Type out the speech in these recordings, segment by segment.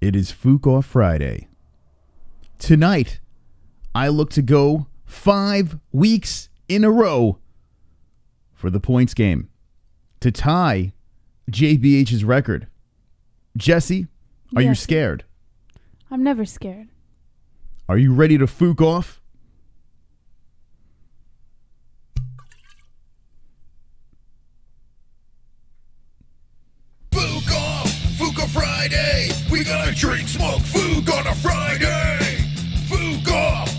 It is FOOK Off Friday. Tonight, I look to go 5 weeks in a row for the points game to tie JBH's record. Jesse, are you scared? I'm never scared. Are you ready to FOOK off? FOOK off Friday. We gonna drink, smoke, FOOK on a Friday. FOOK off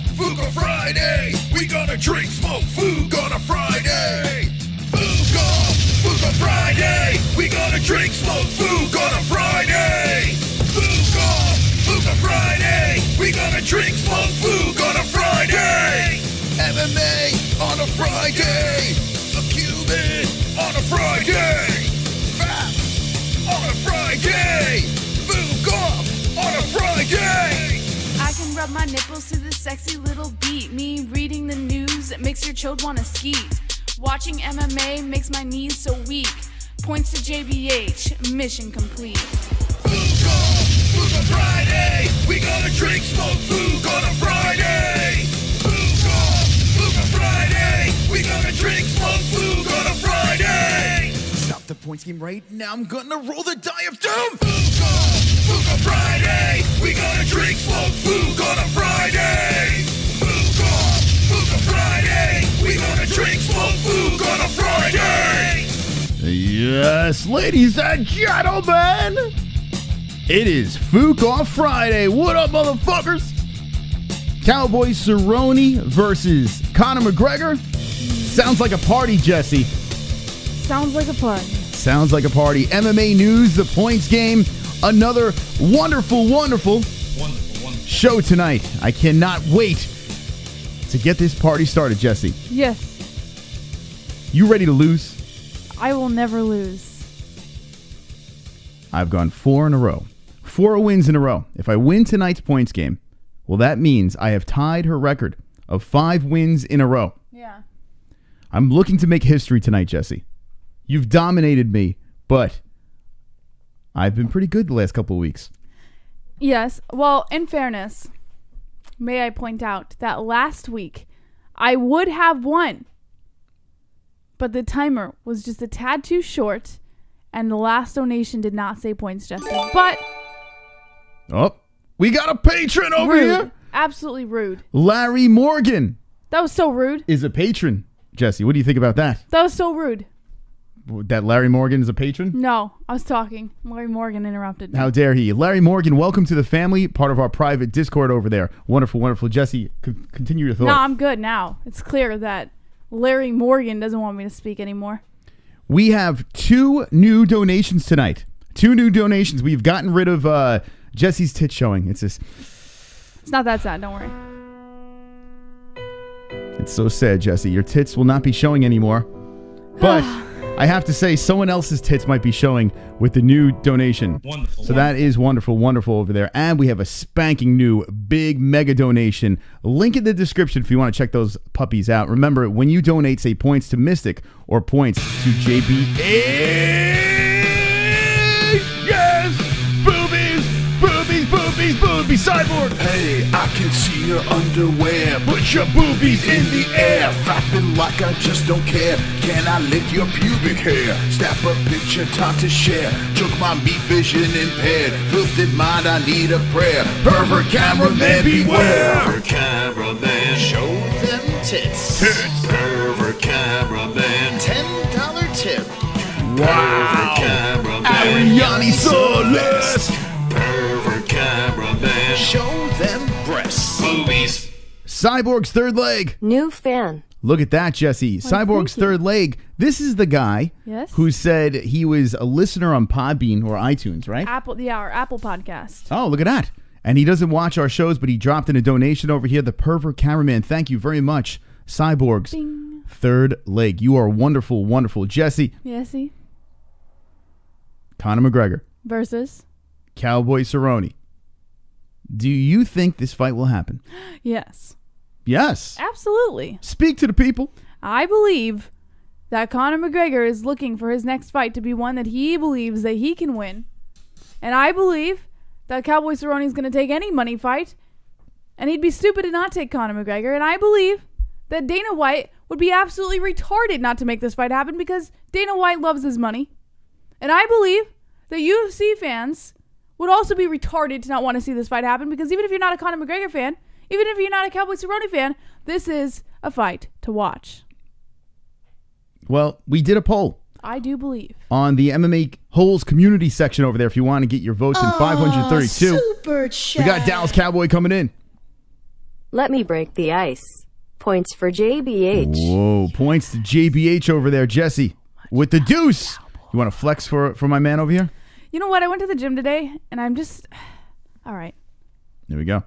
Friday. We gonna drink, smoke, FOOK on a Friday. FOOK off Friday. We gonna drink, smoke, FOOK on a Friday. FOOK off Friday. We gonna drink, smoke, FOOK on a Friday. MMA on a Friday. A Cuban on a Friday. Rap on a Friday. FOOK off on a Friday. I can rub my nipples to this sexy little beat. Me reading the news, it makes your chode wanna skeet. Watching MMA makes my knees so weak. Points to JBH, mission complete. FOOK off Friday. We gonna drink, smoke, FOOK on a Friday. FOOK off Friday. We gonna drink, smoke, FOOK on a Friday. Stop the points game right now. I'm gonna roll the die of doom. FOOK off Friday. We gonna drink, smoke, FOOK on a Friday. FOOK off Friday. We gonna drink, smoke, FOOK on a Friday. Yes, ladies and gentlemen, it is FOOK Off Friday. What up, motherfuckers? Cowboy Cerrone versus Conor McGregor. Sounds like a party, Jesse. Sounds like a party. Sounds like a party. MMA news, the points game. Another wonderful show tonight. I cannot wait to get this party started, Jesse. Yes, You ready to lose? I will never lose. I've gone 4 in a row. 4 wins in a row. If I win tonight's points game, well, that means I have tied her record of 5 wins in a row. Yeah. I'm looking to make history tonight, Jesse. You've dominated me, but I've been pretty good the last couple of weeks. Yes. Well, in fairness, may I point out that last week I would have won, but the timer was just a tad too short, and the last donation did not say points, Jesse. But Oh, we got a patron over rude. here. Absolutely rude. Larry Morgan That was so rude. is a patron. Jesse, what do you think about that? That was so rude. That Larry Morgan is a patron? No, I was talking. Larry Morgan interrupted me. How dare he? Larry Morgan, welcome to the family, part of our private Discord over there. Wonderful. Jesse, continue your thought. No, I'm good now. It's clear that Larry Morgan doesn't want me to speak anymore. We have 2 new donations tonight. 2 new donations. We've gotten rid of Jesse's tit showing. It's just... It's not that sad. Don't worry. It's so sad, Jesse. Your tits will not be showing anymore. But I have to say, someone else's tits might be showing with the new donation. Wonderful. So that is wonderful over there. And we have a spanking new big mega donation. Link in the description if you want to check those puppies out. Remember, when you donate, say points to Mystic or points to JBA. Yes! Boobies, Cyborg! Hey, I can see your underwear. Put your boobies in the air. Flapping like I just don't care. Can I lick your pubic hair? Snap a picture, time to share. Took my meat vision impaired. Filthy mind, I need a prayer. Pervert cameraman, beware. Pervert cameraman, show them tits. Pervert cameraman, $10 tip. Wow! Pervert cameraman, Ariane Solis! Pervert cameraman, show them breasts. Boobies. Cyborg's third leg. New fan. Look at that, Jesse. Cyborg's thank you. third leg. This is the guy Yes? who said he was a listener on Podbean or iTunes, right? Our Apple podcast. Oh, look at that. And he doesn't watch our shows, but he dropped in a donation over here. The Pervert Cameraman. Thank you very much. Cyborg's Bing. third leg. You are wonderful. Jesse, Yesy. Conor McGregor, Versus. Cowboy Cerrone. Do you think this fight will happen? Yes. Yes. Absolutely. Speak to the people. I believe that Conor McGregor is looking for his next fight to be one that he believes that he can win. And I believe that Cowboy Cerrone is going to take any money fight, and he'd be stupid to not take Conor McGregor. And I believe that Dana White would be absolutely retarded not to make this fight happen because Dana White loves his money. And I believe that UFC fans would also be retarded to not want to see this fight happen because even if you're not a Conor McGregor fan, even if you're not a Cowboy Cerrone fan, this is a fight to watch. Well, we did a poll. I do believe. On the MMA-Holes community section over there if you want to get your votes in 532. Super chat. We got Dallas Cowboy coming in. Let me break the ice. Points for JBH. Whoa, points to JBH over there, Jesse. With the deuce. You want to flex for my man over here? You know what? I went to the gym today, and I'm just... All right. There we go.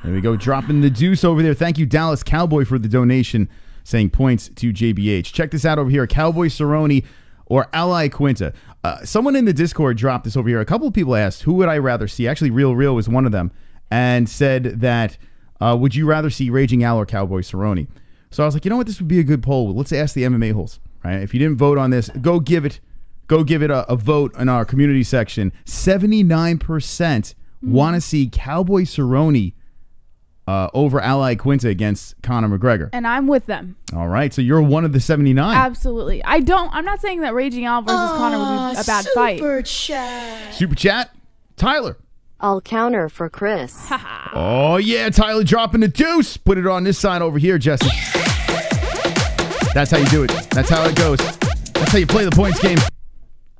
There we go. Dropping the deuce over there. Thank you, Dallas Cowboy, for the donation, saying points to JBH. Check this out over here. Cowboy Cerrone or Ally Quinta. Someone in the Discord dropped this over here. A couple of people asked, who would I rather see? Actually, Real was one of them, and said that, would you rather see Raging Al or Cowboy Cerrone? So I was like, you know what? This would be a good poll. Let's ask the MMA holes. Right? If you didn't vote on this, go give it a vote in our community section. 79% want to see Cowboy Cerrone over Ally Quinta against Conor McGregor. And I'm with them. All right, so you're one of the 79. Absolutely. I'm not saying that Raging Al versus Conor would be a bad fight. Super chat. Tyler. I'll counter for Chris. Oh, yeah, Tyler dropping the deuce. Put it on this side over here, Jesse. That's how you do it. That's how it goes. That's how you play the points game.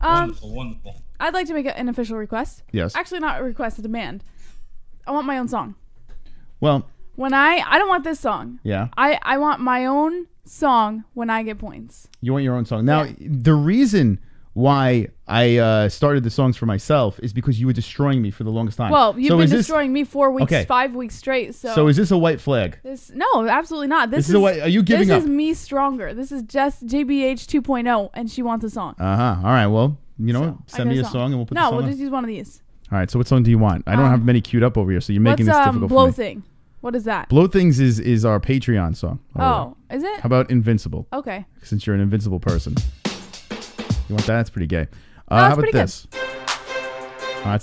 Wonderful. I'd like to make an official request. Yes. Actually, not a request, a demand. I want my own song. Well, when I don't want this song. Yeah. I want my own song when I get points. You want your own song. Now, the reason why I started the songs for myself is because you were destroying me for the longest time. Well, you've been destroying me 4 weeks, 5 weeks straight. So is this a white flag? No, absolutely not. This is a white. Are you giving up? This is me stronger. This is just JBH 2.0, and she wants a song. All right. Well, you know what? Send me a song and we'll put the song we'll on. just use one of these. All right. So what song do you want? I don't have many queued up over here, so you're making this difficult Blow for me. Thing? What is that? Blow Things is our Patreon song. Is it? How about Invincible? Okay. Since you're an invincible person. You want that? That's pretty gay. No, how about this?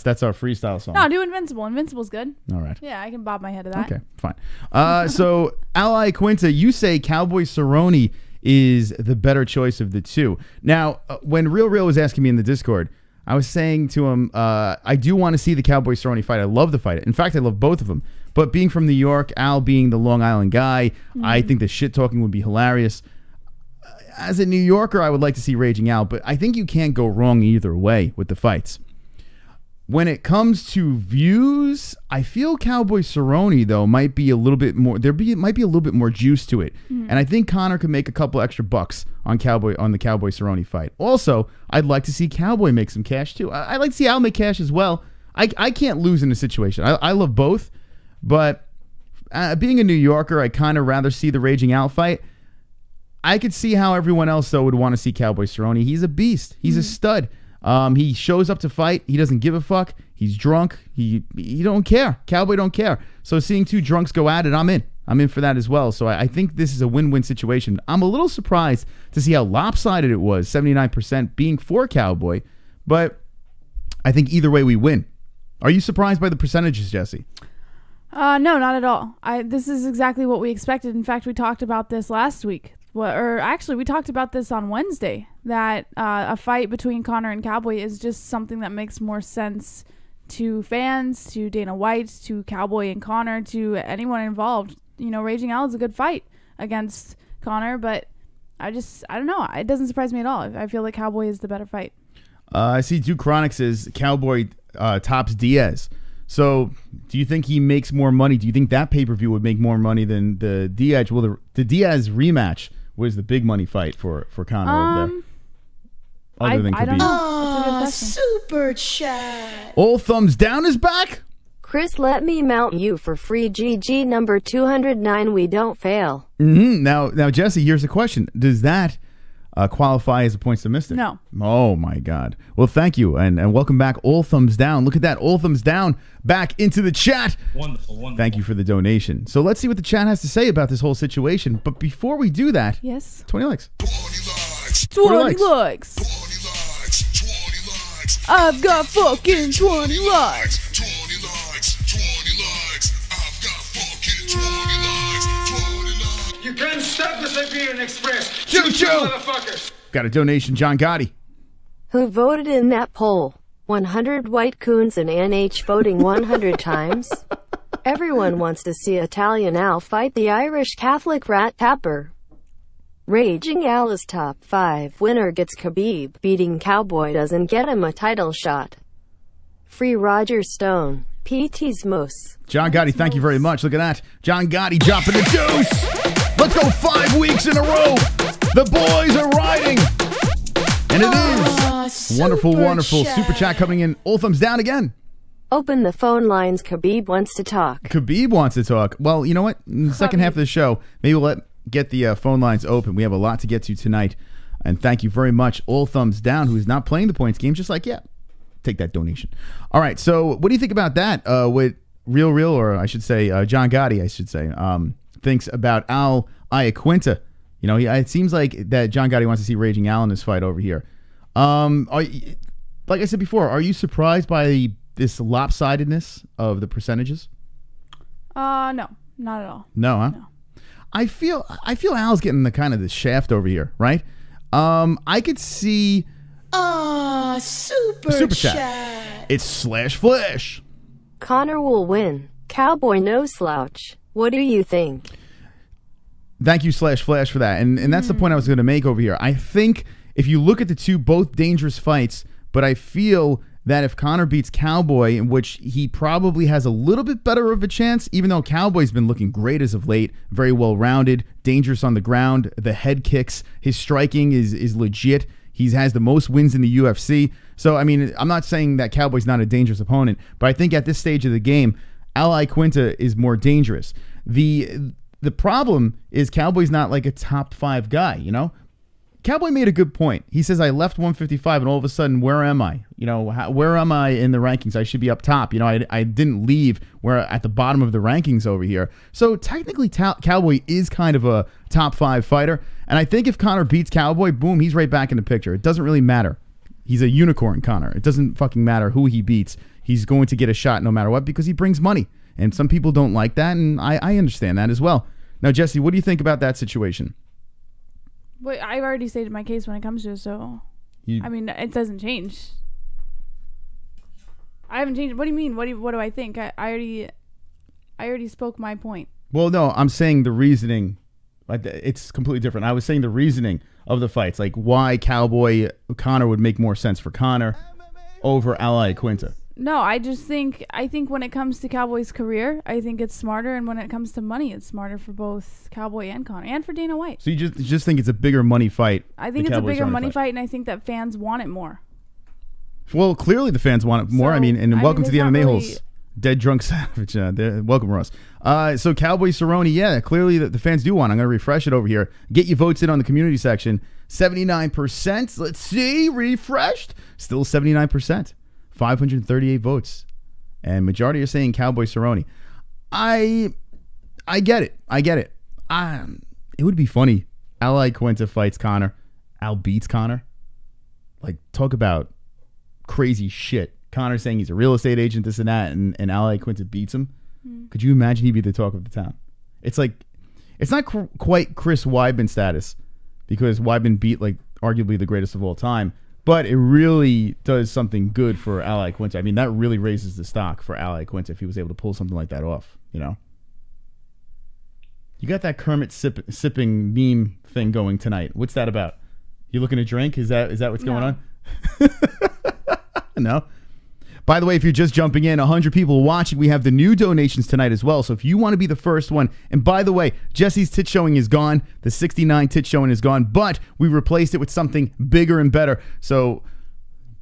That's our freestyle song. No, do Invincible. Invincible's good. All right. Yeah, I can bob my head to that. Okay, fine. So, Ally Quinta, you say Cowboy Cerrone is the better choice of the two. Now, when Real was asking me in the Discord, I was saying to him, I do want to see the Cowboy Cerrone fight. I love the fight. In fact, I love both of them. But being from New York, Al being the Long Island guy, I think the shit talking would be hilarious. As a New Yorker, I would like to see Raging Al, but I think you can't go wrong either way with the fights. When it comes to views, I feel Cowboy Cerrone, though, might be a little bit more. Might be a little bit more juice to it, and I think Conor could make a couple extra bucks on the Cowboy Cerrone fight. Also, I'd like to see Cowboy make some cash too. I'd like to see Al make cash as well. I can't lose in a situation. I love both, but being a New Yorker, I kind of rather see the Raging Al fight. I could see how everyone else though would want to see Cowboy Cerrone. He's a beast. He's a stud. He shows up to fight. He doesn't give a fuck. He's drunk. He don't care. Cowboy don't care. So seeing two drunks go at it, I'm in. I'm in for that as well. So I think this is a win-win situation. I'm a little surprised to see how lopsided it was, 79% being for Cowboy. But I think either way we win. Are you surprised by the percentages, Jesse? No, not at all. This is exactly what we expected. In fact, we talked about this last week. We talked about this on Wednesday, that a fight between Conor and Cowboy is just something that makes more sense to fans, to Dana White, to Cowboy and Conor, to anyone involved. You know, Raging Al is a good fight against Conor, but I don't know. It doesn't surprise me at all. I feel like Cowboy is the better fight. I see Duke Chronic says Cowboy tops DIAZ. So, do you think he makes more money? Do you think that pay-per-view would make more money than the DIAZ? Well, the DIAZ rematch was the big money fight for Conor over there. Other than Khabib. I don't know. Super chat. All Thumbs Down is back? Chris, let me mount you for free. GG number 209. We don't fail. Now, Jesse, here's the question. Does that qualify as a points to Mystic? No. Oh, my God. Well, thank you, and welcome back, All Thumbs Down. Look at that, All Thumbs Down back into the chat. Wonderful. Thank you for the donation. So let's see what the chat has to say about this whole situation. But before we do that, yes, 20 likes. 20 likes. 20 likes. 20 likes. I've got fucking 20 likes. 20 likes, 20 likes. I've got fucking 20 likes, 20 likes. You can't stop the Siberian Express. Choo-choo. Motherfuckers. Got a donation, John Gotti. Who voted in that poll? 100 white coons and NH voting 100 times? Everyone wants to see Italian Al fight the Irish Catholic rat tapper. Raging Al is top 5. Winner gets Khabib. Beating Cowboy doesn't get him a title shot. Free Roger Stone. PT's Moose. John Gotti, thank you very much. Look at that. John Gotti dropping the juice. Let's go 5 weeks in a row. The boys are riding. And it is wonderful, wonderful super chat coming in. All thumbs down again. Open the phone lines. Khabib wants to talk. Khabib wants to talk. Well, you know what? In the second half of the show, maybe we'll get the phone lines open. We have a lot to get to tonight. And thank you very much, All Thumbs Down, who's not playing the points game, just like, yeah, take that donation. All right, so what do you think about that? What Real, or I should say John Gotti, I should say, thinks about Al Iaquinta. You know, it seems like that John Gotti wants to see Raging Al in this fight over here. Like I said before, are you surprised by this lopsidedness of the percentages? No, not at all. No, huh? No. I feel Al's getting the kind of the shaft over here, right? I could see Super chat. It's slash flash. Conor will win. Cowboy no slouch. What do you think? Thank you, slash flash, for that. And that's the point I was going to make over here. I think if you look at the two, both dangerous fights, but I feel that if Conor beats Cowboy, in which he probably has a little bit better of a chance, even though Cowboy's been looking great as of late, very well-rounded, dangerous on the ground, the head kicks, his striking is legit. He has the most wins in the UFC. So, I mean, I'm not saying that Cowboy's not a dangerous opponent, but I think at this stage of the game, Al Iaquinta is more dangerous. The problem is Cowboy's not like a top 5 guy, you know? Cowboy made a good point. He says, I left 155 and all of a sudden, where am I? You know, where am I in the rankings? I should be up top. You know, I didn't leave. We're at the bottom of the rankings over here. So technically, Cowboy is kind of a top 5 fighter. And I think if Conor beats Cowboy, boom, he's right back in the picture. It doesn't really matter. He's a unicorn, Conor. It doesn't fucking matter who he beats. He's going to get a shot no matter what because he brings money. And some people don't like that, and I understand that as well. Now, Jesse, what do you think about that situation? Wait, I've already stated my case when it comes to it, so I mean, it doesn't change. I haven't changed. What do you mean? What do I think? I already spoke my point. Well, no, I'm saying the reasoning. It's completely different. I was saying the reasoning of the fights, like why Conor would make more sense for Conor over Al Iaquinta. No, I think when it comes to Cowboy's career, I think it's smarter, and when it comes to money, it's smarter for both Cowboy and Conor, and for Dana White. So you just think it's a bigger money fight? I think it's a bigger money fight, and I think that fans want it more. Well, clearly the fans want it more. So, I mean, welcome to the MMA-Holes. Really... Dead Drunk Savage. Welcome, Ross. So Cowboy Cerrone, yeah, clearly the fans do want it. I'm going to refresh it over here. Get your votes in on the community section. 79%. Let's see. Refreshed. Still 79%. 538 votes. And majority are saying Cowboy Cerrone. I get it. It would be funny. Al Iaquinta fights Conor. Al beats Conor. Like, talk about crazy shit. Conor saying he's a real estate agent, this and that, and Al Iaquinta beats him. Could you imagine he'd be the talk of the town? It's like, it's not quite Chris Weidman status, because Weidman beat, like, arguably the greatest of all time. But it really does something good for Al Iaquinta. I mean, that really raises the stock for Al Iaquinta if he was able to pull something like that off, you know? You got that Kermit sipping meme thing going tonight. What's that about? You looking to drink? Is that what's going on? No? By the way, if you're just jumping in, 100 people watching, we have the new donations tonight as well. So if you want to be the first one, and by the way, Jesse's tit showing is gone. The 69 tit showing is gone, but we replaced it with something bigger and better. So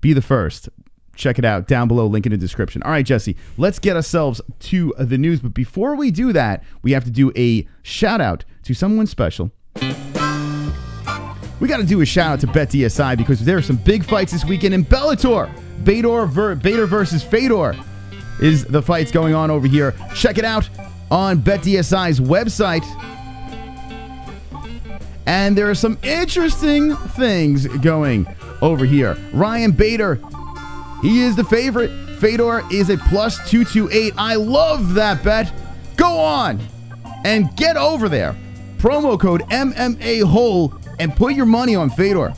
be the first. Check it out down below, link in the description. All right, Jesse, let's get ourselves to the news. But before we do that, we have to do a shout out to someone special. We got to do a shout out to BetDSI because there are some big fights this weekend in Bellator. Bader versus Fedor is the fights going on over here. Check it out on BetDSI's website. And there are some interesting things going over here. Ryan Bader, He is the favorite. Fedor is a plus 228. I love that bet. Go on and get over there. Promo code MMAHOLE and put your money on Fedor.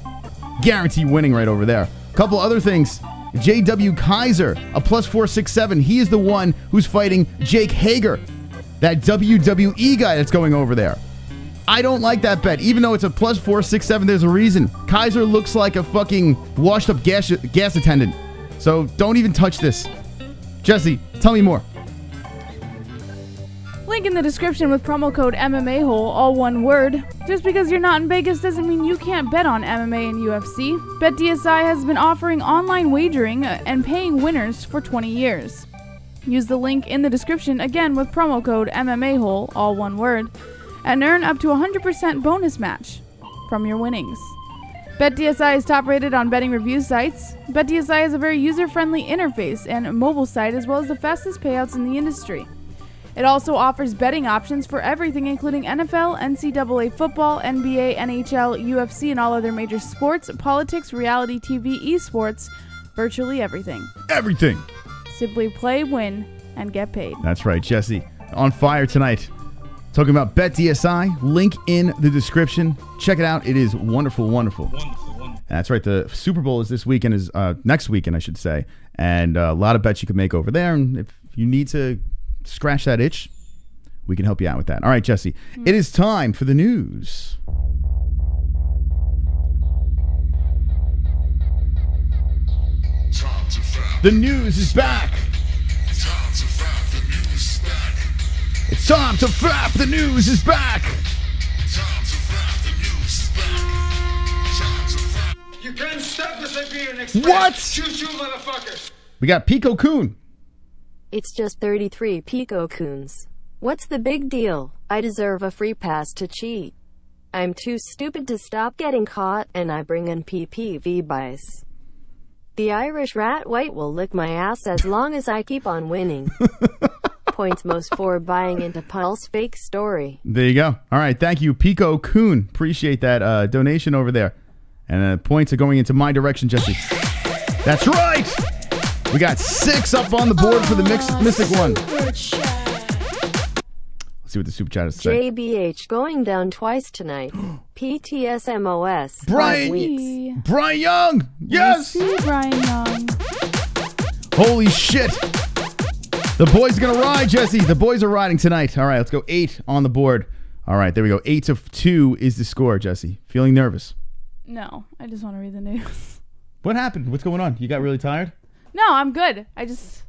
Guarantee winning right over there. Couple other things. JW Kaiser, a plus 467. He is the one who's fighting Jake Hager, that WWE guy that's going over there. I don't like that bet. Even though it's a plus 467, there's a reason. Kaiser looks like a fucking washed up gas attendant. So don't even touch this. Jesse, tell me more. Link in the description with promo code MMAHOLE, all one word. Just because you're not in Vegas doesn't mean you can't bet on MMA and UFC. BetDSI has been offering online wagering and paying winners for 20 years. Use the link in the description again with promo code MMAHOLE, all one word, and earn up to 100% bonus match from your winnings. BetDSI is top rated on betting review sites. BetDSI has a very user-friendly interface and mobile site as well as the fastest payouts in the industry. It also offers betting options for everything including NFL, NCAA Football, NBA, NHL, UFC, and all other major sports, politics, reality TV, esports, virtually everything. Everything. Simply play, win, and get paid. That's right, Jesse. On fire tonight. Talking about BetDSI. Link in the description. Check it out. It is wonderful, wonderful. That's right. The Super Bowl is this weekend, is next weekend, I should say. And a lot of bets you can make over there. And if you need to scratch that itch, we can help you out with that. All right, Jesse. It is time for the news. The news is back. It's time to frap. The news is back. You can't stop this being expressed. What? Choo-choo, motherfuckers. We got Pico Coon. It's just 33 Pico Coons. What's the big deal? I deserve a free pass to cheat. I'm too stupid to stop getting caught, and I bring in PPV buys. The Irish rat white will lick my ass as long as I keep on winning. Points most for buying into Paul's fake story. There you go. All right. Thank you, Pico Coon. Appreciate that donation over there. And points are going into my direction, Jesse. That's right. We got 6 up on the board for the Mystic one. Let's see what the super chat is saying. JBH going down twice tonight. PTSMOS. Brian. Brian Young. Yes. Brian Young. Holy shit. The boys are going to ride, Jesse. The boys are riding tonight. All right, let's go 8 on the board. All right, there we go. 8-2 is the score, Jesse. Feeling nervous? No, I just want to read the news. What happened? What's going on? You got really tired? No, I'm good. I just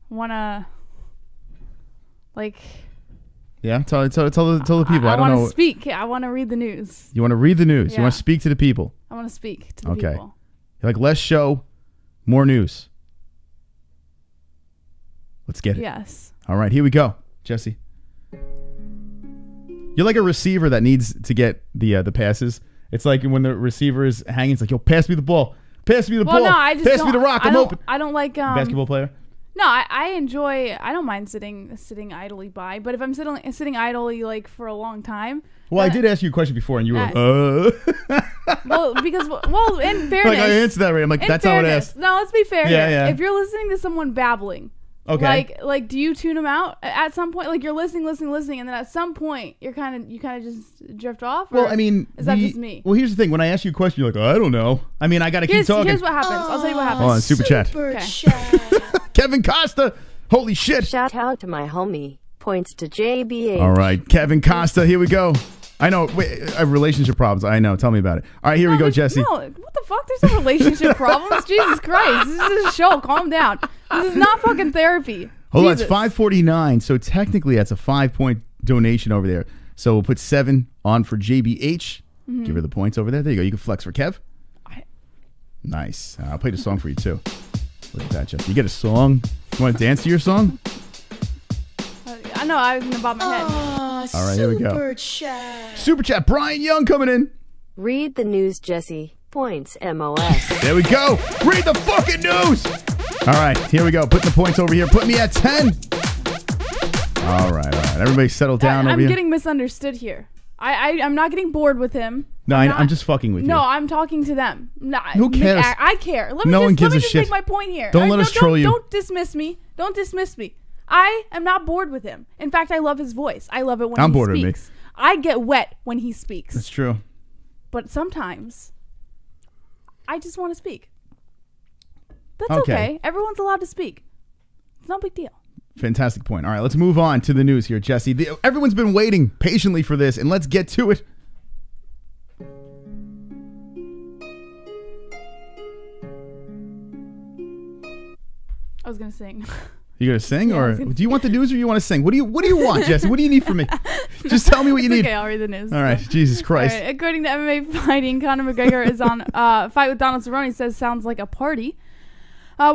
want to, Yeah, tell the people. I don't know. I want to speak. I want to read the news. You want to read the news. Yeah. You want to speak to the people. I want to speak to the people. You're like, less show, more news. Let's get it. Yes. All right, here we go, Jesse. You're like a receiver that needs to get the passes. It's like when the receiver is hanging, it's like, yo, pass me the ball. Pass me the ball. No, I just pass me the rock. I'm open. I don't like basketball player? No, I enjoy. I don't mind sitting idly by, but if I'm sitting idly for a long time. Well, I did ask you a question before, and you were like, Well, in fairness, like I answered that right. I'm like, that's not what I asked. No, let's be fair. Yeah, here. yeah. If you're listening to someone babbling, okay, like, do you tune them out at some point? Like you're listening, and then at some point you kind of just drift off. Well, I mean, is that just me? Well, here's the thing. When I ask you a question, you're like, I don't know. I mean, I got to keep talking. Here's what happens. I'll tell you what happens. Hold on, super chat. Kevin Costa. Holy shit. Shout out to my homie. Points to JBH. All right, Kevin Costa. Here we go. I know. Wait, I have relationship problems. I know. Tell me about it. All right, here we go, Jesse. No, what the fuck? There's no relationship problems. Jesus Christ. This is a show. Calm down. This is not fucking therapy. Hold on. It's 549. So technically, that's a 5-point donation over there. So we'll put 7 on for JBH. Mm-hmm. Give her the points over there. There you go. You can flex for Kev. Nice. I'll play the song for you, too. Look at that, Jesse. You get a song. You want to dance to your song? I know. I was in the bottom of my head. All right, here we go. Super chat. Super chat. Brian Young coming in. Read the news, Jesse. Points MOS. There we go. Read the fucking news. All right, here we go. Putting the points over here. Put me at 10. All right. Everybody settle down over here. I'm getting misunderstood here. I'm not getting bored with him. No, I'm just fucking with you. No, I'm talking to them. No, Who cares? I care. No one gives a just shit. make my point here. Don't let us troll you. Don't dismiss me. Don't dismiss me. I am not bored with him. In fact, I love his voice. I love it when I'm he bored with speaks. me. I get wet when he speaks. That's true. But sometimes I just want to speak. That's Okay. okay. Everyone's allowed to speak. It's no big deal. Fantastic point. All right, let's move on to the news here, Jesse. Everyone's been waiting patiently for this, and let's get to it. I was going to sing. You gonna sing, Yeah, I or was gonna do you want the news, or you want to sing? What do you want, Jesse? What do you need from me? Just tell me what you need. Okay, I'll read the news. All right, Jesus Christ. All right, according to MMA Fighting, Conor McGregor is on fight with Donald Cerrone. Says sounds like a party.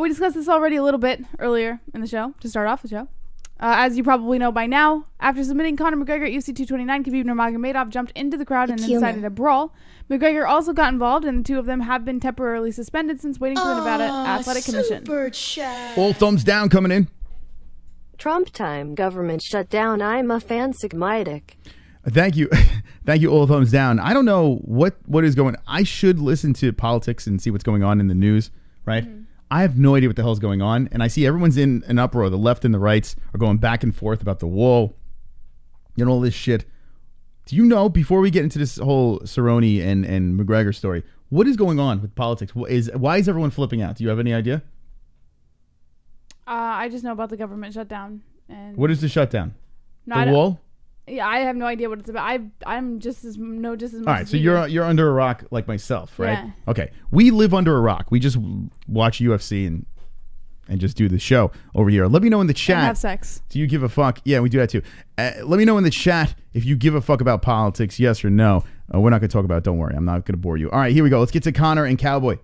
We discussed this already a little bit earlier in the show, to start off the show. As you probably know by now, after submitting Conor McGregor at UFC 229, Khabib Nurmagomedov jumped into the crowd and incited a brawl. McGregor also got involved, and the two of them have been temporarily suspended since waiting for the Nevada Athletic Commission. Super chat. All thumbs down coming in. Trump time, government shut down. I'm a fan Sigmitic. Thank you. Thank you, all thumbs down. I don't know what is going on. I should listen to politics and see what's going on in the news, right? Mm-hmm. I have no idea what the hell's going on, and I see everyone's in an uproar. The left and the rights are going back and forth about the wall, all this shit. Do you know, before we get into this whole Cerrone and McGregor story, what is going on with politics? Why is everyone flipping out? Do you have any idea? I just know about the government shutdown. And What is the shutdown? No, the wall? Yeah, I have no idea what it's about. I'm just as much. All right, as so you. you're under a rock like myself, right? Yeah. Okay, we live under a rock. We just watch UFC and just do the show over here. Let me know in the chat. And have sex. Do you give a fuck? Yeah, we do that too. Let me know in the chat if you give a fuck about politics, yes or no. We're not going to talk about it. Don't worry. I'm not going to bore you. All right, here we go. Let's get to Conor and Cowboy.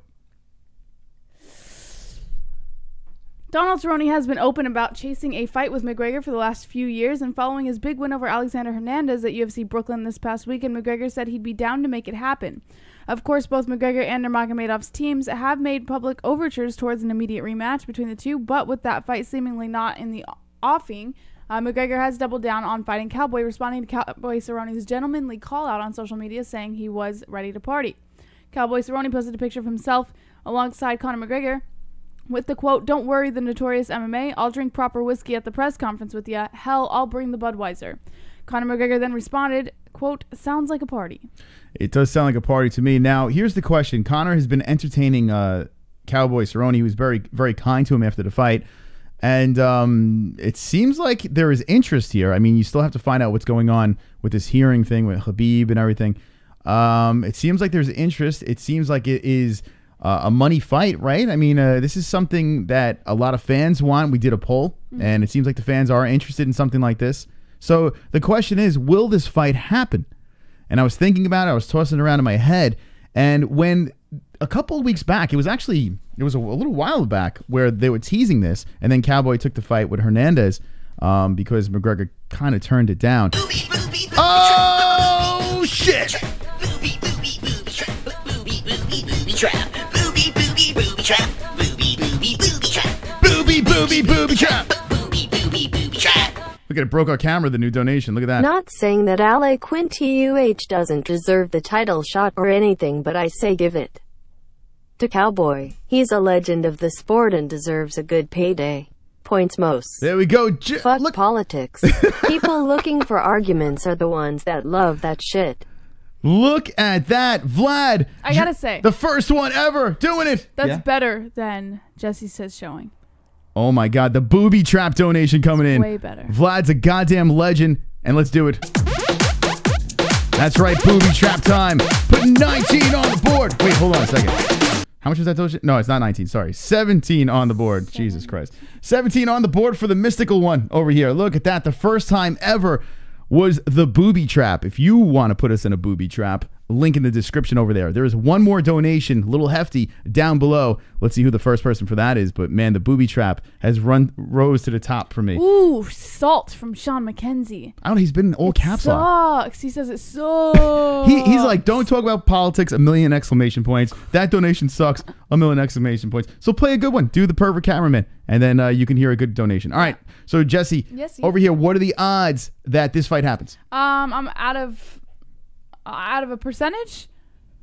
Donald Cerrone has been open about chasing a fight with McGregor for the last few years, and following his big win over Alexander Hernandez at UFC Brooklyn this past weekend, McGregor said he'd be down to make it happen. Of course, both McGregor and Nurmagomedov's teams have made public overtures towards an immediate rematch between the two, but with that fight seemingly not in the offing, McGregor has doubled down on fighting Cowboy, responding to Cowboy Cerrone's gentlemanly call-out on social media, saying he was ready to party. Cowboy Cerrone posted a picture of himself alongside Conor McGregor, with the quote, "Don't worry, the notorious MMA. I'll drink proper whiskey at the press conference with ya. Hell, I'll bring the Budweiser." Conor McGregor then responded, quote, "Sounds like a party." It does sound like a party to me. Now, here's the question. Conor has been entertaining Cowboy Cerrone. He was very, very kind to him after the fight. And it seems like there is interest here. I mean, you still have to find out what's going on with this hearing thing with Khabib and everything. It seems like there's interest. It seems like it is a money fight, right? I mean, this is something that a lot of fans want. We did a poll, and it seems like the fans are interested in something like this. So the question is, will this fight happen? And I was thinking about it. I was tossing it around in my head. And when a couple of weeks back, it was a little while back where they were teasing this, and then Cowboy took the fight with Hernandez because McGregor kind of turned it down. Oh, shit! Booby trap, booby trap, booby trap. Look at it, broke our camera, the new donation. Look at that. Not saying that Ale Quintuh doesn't deserve the title shot or anything, but I say give it to Cowboy. He's a legend of the sport and deserves a good payday. Points most. There we go. Fuck politics. People looking for arguments are the ones that love that shit. Look at that, Vlad. I gotta say, the first one ever doing it. That's better than Jesse Says showing. Oh my God, the booby trap donation coming in. Way better. Vlad's a goddamn legend, and let's do it. That's right, booby trap time. Put 19 on the board. Wait, hold on a second. How much was that donation? No, it's not 19. Sorry, 17 on the board. Jesus Christ, 17 on the board for the mystical one over here. Look at that. The first time ever was the booby trap. If you want to put us in a booby trap, link in the description over there. There is one more donation, little hefty, down below. Let's see who the first person for that is. But man, the booby trap has rose to the top for me. Ooh, salt from Sean McKenzie. I don't know. He's been in all caps lock. Sucks. He says it sucks. He's like, don't talk about politics, 1,000,000 exclamation points. That donation sucks, 1,000,000 exclamation points. So play a good one. Do the perfect cameraman. And then you can hear a good donation. All right. So Jesse, over here, what are the odds that this fight happens? I'm out of a percentage.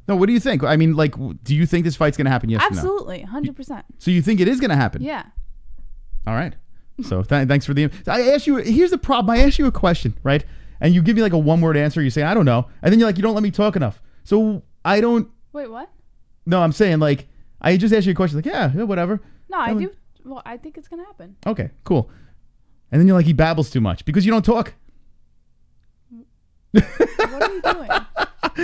No, what do you think? I mean, like, do you think this fight's going to happen? Yes Absolutely, 100%. So you think it is going to happen? Yeah. All right. So thanks for the... I asked you... Here's the problem. I asked you a question, right? And you give me like a one-word answer. You say, I don't know. And then you're like, you don't let me talk enough. So I don't... Wait, what? No, I'm saying, like, I just asked you a question. Like, yeah, whatever. No, I do. Well, I think it's going to happen. Okay, cool. And then you're like, he babbles too much because you don't talk. What are you doing?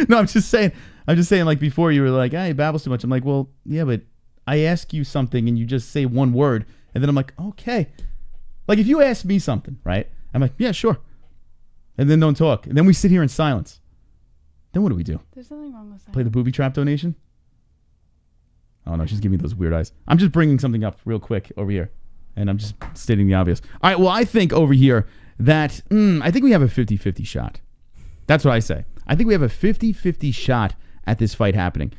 No, I'm just saying, like, before you were like, he babbles too much. I'm like, well, yeah, but I ask you something and you just say one word. And then I'm like, okay. Like, if you ask me something, right? I'm like, yeah, sure. And then don't talk. And then we sit here in silence. Then what do we do? There's nothing wrong with that. Play the booby trap donation? Oh, no, she's giving me those weird eyes. I'm just bringing something up real quick over here. And I'm just stating the obvious. All right, well, I think over here that, I think we have a 50-50 shot. That's what I say. I think we have a 50-50 shot at this fight happening.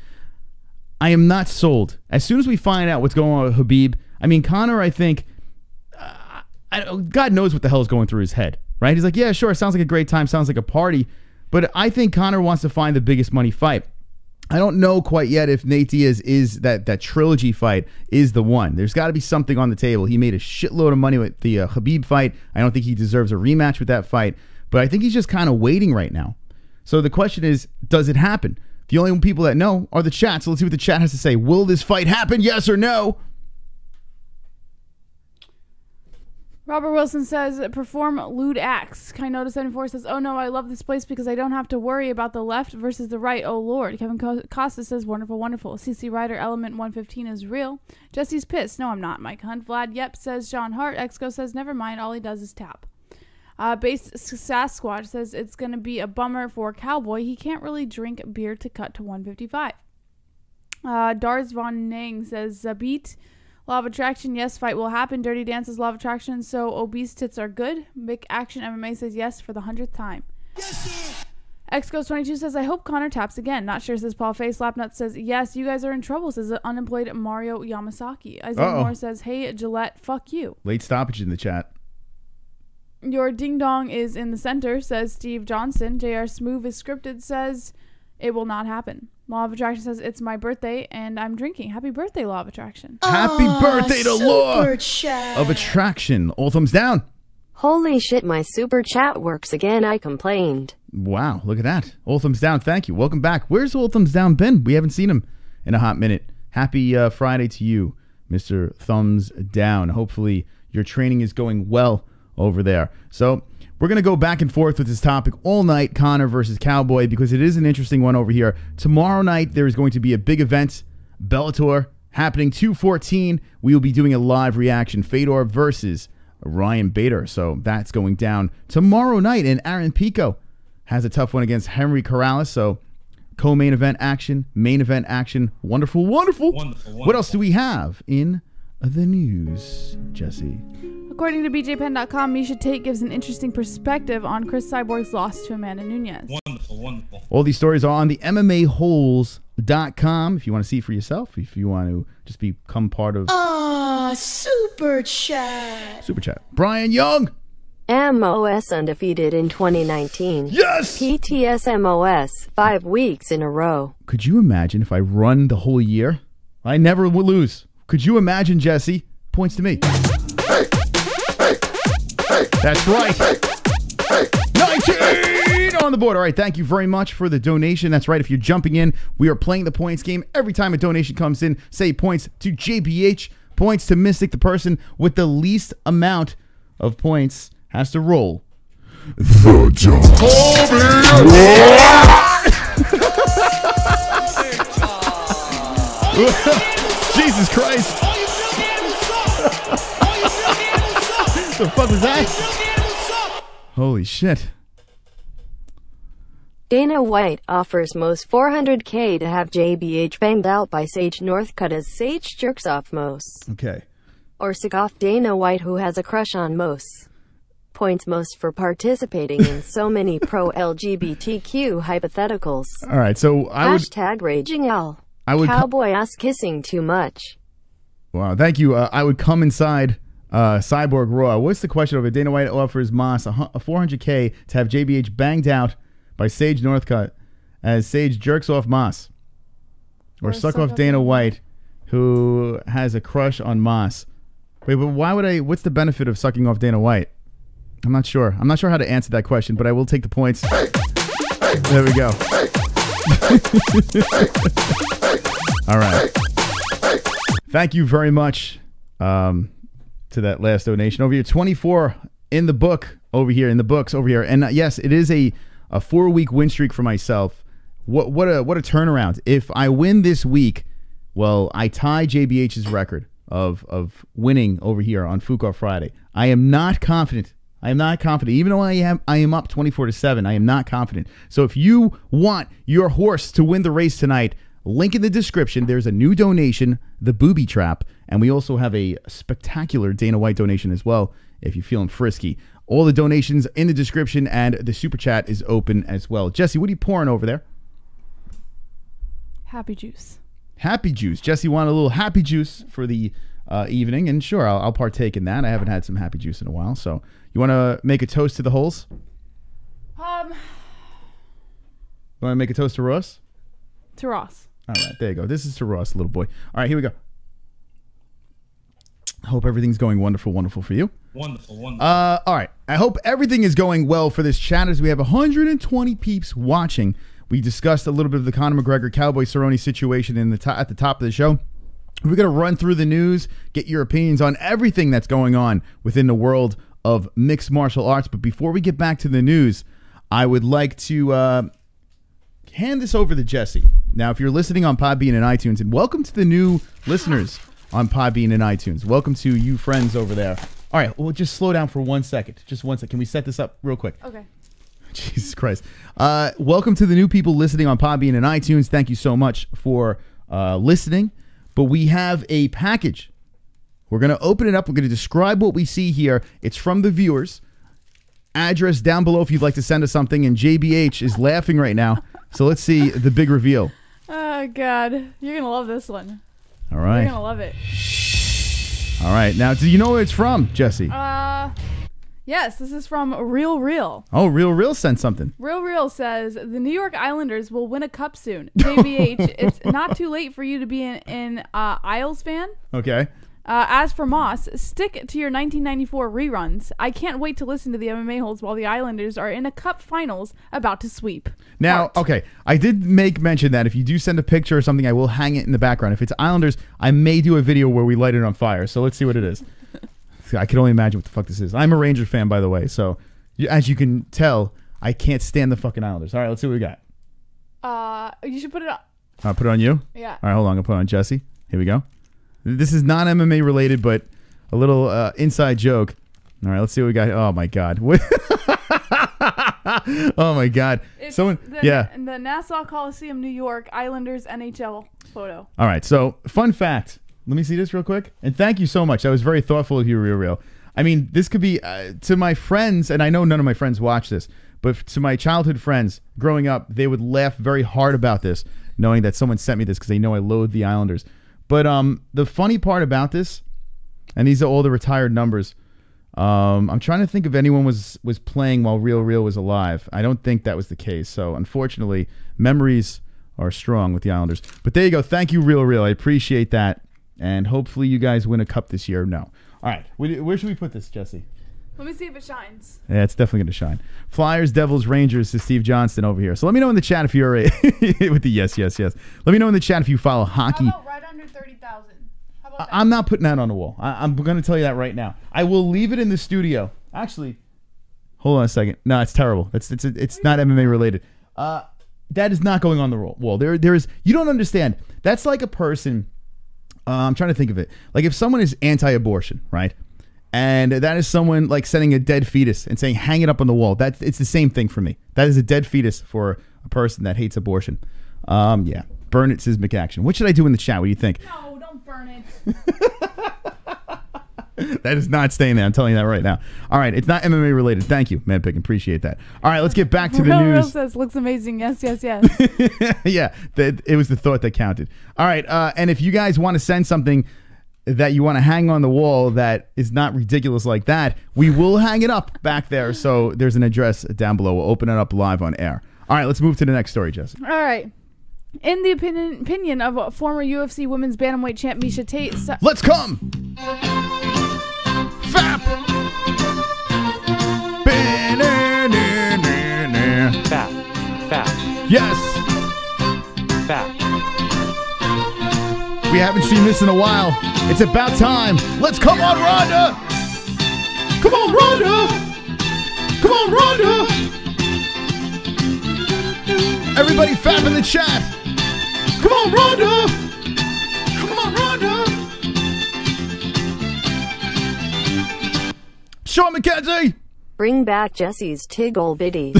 I am not sold. As soon as we find out what's going on with Khabib, I mean, Conor, I think, God knows what the hell is going through his head, right? He's like, yeah, sure, sounds like a great time, sounds like a party. But I think Conor wants to find the biggest money fight. I don't know quite yet if Nate Diaz is that trilogy fight is the one. There's got to be something on the table. He made a shitload of money with the Khabib fight. I don't think he deserves a rematch with that fight. But I think he's just kind of waiting right now. So the question is, does it happen? The only people that know are the chat. So let's see what the chat has to say. Will this fight happen? Yes or no? Robert Wilson says, perform lewd acts. Kinoda74 says, oh no, I love this place because I don't have to worry about the left versus the right. Oh Lord. Kevin Costa says, wonderful, wonderful. CC Rider Element 115 is real. Jesse's pissed. No, I'm not. Mike Hunt. Vlad Yep says, John Hart. Exco says, never mind. All he does is tap. Base Sasquatch says, it's going to be a bummer for Cowboy. He can't really drink beer to cut to 155. Dars Von Nang says, Zabit. Law of Attraction, yes, fight will happen. Dirty Dance's Law of Attraction, so obese tits are good. Mick Action MMA says yes for the 100th time. Yes, Xghost22 says, I hope Conor taps again. Not sure, says Paul Face. Slapnut says, yes, you guys are in trouble, says unemployed Mario Yamasaki. Isaiah Moore says, hey, Gillette, fuck you. Late stoppage in the chat. Your ding dong is in the center, says Steve Johnson. JR Smooth is scripted, says, it will not happen. Law of Attraction says, it's my birthday and I'm drinking. Happy birthday, Law of Attraction. Happy birthday to Law chat. of Attraction. All thumbs down. Holy shit, my super chat works again. I complained. Wow, look at that. All thumbs down. Thank you. Welcome back. Where's All Thumbs Down been? We haven't seen him in a hot minute. Happy Friday to you, Mr. Thumbs Down. Hopefully your training is going well over there. So we're going to go back and forth with this topic all night, Conor versus Cowboy, because it is an interesting one over here. Tomorrow night, there is going to be a big event, Bellator, happening 214. We will be doing a live reaction, Fedor versus Ryan Bader. So that's going down tomorrow night, and Aaron Pico has a tough one against Henry Corrales. So co-main event action, main event action. Wonderful, wonderful. What else do we have in the news, Jesse? According to BJPenn.com, Misha Tate gives an interesting perspective on Chris Cyborg's loss to Amanda Nunes. Wonderful. All these stories are on the MMAHOles.com if you want to see it for yourself, if you want to just become part of... Super chat. Super chat. Brian Young. MOS undefeated in 2019. Yes! PTS MOS 5 weeks in a row. Could you imagine if I run the whole year? I never would lose. Could you imagine, Jesse? Points to me. That's right. 19 on the board. All right, thank you very much for the donation. That's right. If you're jumping in, we are playing the points game. Every time a donation comes in, say points to JBH, points to Mystic. The person with the least amount of points has to roll The Jon. Jesus Christ. What the fuck was that? Holy shit. Dana White offers Mose $400K to have JBH banged out by Sage Northcutt as Sage jerks off Mose. Okay. Or sick off Dana White, who has a crush on Mose. Points Mose for participating in so many pro-LGBTQ hypotheticals. All right, so I would... Hashtag raging L. I would Cowboy ass kissing too much. Wow, thank you. I would come inside Cyborg Raw. What's the question of it? Dana White offers Moss a $400K to have JBH banged out by Sage Northcutt as Sage jerks off Moss. Or suck off Dana White, who has a crush on Moss. Wait, but what's the benefit of sucking off Dana White? I'm not sure. I'm not sure how to answer that question, but I will take the points. There we go. All right. Thank you very much to that last donation. Over here, 24 in the book over here, in the books over here. And yes, it is a 4-week win streak for myself. What a turnaround. If I win this week, well, I tie JBH's record of winning over here on FOOK off Friday. I am not confident. Even though I am up 24-7, I am not confident. So if you want your horse to win the race tonight, link in the description. There's a new donation, the Booby Trap, and we also have a spectacular Dana White donation as well if you're feeling frisky. All the donations in the description, and the super chat is open as well. Jesse, what are you pouring over there? Happy juice. Happy juice. Jesse wanted a little happy juice for the evening, and sure, I'll partake in that. I haven't had some happy juice in a while, so you want to make a toast to the holes? You want to make a toast to Ross? To Ross. All right, there you go. This is to Ross, little boy. All right, here we go. Hope everything's going wonderful for you. Wonderful. All right. I hope everything is going well for this chat as we have 120 peeps watching. We discussed a little bit of the Conor McGregor Cowboy Cerrone situation at the top of the show. We're going to run through the news, get your opinions on everything that's going on within the world of mixed martial arts. But before we get back to the news, I would like to hand this over to Jesse. Now, if you're listening on Podbean and iTunes, and welcome to the new listeners on Podbean and iTunes. Welcome to you friends over there. All right, well, just slow down for 1 second. Just 1 second. Can we set this up real quick? Okay. Jesus Christ. Welcome to the new people listening on Podbean and iTunes. Thank you so much for listening. But we have a package. We're going to open it up. We're going to describe what we see here. It's from the viewers. Address down below if you'd like to send us something. And JBH is laughing right now. So let's see the big reveal. Oh, God. You're going to love this one. All right. You're going to love it. All right. Now, do you know where it's from, Jesse? Yes, this is from Real Real. Oh, Real sent something. Real says, the New York Islanders will win a cup soon. JBH, it's not too late for you to be an Isles fan. Okay. As for Moss, stick to your 1994 reruns. I can't wait to listen to the MMA-Holes while the Islanders are in a cup finals about to sweep. Now, okay, I did make mention that if you do send a picture or something, I will hang it in the background. If it's Islanders, I may do a video where we light it on fire. So let's see what it is. I can only imagine what the fuck this is. I'm a Ranger fan, by the way, so as you can tell, I can't stand the fucking Islanders. All right, let's see what we got. You should put it on. I'll put it on you? Yeah. All right, hold on. I'll put it on Jesse. Here we go. This is non-MMA related, but a little inside joke. All right, let's see what we got. Oh, my God. Oh, my God. It's the Nassau Coliseum, New York, Islanders NHL photo. All right, so fun fact. Let me see this real quick. And thank you so much. That was very thoughtful of you, Real. I mean, this could be to my friends, and I know none of my friends watch this, but to my childhood friends growing up, they would laugh very hard about this, knowing that someone sent me this because they know I loathe the Islanders. But the funny part about this, and these are all the retired numbers, I'm trying to think if anyone was playing while Real was alive. I don't think that was the case. So, unfortunately, memories are strong with the Islanders. But there you go. Thank you, Real. I appreciate that. And hopefully you guys win a cup this year. No. All right. Where should we put this, Jesse? Let me see if it shines. Yeah, it's definitely going to shine. Flyers, Devils, Rangers to Steve Johnston over here. So let me know in the chat if you're with the yes. Let me know in the chat if you follow hockey. How about right under 30,000? How about that? I'm not putting that on the wall. I'm going to tell you that right now. I will leave it in the studio. Actually, hold on a second. No, it's terrible. It's not MMA related. That is not going on the wall. There is. You don't understand. That's like a person. I'm trying to think of it. Like if someone is anti-abortion, right? And that is someone like sending a dead fetus and saying, hang it up on the wall. It's the same thing for me. That is a dead fetus for a person that hates abortion. Yeah. Burn it, seismic action. What should I do in the chat? What do you think? No, don't burn it. That is not staying there. I'm telling you that right now. All right. It's not MMA related. Thank you, Man Pick. Appreciate that. All right. Let's get back to the news. Real says, looks amazing. Yes. Yeah. It was the thought that counted. All right. And if you guys want to send something that you want to hang on the wall that is not ridiculous like that, we will hang it up back there. So there's an address down below. We'll open it up live on air. All right. Let's move to the next story, Jesse. All right. In the opinion of former UFC women's bantamweight champ Miesha Tate... Let's come! Fap! Fat. Yes! Fat. We haven't seen this in a while. It's about time. Let's come on, Ronda! Come on, Ronda! Come on, Ronda! Everybody fap in the chat. Come on, Ronda! Come on, Ronda! Sean McKenzie! Bring back Jesse's Tiggle Bitty.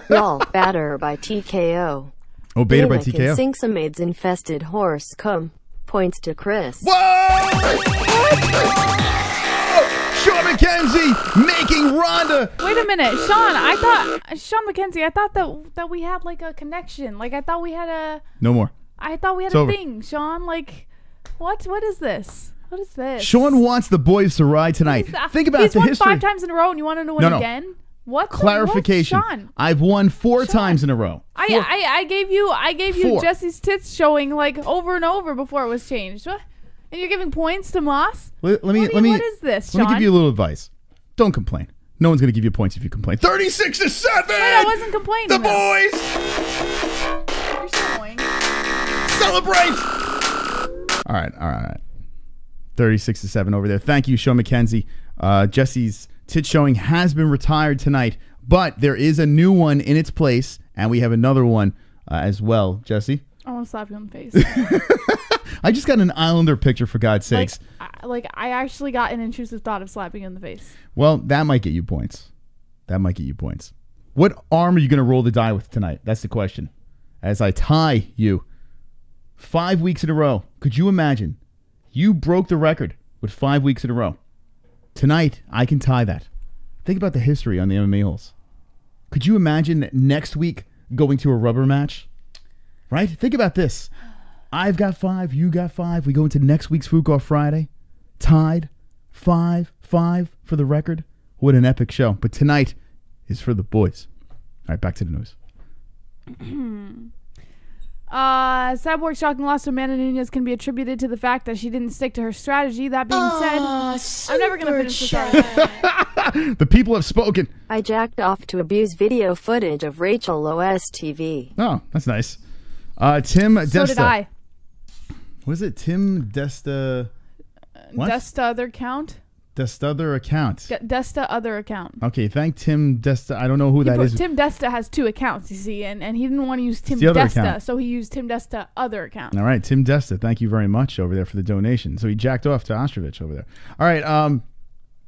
Y'all, batter by TKO. Oh, beta by TKO. Sinksamade's infested horse come. Points to Chris. Whoa! Sean McKenzie making Ronda. Wait a minute, Sean McKenzie, I thought that we had like a connection. Like I thought we had a No more. I thought we had It's a over. thing, Sean. Like what is this? What is this? Sean wants the boys to ride tonight. Think about He's the won history. 5 times in a row and you want him to win No. again? What? Clarification. What? Sean. I've won 4 times in a row. I gave you 4. Jesse's tits showing like over and over before it was changed. What? And you're giving points to Moss? Let me. What is this, Let me Sean? give you a little advice. Don't complain. No one's gonna give you points if you complain. 36-7. Wait, I wasn't complaining. The though. boys You're so annoying. celebrate. All right. 36-7 over there. Thank you, Sean McKenzie. Jesse's tit showing has been retired tonight, but there is a new one in its place, and we have another one as well. Jesse, I want to slap you in the face. I just got an Islander picture, for God's sakes. I actually got an intrusive thought of slapping you in the face. Well, that might get you points. What arm are you going to roll the die with tonight? That's the question. As I tie you 5 weeks in a row. Could you imagine? You broke the record with 5 weeks in a row. Tonight, I can tie that. Think about the history on the MMA-Holes. Could you imagine next week going to a rubber match? Right? Think about this. I've got 5, you got 5. We go into next week's FOOK Off Friday. Tied 5-5 for the record. What an epic show. But tonight is for the boys. All right, back to the news. Cyborg's shocking loss to Amanda Nunes can be attributed to the fact that she didn't stick to her strategy. That being said, I'm never going to finish this article. The people have spoken. I jacked off to abuse video footage of Rachel Loess TV. Oh, that's nice. Tim Desta. So did I. Was it Tim Desta? What? Desta other account? Desta other account. Desta other account. Okay, thank Tim Desta. I don't know who that is. Tim Desta has 2 accounts, you see, and he didn't want to use Tim the other Desta, account. so he used Tim Desta other account. All right, Tim Desta, thank you very much over there for the donation. So he jacked off to Ostrovich over there. All right,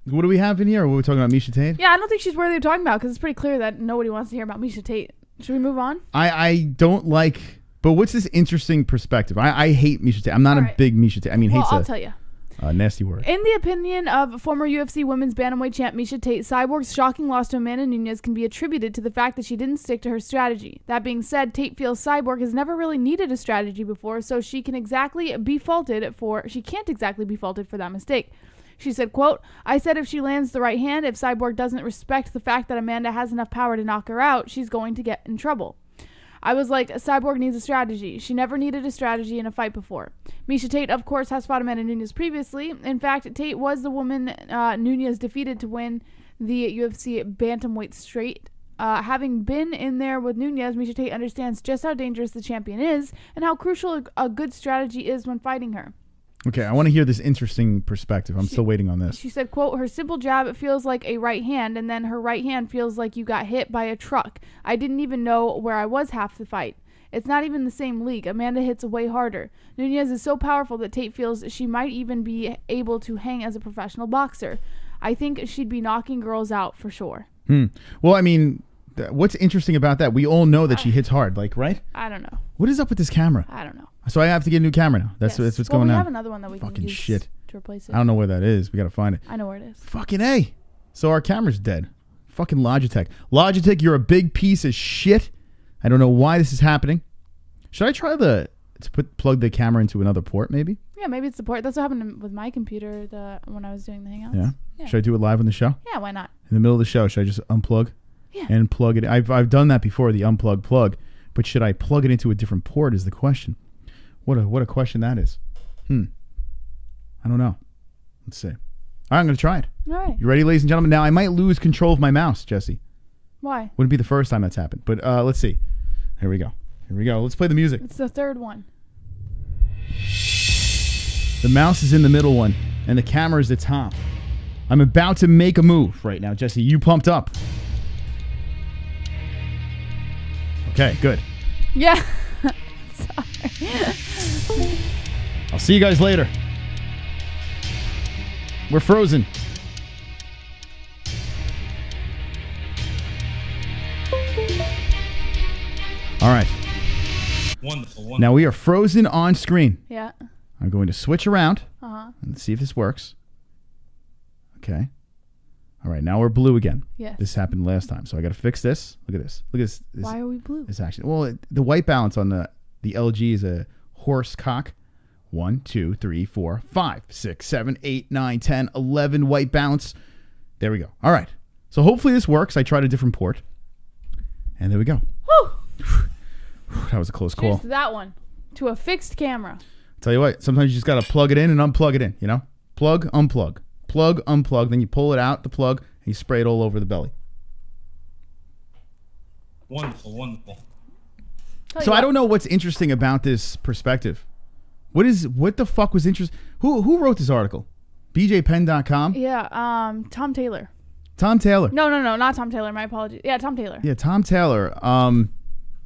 what do we have in here? What are we talking about, Miesha Tate? Yeah, I don't think she's worthy of talking about because it's pretty clear that nobody wants to hear about Miesha Tate. Should we move on? I don't like, but what's this interesting perspective? I hate Miesha Tate. I'm not a big Miesha Tate. I mean, Well, hate's I'll tell you. a nasty word. In the opinion of former UFC women's bantamweight champ Miesha Tate, Cyborg's shocking loss to Amanda Nunes can be attributed to the fact that she didn't stick to her strategy. That being said, Tate feels Cyborg has never really needed a strategy before, so she can't exactly be faulted for that mistake. She said, quote, I said if she lands the right hand, if Cyborg doesn't respect the fact that Amanda has enough power to knock her out, she's going to get in trouble. I was like, Cyborg needs a strategy. She never needed a strategy in a fight before. Miesha Tate, of course, has fought Amanda Nunes previously. In fact, Tate was the woman Nunes defeated to win the UFC bantamweight straight. Having been in there with Nunes, Miesha Tate understands just how dangerous the champion is and how crucial a good strategy is when fighting her. Okay, I want to hear this interesting perspective. I'm still waiting on this. She said, quote, her simple jab feels like a right hand, and then her right hand feels like you got hit by a truck. I didn't even know where I was half the fight. It's not even the same league. Amanda hits way harder. Nunes is so powerful that Tate feels she might even be able to hang as a professional boxer. I think she'd be knocking girls out for sure. Well, I mean, what's interesting about that? We all know that she hits hard, like, right? I don't know. What is up with this camera? I don't know. So I have to get a new camera now. That's what's going on. We have another one that we Fucking can use shit. to replace it. I don't know where that is. We got to find it. I know where it is. Fucking A. So our camera's dead. Fucking Logitech. Logitech, you're a big piece of shit. I don't know why this is happening. Should I try to plug the camera into another port, maybe? Yeah, maybe it's the port. That's what happened with my computer when I was doing the Hangouts. Yeah. Should I do it live on the show? Yeah, why not? In the middle of the show, should I just unplug? Yeah. And plug it? I've done that before, the unplug plug. But should I plug it into a different port is the question. What a question that is. I don't know. Let's see. All right, I'm going to try it. All right. You ready, ladies and gentlemen? Now, I might lose control of my mouse, Jesse. Why? Wouldn't be the first time that's happened. But let's see. Here we go. Let's play the music. It's the third one. The mouse is in the middle one, and the camera is the top. I'm about to make a move right now, Jesse. You pumped up? Okay, good. Yeah. Sorry. I'll see you guys later. We're frozen. All right. Wonderful. Now we are frozen on screen. Yeah. I'm going to switch around Uh-huh. and see if this works. Okay. All right, now we're blue again. Yes. This happened last time, so I got to fix this. Look at this. Look at this. Why are we blue? This action. Well, the white balance on the LG is a horse cock. 1, 2, 3, 4, 5, 6, 7, 8, 9, 10, 11 white balance. There we go. All right. So hopefully this works. I tried a different port. And there we go. Whew. That was a close Cheers call. to that one. To a fixed camera. Tell you what, sometimes you just got to plug it in and unplug it in, you know? Plug, unplug. Plug, unplug. Then you pull it out, the plug, and you spray it all over the belly. Wonderful. So I don't know what's interesting about this perspective. What the fuck was interesting? Who wrote this article? BJPenn.com? Yeah, Tom Taylor. Tom Taylor. No, not Tom Taylor. My apologies. Yeah, Tom Taylor. Yeah, Tom Taylor.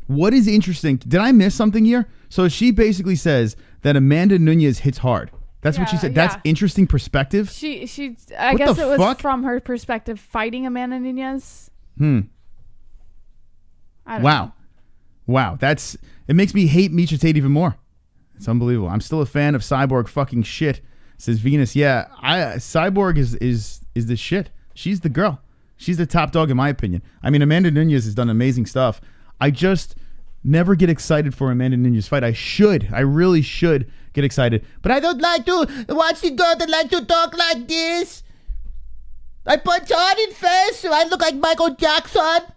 What is interesting? Did I miss something here? So she basically says that Amanda Nunes hits hard. That's what she said. That's interesting perspective. I What guess the it was fuck? from her perspective fighting Amanda Nunes. I don't know. Wow. It makes me hate Misha Tate even more. It's unbelievable. I'm still a fan of Cyborg fucking shit. Says Venus. Yeah, Cyborg is the shit. She's the girl. She's the top dog in my opinion. I mean, Amanda Nunes has done amazing stuff. I just never get excited for Amanda Nunes' fight. I really should get excited. But I don't like to watch the girl that like to talk like this. I punch hard in face, so I look like Michael Jackson.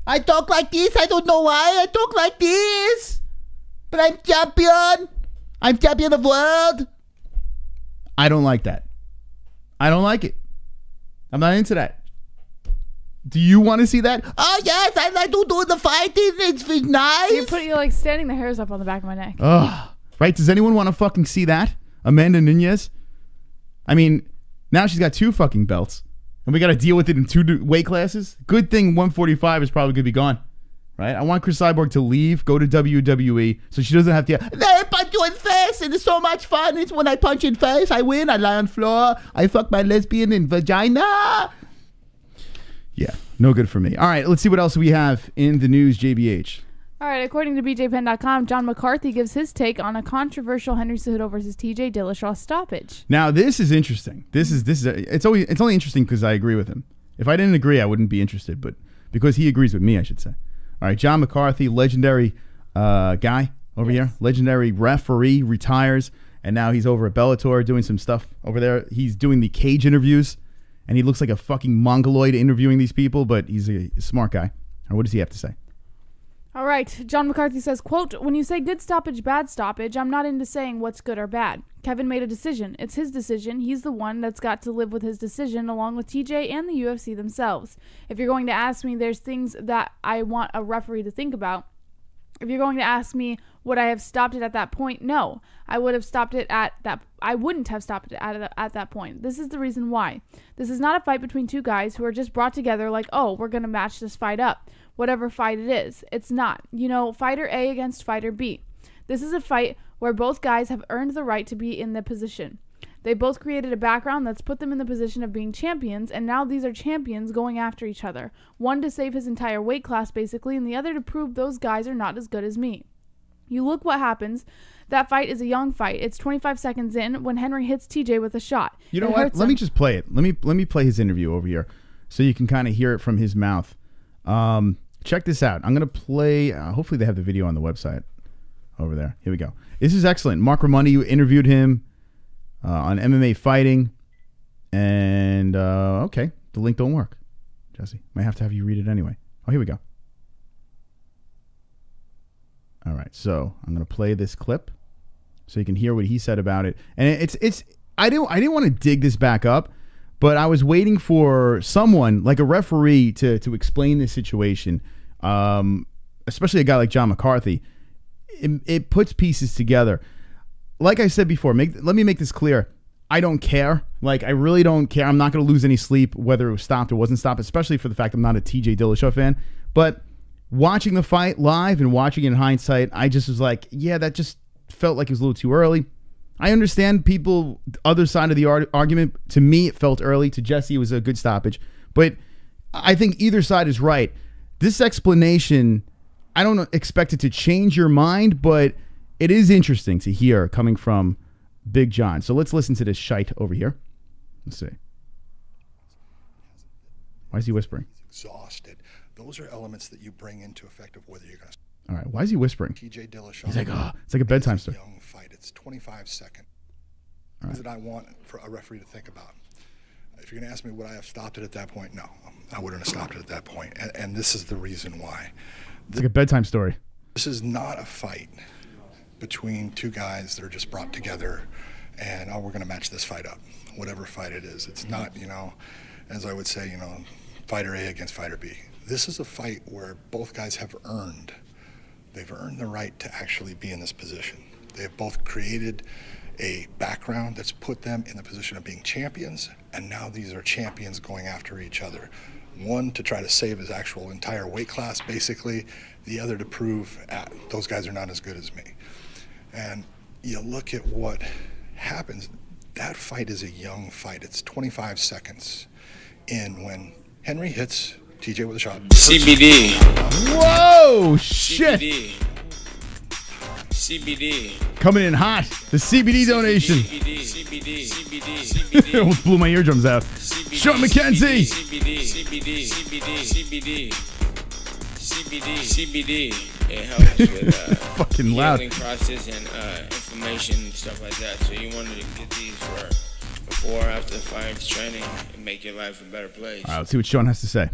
I talk like this. I don't know why I talk like this. But I'm champion. I'm champion of the world. I don't like that. I don't like it. I'm not into that. Do you want to see that? Oh, yes, I like to do the fighting. It's nice. You're like standing the hairs up on the back of my neck. Ugh. Right? Does anyone want to fucking see that? Amanda Nunes? I mean, now she's got 2 fucking belts. And we got to deal with it in 2 weight classes. Good thing 145 is probably going to be gone. Right? I want Chris Cyborg to leave, go to WWE, so she doesn't have to... I punch you in face, and it's so much fun. It's when I punch in face, I win, I lie on floor, I fuck my lesbian in vagina. Yeah, no good for me. All right, let's see what else we have in the news, JBH. All right, according to BJPenn.com, John McCarthy gives his take on a controversial Henry Cejudo versus TJ Dillashaw stoppage. Now, this is interesting. It's only interesting because I agree with him. If I didn't agree, I wouldn't be interested, but because he agrees with me, I should say. All right, John McCarthy, legendary guy over here, legendary referee, retires, and now he's over at Bellator doing some stuff over there. He's doing the cage interviews, and he looks like a fucking mongoloid interviewing these people, but he's a smart guy. What does he have to say? All right, John McCarthy says, quote, "When you say good stoppage, bad stoppage, I'm not into saying what's good or bad. Kevin made a decision. It's his decision. He's the one that's got to live with his decision along with TJ and the UFC themselves. If you're going to ask me, there's things that I want a referee to think about. If you're going to ask me, would I have stopped it at that point? No, I would have stopped it at that. I wouldn't have stopped it at that point. This is the reason why. This is not a fight between 2 guys who are just brought together like, oh, we're going to match this fight up. Whatever fight it is. It's not. You know, fighter A against fighter B. This is a fight where both guys have earned the right to be in the position. They both created a background that's put them in the position of being champions, and now these are champions going after each other. One to save his entire weight class, basically, and the other to prove those guys are not as good as me. You look what happens. That fight is a young fight. It's 25 seconds in when Henry hits TJ with a shot. You know what? Let me just play it. Let me play his interview over here so you can kind of hear it from his mouth. Check this out. I'm going to play... hopefully they have the video on the website over there. Here we go. This is excellent. Mark Ramondi interviewed him on MMA Fighting. And, okay. The link don't work. Jesse, might have to have you read it anyway. Oh, here we go. All right, so I'm going to play this clip so you can hear what he said about it. And it's I didn't want to dig this back up, but I was waiting for someone like a referee to explain this situation, especially a guy like John McCarthy. It puts pieces together. Like I said before, let me make this clear. I don't care. Like, I really don't care. I'm not going to lose any sleep whether it was stopped or wasn't stopped, especially for the fact I'm not a TJ Dillashaw fan. But watching the fight live and watching it in hindsight, I just was like, yeah, that just felt like it was a little too early. I understand people, other side of the argument. To me, it felt early. To Jesse, it was a good stoppage. But I think either side is right. This explanation, I don't expect it to change your mind, but it is interesting to hear coming from Big John. So let's listen to this shite over here. Let's see. Why is he whispering? He's exhausted. Those are elements that you bring into effect of whether you're going to... All right, why is he whispering? TJ Dillashaw. He's like, oh, it's like a bedtime story. Young fight. It's 25 seconds. All right. That I want for a referee to think about. If you're going to ask me would I have stopped it at that point, no. I wouldn't have stopped it at that point. And this is the reason why. It's like a bedtime story. This is not a fight between two guys that are just brought together and, oh, we're going to match this fight up, whatever fight it is. It's not, as I would say, fighter A against fighter B. This is a fight where both guys have they've earned the right to actually be in this position. They have both created a background that's put them in the position of being champions, and now these are champions going after each other. One to try to save his actual entire weight class, basically. The other to prove those guys are not as good as me. And you look at what happens. That fight is a young fight. It's 25 seconds in when Henry hits TJ with a shot. CBD. Whoa, shit. CBD. Coming in hot. The CBD donation. CBD. Almost blew my eardrums out. Sean McKenzie. CBD. It helps with fucking loud healing process and inflammation and stuff like that. So you wanted to get these for before, after the fight, training, and make your life a better place. All right, let's see what Sean has to say.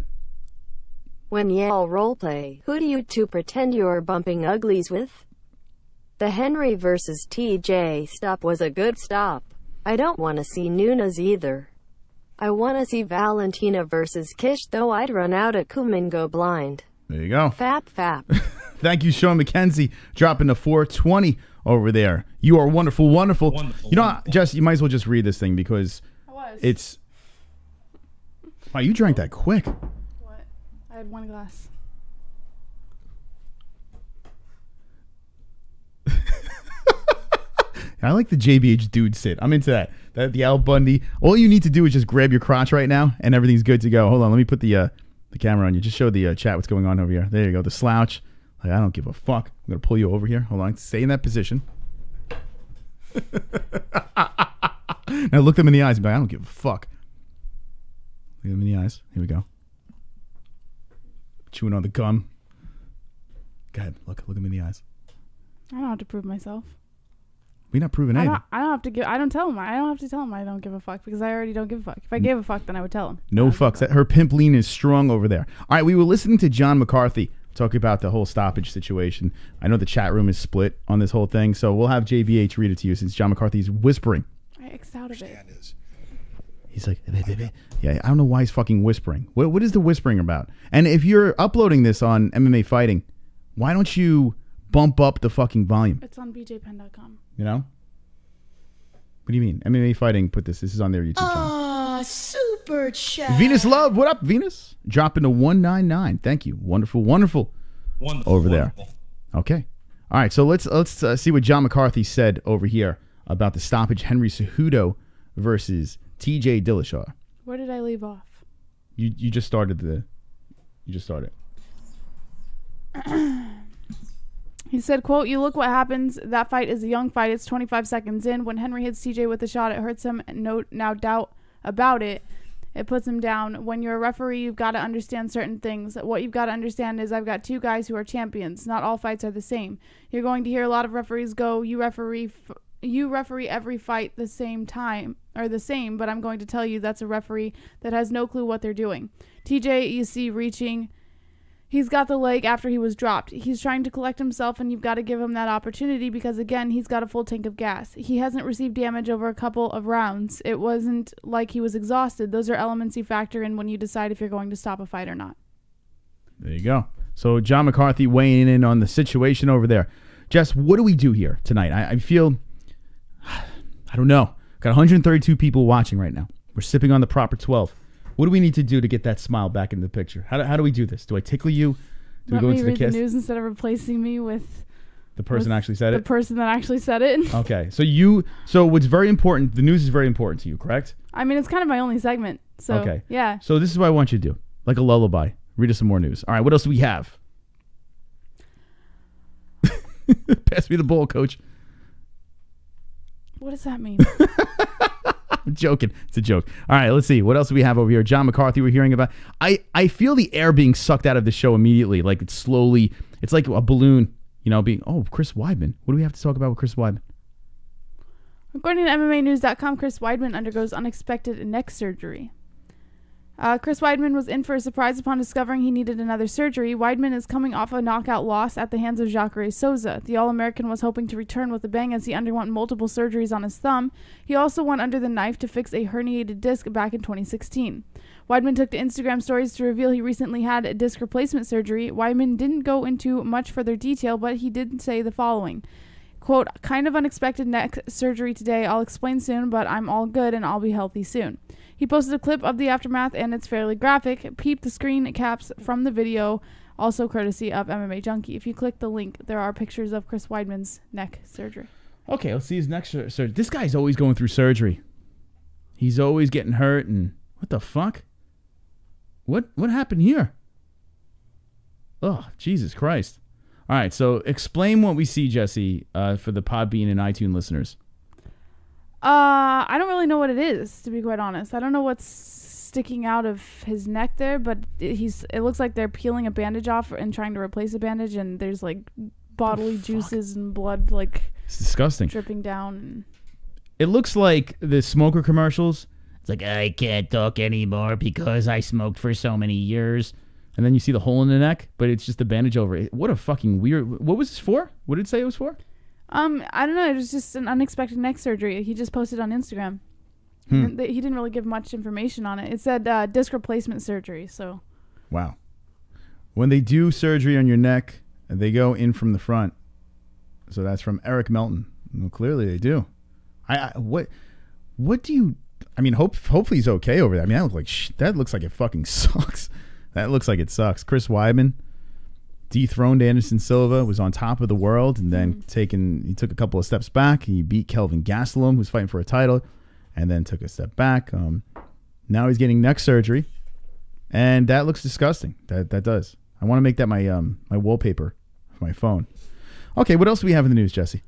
When y'all roleplay, who do you two pretend you're bumping uglies with? The Henry versus TJ stop was a good stop. I don't want to see Nunes either. I want to see Valentina versus Kish, though I'd run out at Kum and go blind. There you go. Fap. Thank you, Sean McKenzie, dropping the 420 over there. You are wonderful. Jess, you might as well just read this thing because it's... Wow, you drank that quick. What? I had one glass. I like the JBH dude sit. I'm into that. The Al Bundy. All you need to do is just grab your crotch right now, and everything's good to go. Hold on, let me put the camera on you. Just show the chat what's going on over here. There you go. The slouch. Like, I don't give a fuck. I'm gonna pull you over here. Hold on. Stay in that position. Now look them in the eyes and be like, I don't give a fuck. Look them in the eyes. Here we go. Chewing on the gum. Go ahead. Look them in the eyes. I don't have to prove myself. We're not proving anything. I don't have to give. I don't tell him. I don't have to tell him I don't give a fuck because I already don't give a fuck. If I gave a fuck, then I would tell him. No fucks. Her pimp lean is strong over there. All right, we were listening to John McCarthy talking about the whole stoppage situation. I know the chat room is split on this whole thing, so we'll have JBH read it to you since John McCarthy's whispering. I X'd out of it. He's like, yeah, I don't know why he's fucking whispering. What is the whispering about? And if you're uploading this on MMA Fighting, why don't you bump up the fucking volume? It's on bjpen.com. You know? What do you mean? MMA Fighting put this. This is on their YouTube channel. Ah, super chat. Venus Love, what up, Venus? Dropping to 199. Thank you. Wonderful. Over there. Okay. All right, so let's see what John McCarthy said over here about the stoppage Henry Cejudo versus TJ Dillashaw. Where did I leave off? You just started He said, quote, "You look what happens. That fight is a young fight. It's 25 seconds in. When Henry hits TJ with a shot, it hurts him. No doubt about it. It puts him down. When you're a referee, you've got to understand certain things. What you've got to understand is I've got two guys who are champions. Not all fights are the same. You're going to hear a lot of referees go, you referee every fight the same time, or the same, but I'm going to tell you that's a referee that has no clue what they're doing. TJ, you see reaching... He's got the leg after he was dropped. He's trying to collect himself, and you've got to give him that opportunity because, again, he's got a full tank of gas. He hasn't received damage over a couple of rounds. It wasn't like he was exhausted. Those are elements you factor in when you decide if you're going to stop a fight or not. There you go. So John McCarthy weighing in on the situation over there. Jess, what do we do here tonight? I feel, I don't know. Got 132 people watching right now. We're sipping on the proper 12. What do we need to do to get that smile back in the picture? How do we do this? Do I tickle you? Do we go into the kiss? The news instead of replacing me with the person that actually said it? The person that actually said it. Okay. So what's very important, the news is very important to you, correct? I mean, it's kind of my only segment. So, okay. Yeah. So this is what I want you to do. Like a lullaby. Read us some more news. All right. What else do we have? Pass me the bowl, coach. What does that mean? I'm joking. It's a joke. All right, let's see. What else do we have over here? John McCarthy we're hearing about. I feel the air being sucked out of the show immediately. Like it's slowly, it's like a balloon, being, Chris Weidman. What do we have to talk about with Chris Weidman? According to MMAnews.com, Chris Weidman undergoes unexpected neck surgery. Chris Weidman was in for a surprise upon discovering he needed another surgery. Weidman is coming off a knockout loss at the hands of Jacare Souza. The All-American was hoping to return with a bang as he underwent multiple surgeries on his thumb. He also went under the knife to fix a herniated disc back in 2016. Weidman took to Instagram stories to reveal he recently had a disc replacement surgery. Weidman didn't go into much further detail, but he did say the following. Quote, kind of unexpected neck surgery today. I'll explain soon, but I'm all good and I'll be healthy soon. He posted a clip of the aftermath, and it's fairly graphic. Peep the screen caps from the video, also courtesy of MMA Junkie. If you click the link, there are pictures of Chris Weidman's neck surgery. Okay, let's see his neck surgery. This guy's always going through surgery. He's always getting hurt, and what the fuck? What happened here? Oh, Jesus Christ. All right, so explain what we see, Jesse, for the Podbean and iTunes listeners. I don't really know what it is, to be quite honest. I don't know what's sticking out of his neck there, but it looks like they're peeling a bandage off and trying to replace a bandage, and there's like bodily juices and blood it's disgusting dripping down. It looks like the smoker commercials. It's like, I can't talk anymore because I smoked for so many years. And then you see the hole in the neck, but it's just a bandage over it. What a fucking weird... What was this for? What did it say it was for? I don't know. It was just an unexpected neck surgery. He just posted on Instagram. He didn't really give much information on it. It said disc replacement surgery, so... Wow. When they do surgery on your neck, they go in from the front. So that's from Eric Melton. Well, clearly they do. What do you... I mean, hopefully he's okay over there. I mean, that looks like it fucking sucks. That looks like it sucks. Chris Weidman dethroned Anderson Silva, was on top of the world, and then he took a couple of steps back. He beat Kelvin Gastelum, who's fighting for a title, and then took a step back. Now he's getting neck surgery, and that looks disgusting. That does. I want to make that my wallpaper for my phone. Okay, what else do we have in the news, Jesse?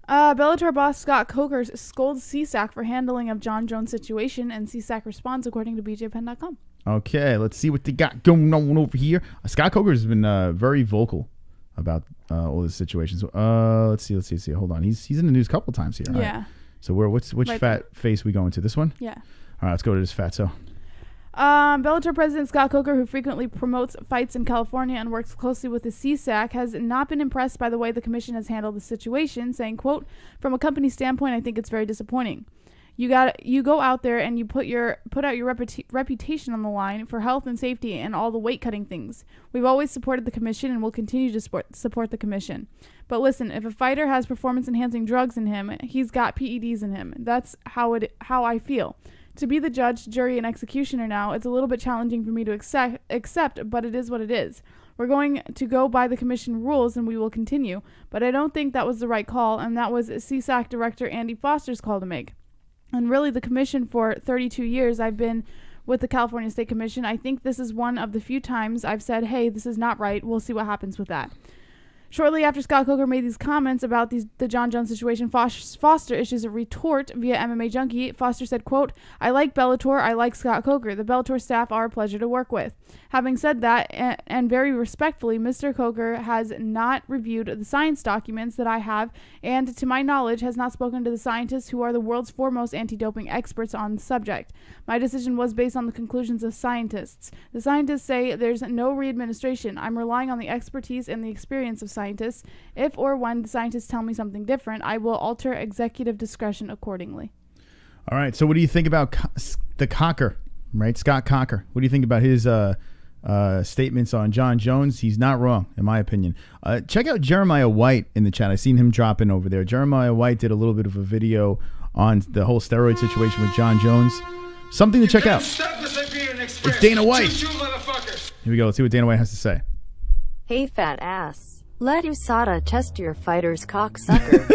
Bellator boss Scot Coker scolds CSAC for handling of Jon Jones' situation, and CSAC responds according to BJPenn.com. Okay, let's see what they got going on over here. Scot Coker has been very vocal about all these situations. Let's see. Hold on, he's in the news a couple times here. Yeah. Right. So which right fat face we going to? This one? Yeah. All right, let's go to this fatso. Bellator president Scot Coker, who frequently promotes fights in California and works closely with the CSAC, has not been impressed by the way the commission has handled the situation, saying, quote, from a company standpoint, I think it's very disappointing. You go out there and you put out your reputation on the line for health and safety and all the weight cutting things. We've always supported the commission and will continue to support the commission. But listen, if a fighter has performance enhancing drugs in him, he's got PEDs in him. That's how I feel. To be the judge, jury, and executioner now, it's a little bit challenging for me to accept, but it is what it is. We're going to go by the commission rules, and we will continue. But I don't think that was the right call, and that was CSAC Director Andy Foster's call to make. And really, the commission for 32 years, I've been with the California State Commission. I think this is one of the few times I've said, hey, this is not right. We'll see what happens with that. Shortly after Scot Coker made these comments about the Jon Jones situation, Foster issues a retort via MMA Junkie. Foster said, quote, "I like Bellator. I like Scot Coker. The Bellator staff are a pleasure to work with. Having said that, and very respectfully, Mr. Coker has not reviewed the science documents that I have, and to my knowledge has not spoken to the scientists who are the world's foremost anti-doping experts on the subject. My decision was based on the conclusions of scientists. The scientists say there's no re-administration. I'm relying on the expertise and the experience of scientists. If or when the scientists tell me something different, I will alter executive discretion accordingly." All right. So what do you think about the Coker, right? Scot Coker. What do you think about his statements on Jon Jones? He's not wrong, in my opinion. Check out Jeremiah White in the chat. I seen him drop in over there. Jeremiah White did a little bit of a video on the whole steroid situation with Jon Jones. Something to check out. It's Dana White. Here we go. Let's see what Dana White has to say. Hey, fat ass. Let USADA test your fighter's cocksucker.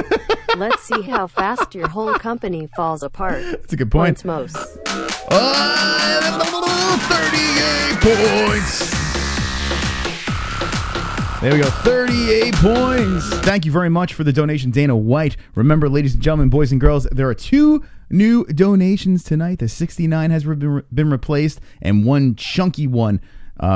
Let's see how fast your whole company falls apart. That's a good point. Points most. 38 points. There we go. 38 points. Thank you very much for the donation, Dana White. Remember, ladies and gentlemen, boys and girls, there are 2 new donations tonight. The 69 has been replaced, and one chunky one,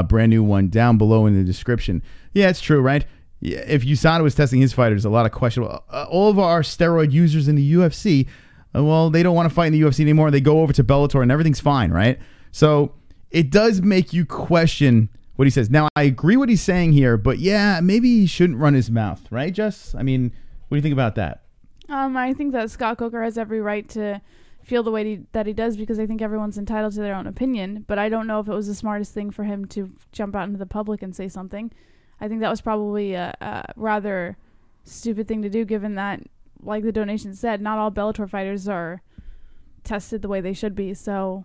brand new one, down below in the description. Yeah, it's true, right? If USADA was testing his fighters, a lot of questionable. All of our steroid users in the UFC, well, they don't want to fight in the UFC anymore. They go over to Bellator, and everything's fine, right? So it does make you question what he says. Now, I agree what he's saying here, but yeah, maybe he shouldn't run his mouth, right, Jess? I mean, what do you think about that? I think that Scot Coker has every right to feel the way that he does, because I think everyone's entitled to their own opinion, but I don't know if it was the smartest thing for him to jump out into the public and say something. I think that was probably a rather stupid thing to do, given that, like the donation said, not all Bellator fighters are tested the way they should be. So,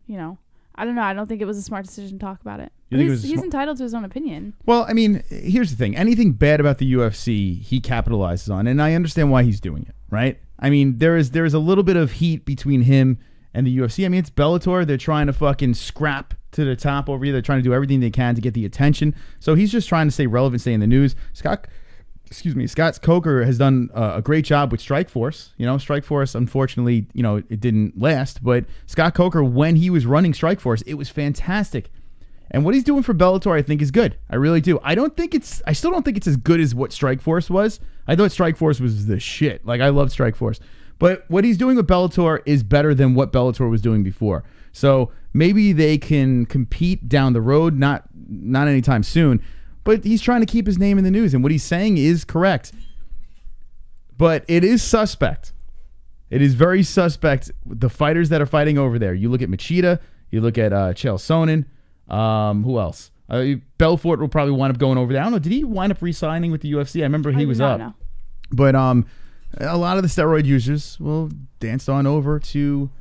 you know, I don't know. I don't think it was a smart decision to talk about it. He's entitled to his own opinion. Well, I mean, here's the thing. Anything bad about the UFC, he capitalizes on, and I understand why he's doing it, right? I mean, there is a little bit of heat between him and the UFC. I mean, it's Bellator. They're trying to fucking scrap to the top over here. They're trying to do everything they can to get the attention. So he's just trying to stay relevant, stay in the news. Scot Coker has done a great job with Strikeforce. You know, Strikeforce, unfortunately, you know, it didn't last. But Scot Coker, when he was running Strikeforce, it was fantastic. And what he's doing for Bellator, I think, is good. I really do. I still don't think it's as good as what Strikeforce was. I thought Strikeforce was the shit. Like, I loved Strikeforce. But what he's doing with Bellator is better than what Bellator was doing before. So maybe they can compete down the road, not anytime soon. But he's trying to keep his name in the news, and what he's saying is correct. But it is suspect. It is very suspect, the fighters that are fighting over there. You look at Machida, you look at Chael Sonnen. Who else? Belfort will probably wind up going over there. I don't know. Did he wind up re-signing with the UFC? I remember he was up. Know. But a lot of the steroid users danced on over to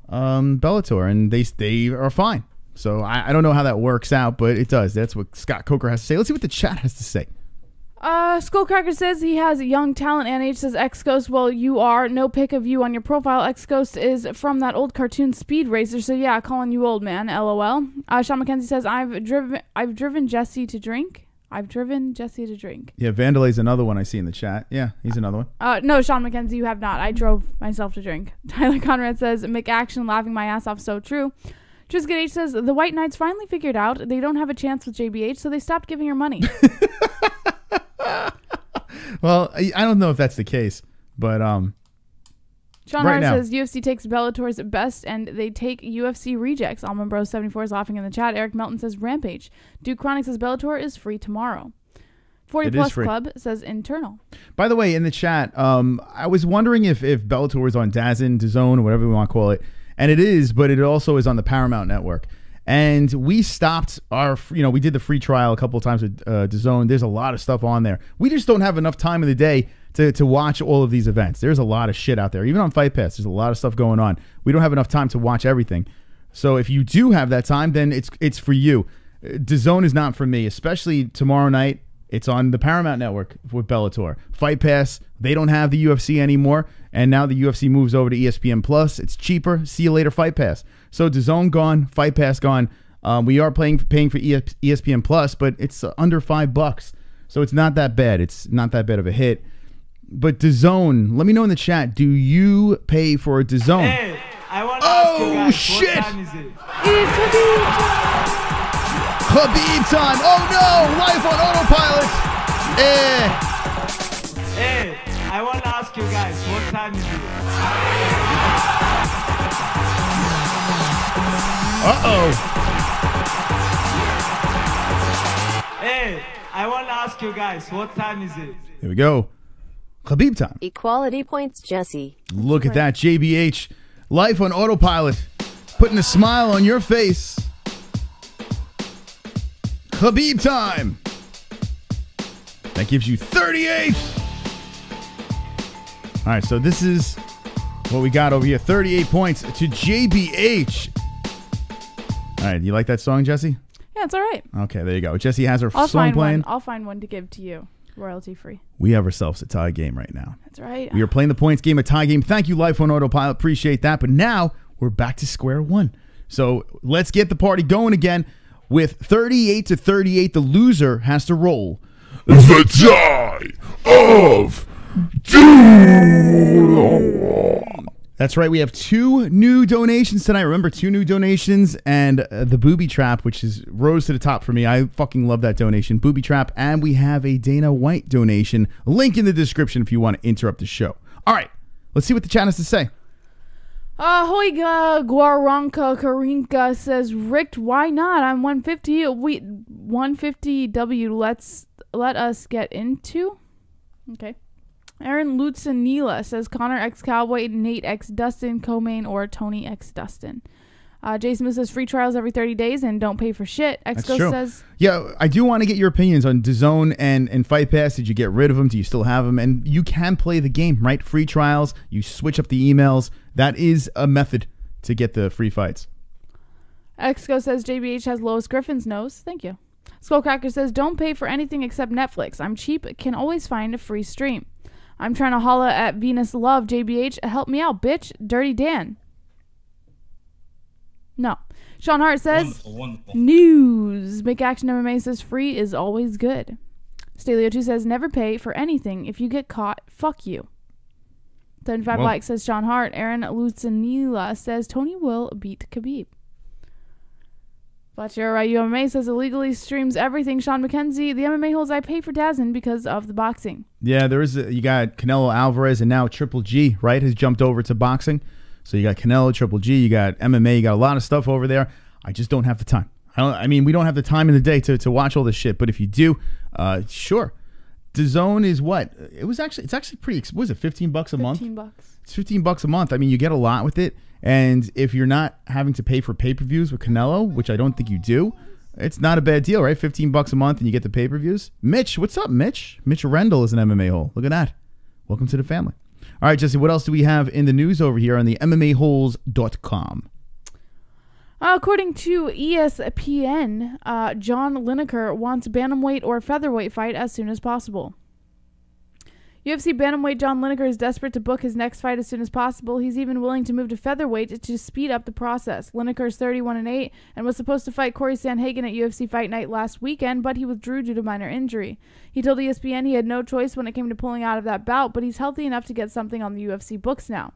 Bellator, and they are fine. So I don't know how that works out, but it does. That's what Scot Coker has to say. Let's see what the chat has to say. Skullcracker says he has young talent. NH says X-Ghost, well, you are. No pic of you on your profile. X-Ghost is from that old cartoon Speed Racer, so yeah, calling you old, man. LOL. Sean McKenzie says, I've driven Jesse to drink. Yeah, Vandelay's another one I see in the chat. Yeah, he's another one. No, Sean McKenzie, you have not. I drove myself to drink. Tyler Conrad says, McAction laughing my ass off, so true. Trisket H says, the White Knights finally figured out they don't have a chance with JBH, so they stopped giving her money. Well, I don't know if that's the case, but Sean Hart says UFC takes Bellator's best and they take UFC rejects. Almond Bros 74 is laughing in the chat. Eric Melton says Rampage. Duke Chronic says Bellator is free tomorrow. 40 Plus Club says internal. By the way, in the chat, I was wondering if Bellator was on DAZN, or whatever we want to call it, and it is, but it also is on the Paramount Network. And we stopped we did the free trial a couple of times with DAZN. There's a lot of stuff on there. We just don't have enough time in the day to watch all of these events. There's a lot of shit out there. Even on Fight Pass, there's a lot of stuff going on. We don't have enough time to watch everything. So if you do have that time, then it's for you. DAZN is not for me, especially tomorrow night. It's on the Paramount Network with Bellator. Fight Pass, they don't have the UFC anymore, and now the UFC moves over to ESPN Plus. It's cheaper. See you later, Fight Pass. So DAZN gone, Fight Pass gone. We are paying for ESPN Plus, but it's under $5. So it's not that bad. It's not that bad of a hit. But DAZN, let me know in the chat, do you pay for a DAZN? Hey, I want to ask you guys, shit! what time is it? It's Khabib time! Oh no! Life on autopilot! Hey, I want to ask you guys, what time is it? Uh-oh. Hey, I want to ask you guys, what time is it? Here we go. Khabib time. Equality points, Jesse. Look at that, JBH. Life on autopilot. Putting a smile on your face. Khabib time. That gives you 38. All right, so this is what we got over here. 38 points to JBH. All right, you like that song, Jesse? Yeah, it's all right. Okay, there you go. Jesse has her I'll song find playing. one. I'll find one to give to you, royalty free. We have ourselves a tie game right now. That's right. We are playing the points game, a tie game. Thank you, Life on Autopilot. Appreciate that. But now we're back to square one. So let's get the party going again. With 38 to 38, the loser has to roll The die of doom. That's right. We have 2 new donations tonight. Remember, 2 new donations and the Booby Trap, which is rose to the top for me. I fucking love that donation. Booby Trap. And we have a Dana White donation. Link in the description if you want to interrupt the show. All right. Let's see what the chat has to say. Hoiga Guaranca Karinka says, Rick, why not? I'm 150. 150W. Let us get into. Okay. Aaron Lutzenila says Connor X Cowboy, Nate X Dustin, Co-Main, or Tony X Dustin. Jason Smith says free trials every 30 days and don't pay for shit. Exco says... Yeah, I do want to get your opinions on DAZN and Fight Pass. Did you get rid of them? Do you still have them? And you can play the game, right? Free trials. You switch up the emails. That is a method to get the free fights. Exco says JBH has Lois Griffin's nose. Thank you. Skullcracker says don't pay for anything except Netflix. I'm cheap. Can always find a free stream. I'm trying to holla at Venus Love. JBH, help me out, bitch. Dirty Dan. No. Sean Hart says, Wonderful. News. Make Action MMA says free is always good. Stalio2 says never pay for anything. If you get caught, fuck you. 75 likes says Sean Hart. Aaron Lutzenila says Tony will beat Khabib. Fletcher MMA says illegally streams everything. Sean McKenzie, the MMA holes I pay for DAZN because of the boxing. Yeah, you got Canelo Alvarez and now Triple G, right, has jumped over to boxing. So you got Canelo, Triple G, you got MMA, you got a lot of stuff over there. I just don't have the time. We don't have the time in the day to watch all this shit. But if you do, sure. DAZN is what? It's actually pretty. What is it? $15 a month. $15. It's $15 a month. I mean, you get a lot with it. And if you're not having to pay for pay-per-views with Canelo, which I don't think you do, it's not a bad deal, right? $15 a month and you get the pay-per-views. Mitch, what's up, Mitch? Mitch Rendell is an MMA hole. Look at that. Welcome to the family. All right, Jesse, what else do we have in the news over here on the MMAHoles.com? According to ESPN, John Lineker wants bantamweight or featherweight fight as soon as possible. UFC bantamweight John Lineker is desperate to book his next fight as soon as possible. He's even willing to move to featherweight to speed up the process. Lineker is 31-8 and was supposed to fight Corey Sandhagen at UFC Fight Night last weekend, but he withdrew due to minor injury. He told ESPN he had no choice when it came to pulling out of that bout, but he's healthy enough to get something on the UFC books now.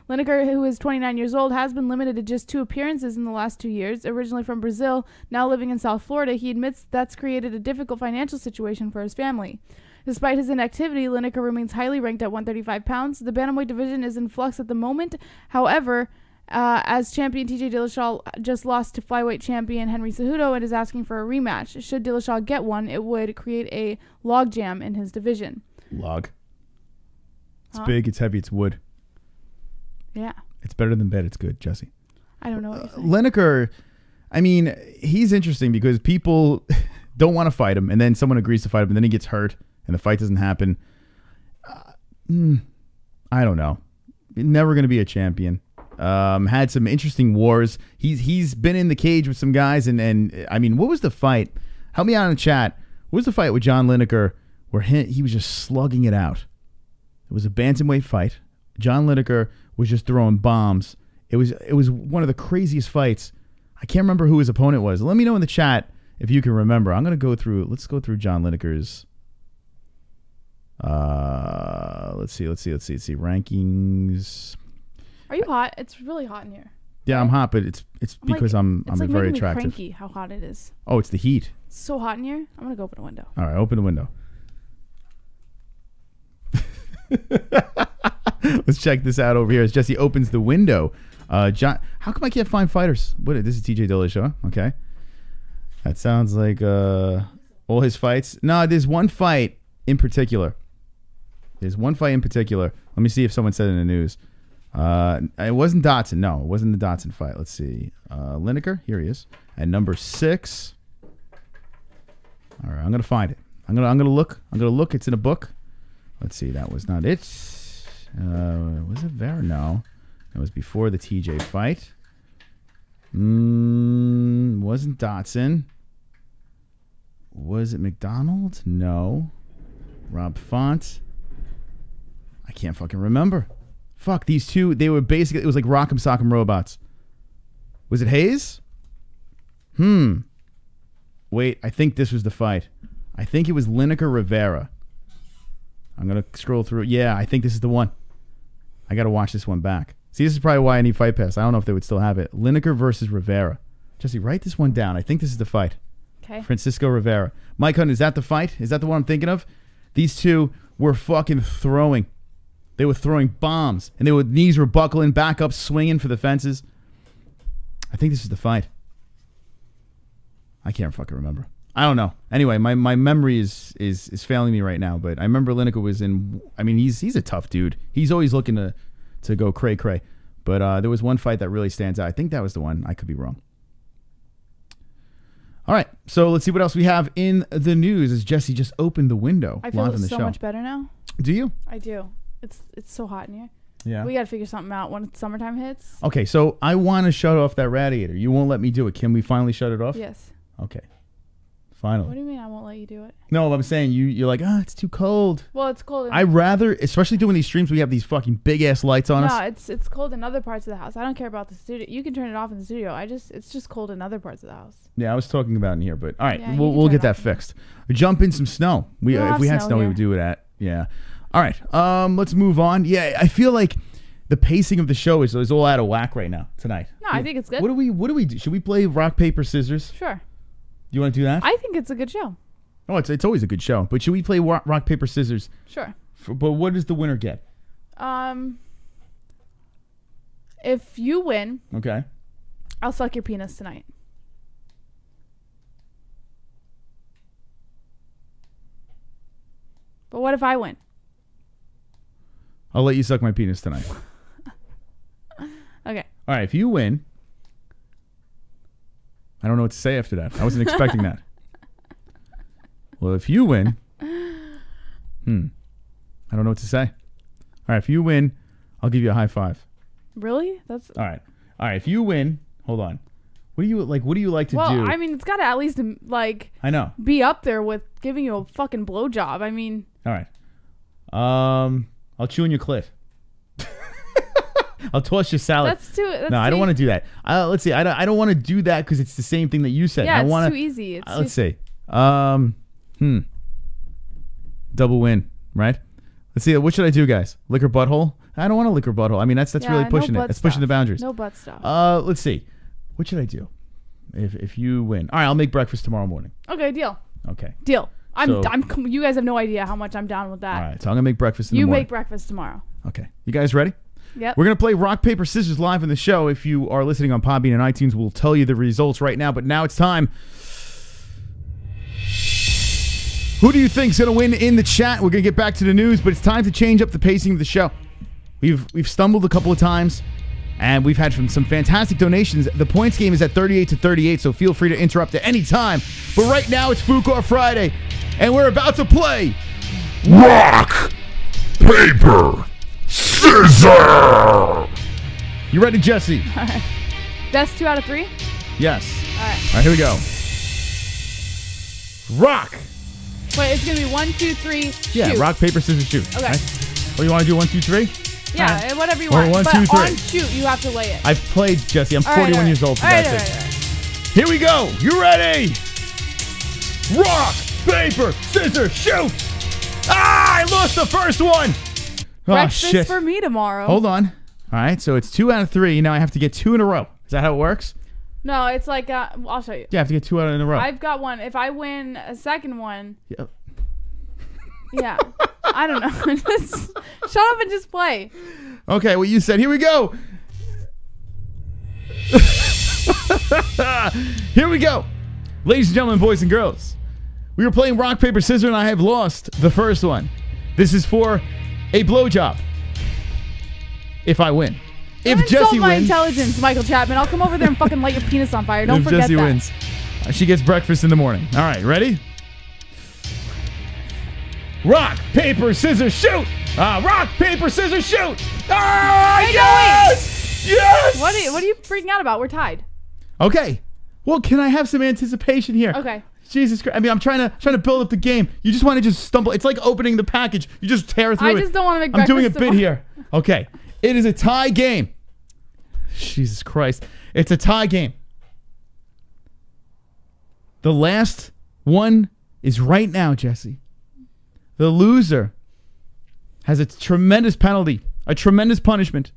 Lineker, who is 29 years old, has been limited to just 2 appearances in the last 2 years. Originally from Brazil, now living in South Florida, he admits that's created a difficult financial situation for his family. Despite his inactivity, Lineker remains highly ranked at 135 pounds. The bantamweight division is in flux at the moment. However, as champion TJ Dillashaw just lost to flyweight champion Henry Cejudo and is asking for a rematch. Should Dillashaw get one, it would create a logjam in his division. Log. It's big, it's heavy, it's wood. Yeah. It's better than bed, it's good, Jesse. I don't know what you're saying. Lineker, I mean, he's interesting because people don't want to fight him, and then someone agrees to fight him, and then he gets hurt, and the fight doesn't happen. I don't know. Never going to be a champion. Had some interesting wars. He's been in the cage with some guys, and I mean, what was the fight? Help me out in the chat. What was the fight with John Lineker where he was just slugging it out? It was a bantamweight fight. John Lineker was just throwing bombs. It was one of the craziest fights. I can't remember who his opponent was. Let me know in the chat if you can remember. Let's go through John Lineker's Let's see. Rankings. Are you hot? It's really hot in here. Yeah, I'm hot, but it's because I'm like very making attractive. Me cranky how hot it is. Oh, it's the heat. It's so hot in here. I'm gonna go open a window. All right, open the window. Let's check this out over here as Jesse opens the window. John, how come I can't find fighters? What? This is TJ Dillashaw. Okay, that sounds like all his fights. No, there's one fight in particular. Let me see if someone said it in the news. It wasn't Dotson. No, it wasn't the Dotson fight. Let's see. Lineker, here he is at number 6. All right, I'm gonna find it. I'm gonna look. It's in a book. Let's see. That was not it. Was it Vera? No, it was before the TJ fight. Wasn't Dotson. Was it McDonald? No. Rob Font. I can't fucking remember. Fuck, these two, they were basically, it was like Rock'em Sock'em Robots. Was it Hayes? Wait, I think this was the fight. I think it was Lineker Rivera. I'm going to scroll through. Yeah, I think this is the one. I got to watch this one back. See, this is probably why I need Fight Pass. I don't know if they would still have it. Lineker versus Rivera. Jesse, write this one down. I think this is the fight. Okay. Francisco Rivera. Mike Hunt, is that the fight? Is that the one I'm thinking of? These two were fucking throwing. They were throwing bombs, and knees were buckling, back up, swinging for the fences. I think this is the fight. I can't fucking remember. I don't know. Anyway, my memory is failing me right now, but I remember Lineker was in. I mean, he's a tough dude. He's always looking to go cray. But there was one fight that really stands out. I think that was the one. I could be wrong. All right, so let's see what else we have in the news. As Jesse just opened the window I feel live on the show. much better now. Do you? I do. It's so hot in here. Yeah. We got to figure something out when summertime hits. Okay, so I want to shut off that radiator. You won't let me do it. Can we finally shut it off? Yes. Okay. Finally. What do you mean I won't let you do it? No, I'm saying you're like, it's too cold. Well, it's cold. I'd rather, especially doing these streams, we have these fucking big ass lights on us. No, it's cold in other parts of the house. I don't care about the studio. You can turn it off in the studio. It's just cold in other parts of the house. Yeah, I was talking about in here, but all right, Yeah, we'll get that fixed. We jump in some snow. If we had snow, we would do it at. Yeah. All right. Let's move on. Yeah, I feel like the pacing of the show is all out of whack right now tonight. No, I think it's good. What do we do? Should we play rock paper scissors? Sure. You want to do that? I think it's a good show. Oh, it's always a good show. But should we play rock paper scissors? Sure. But what does the winner get? If you win, okay, I'll suck your penis tonight. But what if I win? I'll let you suck my penis tonight. Okay. All right, if you win, I don't know what to say after that. I wasn't expecting that. Well, if you win, I don't know what to say. All right, if you win, I'll give you a high five. Really? That's all right. All right, if you win, hold on. What do you like to do? Well, I mean, it's got to at least I know. Be up there with giving you a fucking blowjob. I mean. All right. I'll chew on your clit. I'll toss your salad. No, I don't want to do that. Let's see. I don't want to do that because it's the same thing that you said. Yeah, it's too easy. Let's see. Double win, right? Let's see. What should I do, guys? Lick her butthole? I don't want to lick her butthole. I mean, that's really pushing it. That's pushing the boundaries. No butt stuff. Let's see. What should I do? If you win, all right, I'll make breakfast tomorrow morning. Okay, deal. Okay, deal. You guys have no idea how much I'm down with that. All right, so I'm gonna make breakfast in the morning. You make breakfast tomorrow. Okay, you guys ready? Yep. We're gonna play rock paper scissors live in the show. If you are listening on Podbean and iTunes, we'll tell you the results right now. But now it's time. Who do you think's gonna win in the chat? We're gonna get back to the news, but it's time to change up the pacing of the show. We've stumbled a couple of times, and we've had some fantastic donations. The points game is at 38-38, so feel free to interrupt at any time. But right now it's FOOK Friday, and we're about to play Rock Paper Scissors. You ready, Jesse? All right. That's 2 out of 3? Yes. All right. All right, here we go. Rock. Wait, it's going to be 1, 2, 3, shoot. Yeah, rock, paper, scissors, shoot. Okay. Right? Well, you want to do 1, 2, 3? Yeah, whatever you or want. 1, but 2, 3. on shoot, you have to weigh it. I've played, Jesse. I'm 41 years old, for God's sake. Here we go. You ready? Rock, paper, scissors, shoot. I lost the first one. Oh, Breakfast shit. for me tomorrow. Hold on. All right, so it's 2 out of 3. Now I have to get 2 in a row. Is that how it works? No, it's like, I'll show you. Yeah, I have to get 2 out in a row. I've got one. If I win a second one. Yep. Yeah. I don't know. Just shut up and just play. Okay, what you said. Here we go. Here we go. Ladies and gentlemen, boys and girls. We were playing rock, paper, scissors, and I have lost the first one. This is for a blowjob. If I win. Don't If Jesse my wins. intelligence, Michael Chapman. I'll come over there and fucking light your penis on fire. Don't if forget Jesse that. wins, she gets breakfast in the morning. All right, ready? Rock, paper, scissors, shoot! Rock, paper, scissors, shoot! Yes! Yes! What are you freaking out about? We're tied. Okay. Well, can I have some anticipation here? Okay. Jesus Christ. I mean, I'm trying to build up the game. You just want to just stumble. It's like opening the package. You just tear through it. I just don't want to make I'm doing a breakfast bit tomorrow. here. Okay. It is a tie game. Jesus Christ. It's a tie game. The last one is right now, Jesse. The loser has a tremendous penalty, a tremendous punishment.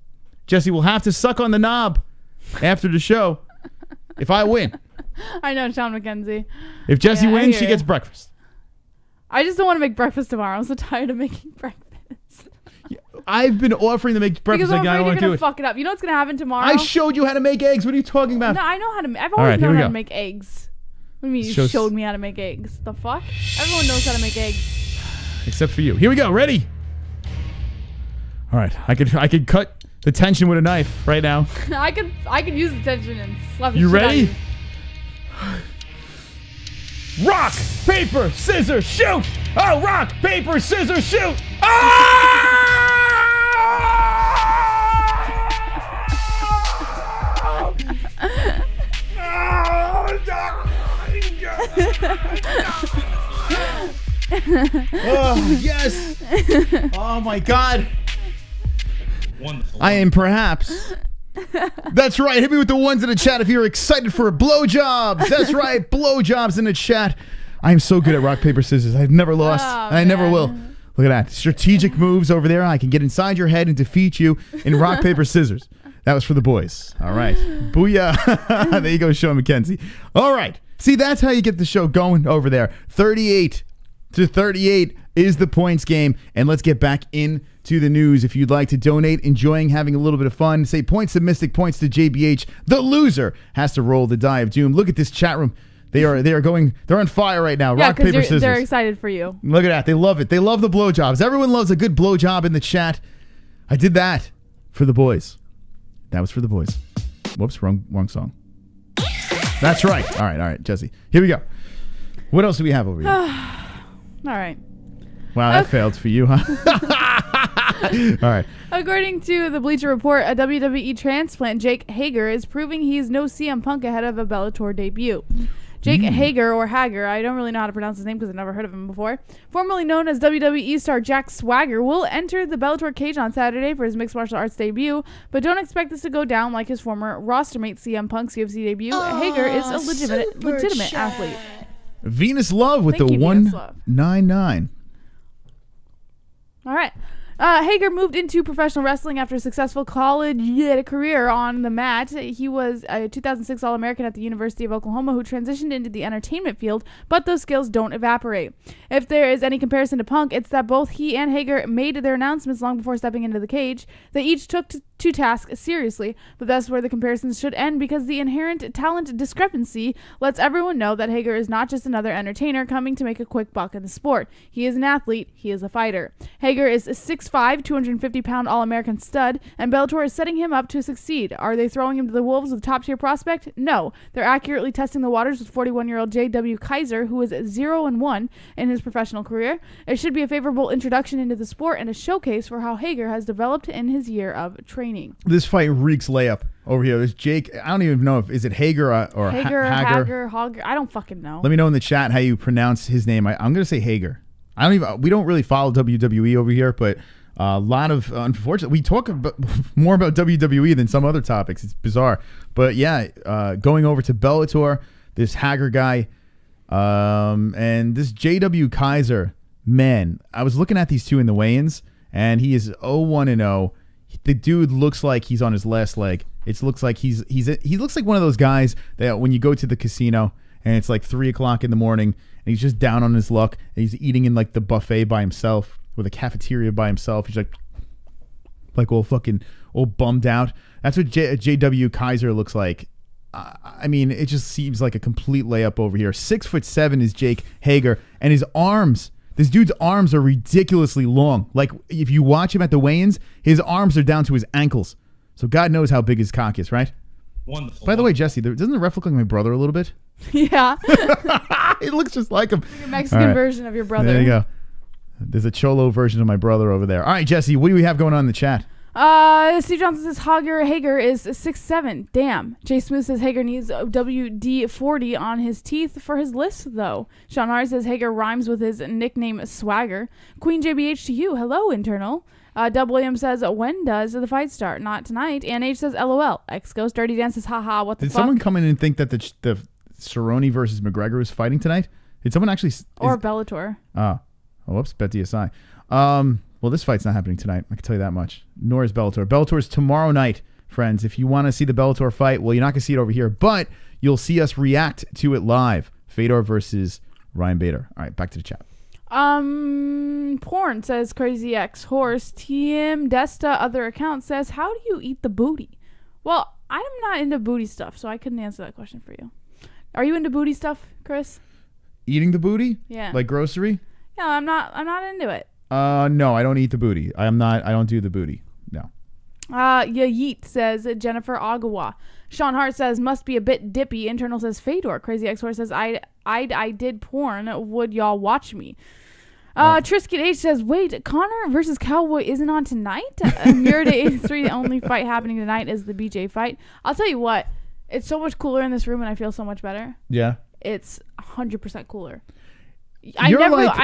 Jesse will have to suck on the knob after the show if I win. I know, Sean McKenzie. If Jesse Yeah, I wins, hear she ya. gets breakfast. I just don't want to make breakfast tomorrow. I'm so tired of making breakfast. I've been offering to make breakfast Because I'm again. I afraid don't you're want to do gonna it. fuck it up. You know what's gonna happen tomorrow? I showed you how to make eggs. What are you talking about? No, I know how to. I've All always right, here known we how go. to make eggs. What do you mean you Shows- showed me how to make eggs? The fuck? Everyone knows how to make eggs. Except for you. Here we go. Ready? All right. I could cut the tension with a knife right now. I could use the tension and slap the You shit out of ready? you. Rock, paper, scissors, shoot! Oh, rock, paper, scissors, shoot! Oh, yes! Oh, my God. Wonderful. I am perhaps. That's right. Hit me with the ones in the chat if you're excited for blowjobs. That's right. Blowjobs in the chat. I am so good at rock, paper, scissors. I've never lost. Oh, I never man. will. Look at that. Strategic moves over there. I can get inside your head and defeat you in rock, paper, scissors. That was for the boys. All right. Booyah. There you go, Sean McKenzie. All right. See, that's how you get the show going over there. 38-38 is the points game. And let's get back into the news. If you'd like to donate, enjoying having a little bit of fun, say points to Mystic, points to JBH. The loser has to roll the die of doom. Look at this chat room. They're on fire right now. Yeah, Rock, paper, because scissors. they're excited for you. Look at that. They love it. They love the blowjobs. Everyone loves a good blowjob in the chat. I did that for the boys. That was for the boys. Whoops, wrong song. That's right. All right, Jesse. Here we go. What else do we have over here? All right. Wow, that failed for you, huh? All right. According to the Bleacher Report, a WWE transplant, Jake Hager, is proving he's no CM Punk ahead of a Bellator debut. Jake Hager, or Hager, I don't really know how to pronounce his name because I've never heard of him before, formerly known as WWE star Jack Swagger, will enter the Bellator cage on Saturday for his mixed martial arts debut, but don't expect this to go down like his former roster mate CM Punk's UFC debut. Hager is a legitimate athlete. Venus Love with Thank the you, Venus Love. 199. All right. Hager moved into professional wrestling after a successful college career on the mat. He was a 2006 All-American at the University of Oklahoma who transitioned into the entertainment field, but those skills don't evaporate. If there is any comparison to Punk, it's that both he and Hager made their announcements long before stepping into the cage. They each took to task seriously, but that's where the comparisons should end because the inherent talent discrepancy lets everyone know that Hager is not just another entertainer coming to make a quick buck in the sport. He is an athlete. He is a fighter. Hager is a 6'5", 250-pound All-American stud, and Bellator is setting him up to succeed. Are they throwing him to the wolves with top-tier prospect? No. They're accurately testing the waters with 41-year-old J.W. Kaiser, who is 0-1 in his professional career. It should be a favorable introduction into the sport and a showcase for how Hager has developed in his year of training. This fight reeks layup over here. There's Jake. I don't even know if is it Hager or Hager. Hager. I don't fucking know. Let me know in the chat how you pronounce his name. I'm going to say Hager. We don't really follow WWE over here, but a lot of, unfortunately, we talk more about WWE than some other topics. It's bizarre. But yeah, going over to Bellator, this Hager guy, and this J.W. Kaiser, man, I was looking at these two in the weigh-ins, and he is 0-1-0. The dude looks like he's on his last leg. It looks like he looks like one of those guys that when you go to the casino and it's like 3 o'clock in the morning and he's just down on his luck and he's eating in like the buffet by himself or the cafeteria by himself. He's like all bummed out. That's what JW Kaiser looks like. I mean, it just seems like a complete layup over here. 6'7" is Jake Hager, and his arms. This dude's arms are ridiculously long. Like, if you watch him at the weigh-ins, his arms are down to his ankles. So God knows how big his cock is, right? Wonderful. By the way, Jesse, doesn't the ref look like my brother a little bit? Yeah. It looks just like him. Like a Mexican version of your brother. There you go. There's a Cholo version of my brother over there. All right, Jesse, what do we have going on in the chat? Steve Johnson says Hager is 6'7". Damn. Jay Smooth says Hager needs WD-40 on his teeth for his list, though. Sean Hart says Hager rhymes with his nickname Swagger. Queen JBH to you. Hello, internal. Dub Williams says, when does the fight start? Not tonight. And H says, LOL. X Ghost Dirty Dan says, haha, what the fuck? Did someone come in and think that the Cerrone versus McGregor was fighting tonight? Did someone actually... Or Bellator. Oh, whoops, BetDSI. Well, this fight's not happening tonight. I can tell you that much. Nor is Bellator. Bellator's tomorrow night, friends. If you want to see the Bellator fight, well, you're not going to see it over here, but you'll see us react to it live. Fedor versus Ryan Bader. All right, back to the chat. Porn says Crazy X Horse. TM Desta other account says, how do you eat the booty? Well, I'm not into booty stuff, so I couldn't answer that question for you. Are you into booty stuff, Chris? Eating the booty? Yeah. Like grocery? Yeah, I'm not into it. No, I don't eat the booty. I don't do the booty. No. Yeet says Jennifer Agawa. Sean Hart says must be a bit dippy. Internal says Fedor. Crazy X Horse says I did porn. Would y'all watch me? Trisket H says wait, Conor versus Cowboy isn't on tonight. Mirror 83. The only fight happening tonight is the BJ fight. I'll tell you what, it's so much cooler in this room and I feel so much better. Yeah. It's 100% cooler. I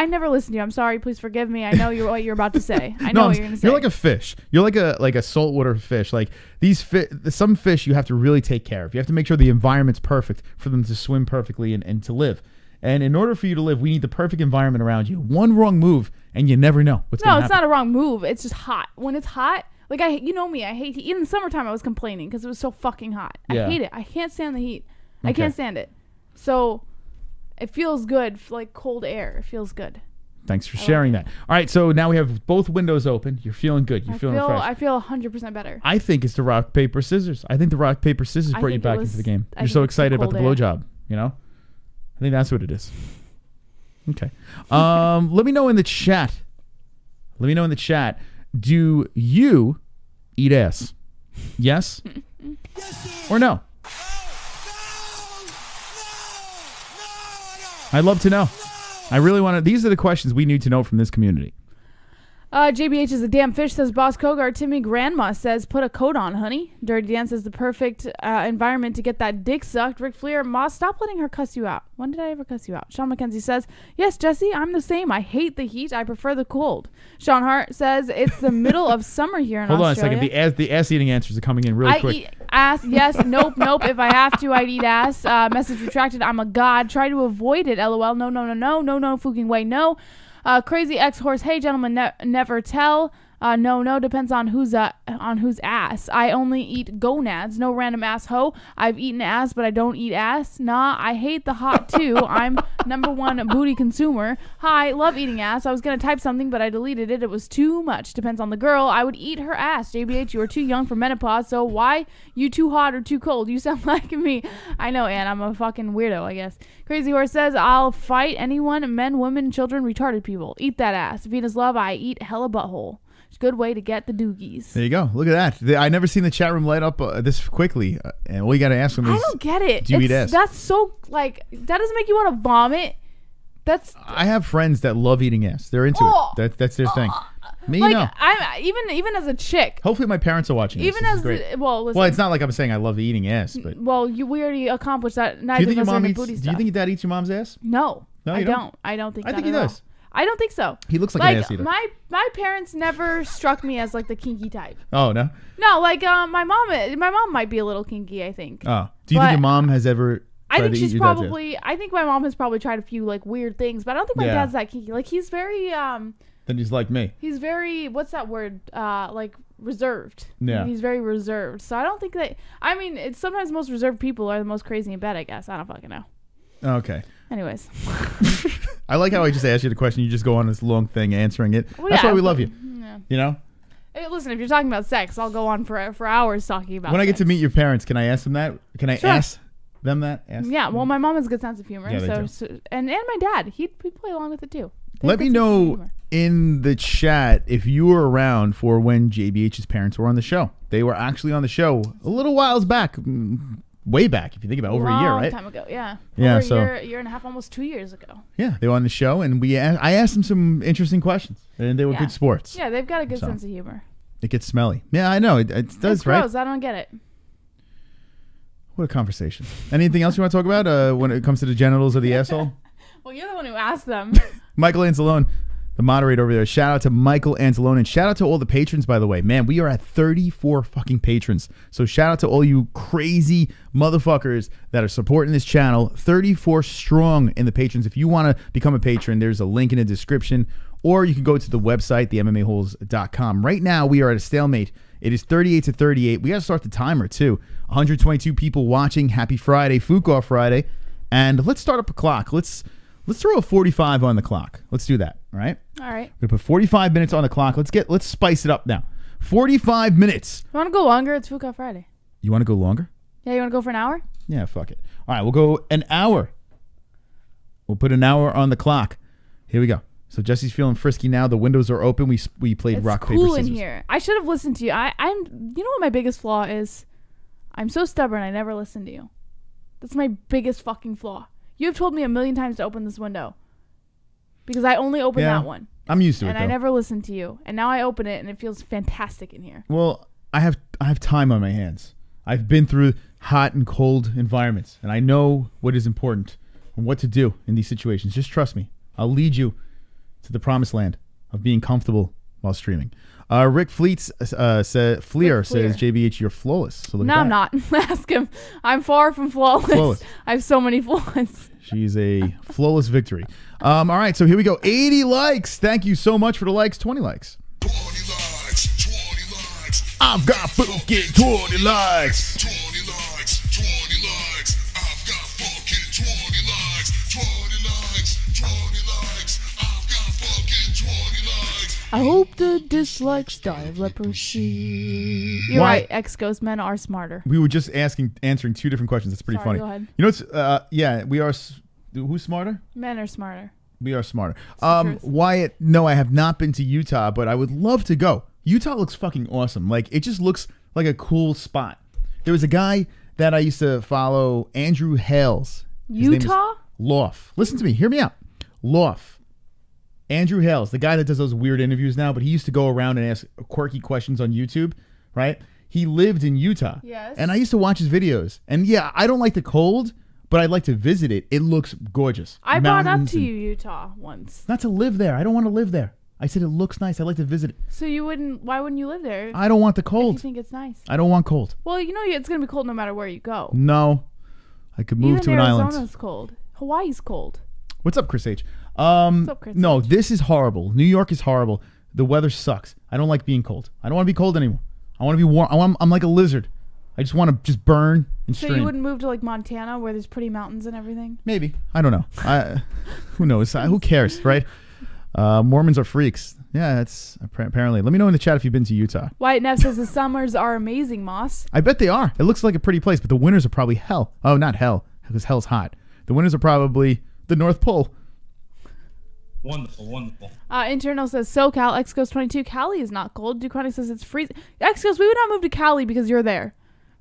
never listen to you. I'm sorry. Please forgive me. I know what you're about to say. I know what you're going to say. You're like a fish. You're like a saltwater fish. Like some fish you have to really take care of. You have to make sure the environment's perfect for them to swim perfectly and to live. And in order for you to live, we need the perfect environment around you. One wrong move and you never know what's going to happen. No, it's not a wrong move. It's just hot. When it's hot, like you know me, I hate heat. Even in the summertime I was complaining because it was so fucking hot. Yeah. I hate it. I can't stand the heat. Okay. I can't stand it. So it feels good, like cold air. It feels good. Thanks for sharing that. All right, so now we have both windows open. You're feeling good. You're feeling fresh. I feel 100% better. I think it's the rock, paper, scissors. I think the rock, paper, scissors brought you back into the game. You're so excited about the blowjob, you know? I think that's what it is. Okay. Let me know in the chat. Do you eat ass? Yes? Or no? I'd love to know. I really want to. These are the questions we need to know from this community. JBH is a damn fish, says Boss Kogar. Timmy Grandma says, put a coat on, honey. Dirty Dan says, the perfect environment to get that dick sucked. Rick Fleer, Ma, stop letting her cuss you out. When did I ever cuss you out? Sean McKenzie says, yes, Jesse, I'm the same. I hate the heat. I prefer the cold. Sean Hart says, it's the middle of summer here in Australia. Hold on a second. The ass-eating answers are coming in really quick. I eat ass, yes, nope. If I have to, I'd eat ass. Message retracted. I'm a god. Try to avoid it, LOL. No, fucking way, no. Crazy X Horse. Hey, gentlemen, never tell. No, depends on whose ass. I only eat gonads, no random ass hoe. I've eaten ass, but I don't eat ass. Nah, I hate the hot too. I'm #1 booty consumer. Hi, love eating ass. I was gonna type something, but I deleted it. It was too much. Depends on the girl. I would eat her ass. JBH, you are too young for menopause, so why you too hot or too cold? You sound like me. I know, Ann. I'm a fucking weirdo, I guess. Crazy Horse says, I'll fight anyone, men, women, children, retarded people. Eat that ass. Venus Love, I eat hella butthole. Good way to get the doogies. There you go. Look at that. I never seen the chat room light up this quickly. And all you got to ask them is, I don't get it. Do you eat ass? That's so, that doesn't make you want to vomit. I have friends that love eating ass. They're into it. That's their thing. Me, no. I'm even as a chick. Hopefully my parents are watching even this. Listen, well, it's not like I'm saying I love eating ass, but we already accomplished that. Do you think your mom eats? Do you think your dad eats your mom's ass? No, you I don't. I don't think. I think he does. I don't think so. He looks like an ass eater. My parents never struck me as like the kinky type. Oh no. No, like my mom might be a little kinky, I think. Oh, do you think your mom has ever I think to eat she's your dad's ass? probably. I think my mom has probably tried a few like weird things, but I don't think my Yeah. dad's that kinky. Like he's very Then he's like me. He's very, what's that word? Like reserved. Yeah. He's very reserved. So I don't think that. I mean, it's sometimes the most reserved people are the most crazy in bed. I guess I don't fucking know. Okay. Anyways. I like how I just asked you the question. You just go on this long thing answering it. Well, That's yeah, why we love you. Yeah. You know. Hey, listen, if you're talking about sex, I'll go on for hours talking about. When I get sex. to meet your parents, can I ask them that? Can I Sure. ask them that? Ask Yeah. Well, my mom has a good sense of humor. Yeah, they do. so and my dad, he'd play along with it too. They Let have me good sense of know humor. in the chat if you were around for when JBH's parents were on the show. They were actually on the show a little whiles back, way back if you think about it, over a year, right? Long time ago, yeah. Yeah, Over so a year and a half, almost 2 years ago. yeah, they were on the show, and I asked them some interesting questions, and they were Yeah. good sports. Yeah, they've got a good So. sense of humor. It gets smelly. Yeah, I know it does, It's right? gross. I don't get it. What a conversation. Anything else you want to talk about when it comes to the genitals of the asshole? Well, you're the one who asked them. Michael Anzalone, the moderator over there. Shout out to Michael Anzalone, and shout out to all the patrons, by the way. Man, we are at 34 fucking patrons. So shout out to all you crazy motherfuckers that are supporting this channel. 34 strong in the patrons. If you want to become a patron, there's a link in the description, or you can go to the website, the MMAHoles.com. Right now, we are at a stalemate. It is 38 to 38. We got to start the timer, too. 122 people watching. Happy Friday, FOOK off Friday. And let's start up a clock. Let's throw a 45 on the clock. Let's do that, all right? All right. We're going to put 45 minutes on the clock. Let's spice it up now. 45 minutes. You want to go longer? It's FOOK Friday. You want to go longer? Yeah, you want to go for an hour? Yeah, fuck it. All right, we'll go an hour. We'll put an hour on the clock. Here we go. So Jesse's feeling frisky now. The windows are open. We played It's rock, cool paper, scissors. in here. I should have listened to you. I'm. You know what my biggest flaw is? I'm so stubborn. I never listen to you. That's my biggest fucking flaw. You have told me a million times to open this window because I only open Yeah, that one. I'm used to it, And I though. never listen to you. And now I open it and it feels fantastic in here. Well, I have time on my hands. I've been through hot and cold environments, and I know what is important and what to do in these situations. Just trust me. I'll lead you to the promised land of being comfortable while streaming. Rick Fleer says, JBH, you're flawless. So look No, at I'm that. not. Ask him. I'm far from flawless. Flawless. I have so many flaws. She's a flawless victory. All right, so here we go. 80 likes. Thank you so much for the likes. 20 likes. 20 likes, 20 likes. I've got fucking 20 likes. 20 likes, 20 likes. I've got fucking 20 likes. 20 likes, 20 likes. I've got fucking 20 likes. I hope the dislikes die of leprosy. You're Why- right. Ex-ghost men are smarter. We were just answering two different questions. That's pretty Sorry, funny. go ahead. You know what's, yeah, we are, who's smarter? Men are smarter. We are smarter. the truth. Wyatt, no, I have not been to Utah, but I would love to go. Utah looks fucking awesome. Like, it just looks like a cool spot. There was a guy that I used to follow, Andrew Hales. His name is Utah? Loff. Listen to me. Hear me out. Loff. Andrew Hales, the guy that does those weird interviews now, but he used to go around and ask quirky questions on YouTube, right? He lived in Utah. Yes. And I used to watch his videos. And yeah, I don't like the cold, but I'd like to visit it. It looks gorgeous. I brought up Mountains to and- you Utah once. Not to live there. I don't want to live there. I said it looks nice. I'd like to visit it. So you wouldn't, why wouldn't you live there? I don't want the If you cold. think it's nice. I don't want cold. Well, you know it's going to be cold no matter where you go. No. I could move Even to an island. Arizona's cold. Hawaii's cold. What's up, Chris H? up, Chris No, this is horrible. New York is horrible. The weather sucks. I don't like being cold. I don't want to be cold anymore. I want to be warm. I'm like a lizard. I just want to just burn and So stream. you wouldn't move to like Montana where there's pretty mountains and everything? Maybe. I don't know. Who knows? Who cares, right? Mormons are freaks. Yeah, that's apparently. Let me know in the chat if you've been to Utah. Wyatt Neff says the summers are amazing, Moss. I bet they are. It looks like a pretty place, but the winters are probably hell. Oh, not hell, because hell's hot. The winters are probably the North Pole. Wonderful, wonderful. Internal says SoCal. Xghost 22. Cali is not cold. Duchronic says it's freezing. Xghost, we would not move to Cali because you're there.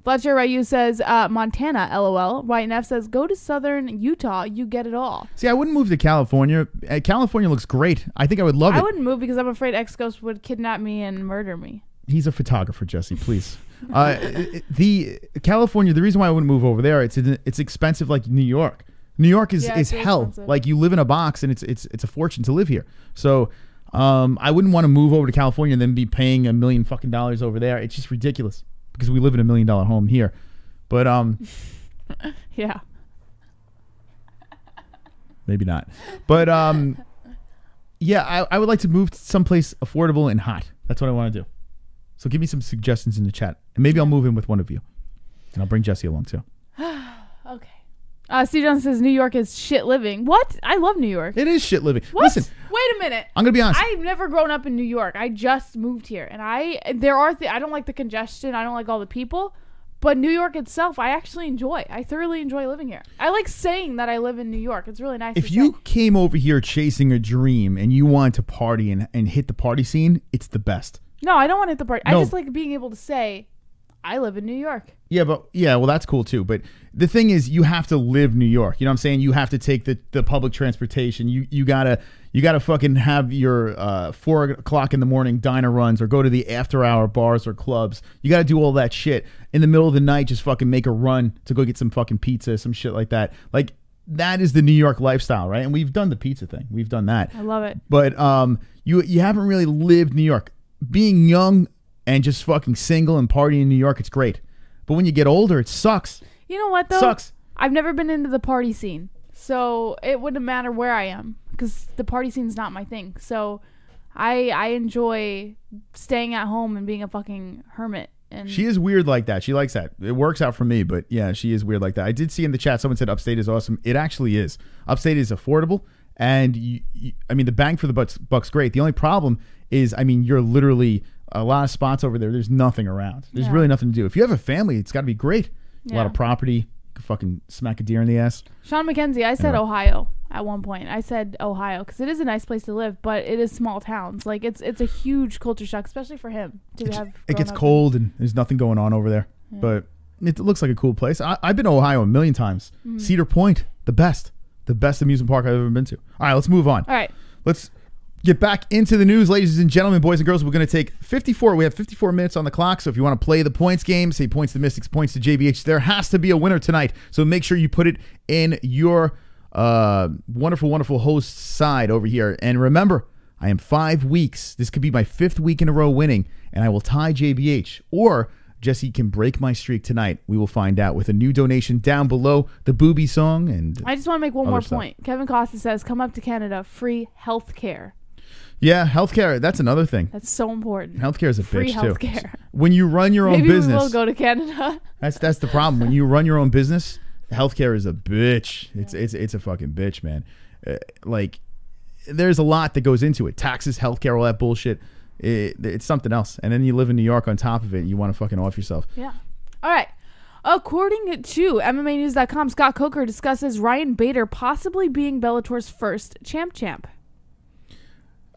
Fletcher Ryu says Montana, LOL. Wyatt Neff says go to southern Utah. You get it all. See, I wouldn't move to California. California looks great. I think I would love it. I wouldn't move because I'm afraid Xghost would kidnap me and murder me. He's a photographer, Jesse. Please. The California. The reason why I wouldn't move over there, it's expensive like New York. New York is it's really hell. expensive. Like you live in a box and it's a fortune to live here. So I wouldn't want to move over to California and then be paying $1 million fucking over there. It's just ridiculous because we live in $1 million home here. But Yeah. Maybe not. But yeah, I would like to move to someplace affordable and hot. That's what I want to do. So give me some suggestions in the chat. And maybe I'll move in with one of you. And I'll bring Jesse along too. Okay. Steve Johnson says New York is shit living. What? I love New York. It is shit living. What? Listen. Wait a minute. I'm going to be honest. I've never grown up in New York. I just moved here. And I don't like the congestion. I don't like all the people. But New York itself, I actually enjoy. I thoroughly enjoy living here. I like saying that I live in New York. It's really nice. If you came over here chasing a dream and you wanted to party and hit the party scene, it's the best. No, I don't want to hit the party. No. I just like being able to say, I live in New York. Yeah, well, that's cool too. But the thing is, you have to live New York. You know what I'm saying? You have to take the public transportation. You gotta fucking have your 4 o'clock in the morning diner runs or go to the after hour bars or clubs. You gotta do all that shit in the middle of the night. Just fucking make a run to go get some fucking pizza, some shit like that. Like that is the New York lifestyle, right? And we've done the pizza thing. We've done that. I love it. But you haven't really lived New York. Being young and just fucking single and partying in New York, it's great. But when you get older, it sucks. You know what, though? Sucks. I've never been into the party scene. So it wouldn't matter where I am because the party scene's not my thing. So I enjoy staying at home and being a fucking hermit. And she is weird like that. She likes that. It works out for me, but yeah, she is weird like that. I did see in the chat someone said upstate is awesome. It actually is. Upstate is affordable. And, I mean, the bang for the buck's great. The only problem is, I mean, you're literally a lot of spots over there. There's nothing around. There's really nothing to do. If you have a family, it's got to be great. A lot of property. You can fucking smack a deer in the ass. Sean McKenzie, I said Ohio at one point. I said Ohio because it is a nice place to live, but it is small towns. Like, it's a huge culture shock, especially for him to have. It gets cold and there's nothing going on over there. Yeah. But it looks like a cool place. I've been to Ohio a million times. Mm-hmm. Cedar Point, the best amusement park I've ever been to. All right, let's move on. All right. Let's get back into the news, ladies and gentlemen, boys and girls. We're going to take 54. We have 54 minutes on the clock. So if you want to play the points game, say points to Mystics, points to JBH, there has to be a winner tonight. So make sure you put it in your wonderful, wonderful host side over here. And remember, I am 5 weeks. This could be my 5th week in a row winning, and I will tie JBH. Or Jesse can break my streak tonight. We will find out with a new donation down below, the Booby song. And I just want to make one more point. Kevin Costa says, come up to Canada, free health care. Yeah, healthcare, that's another thing. That's so important. Healthcare is a free bitch, healthcare. Too. When you run your own business. Maybe we will go to Canada. That's the problem. When you run your own business, healthcare is a bitch. It's a fucking bitch, man. Like, there's a lot that goes into it. Taxes, healthcare, all that bullshit. It's something else. And then you live in New York on top of it. And you want to fucking off yourself. Yeah. All right. According to MMAnews.com, Scot Coker discusses Ryan Bader possibly being Bellator's first champ.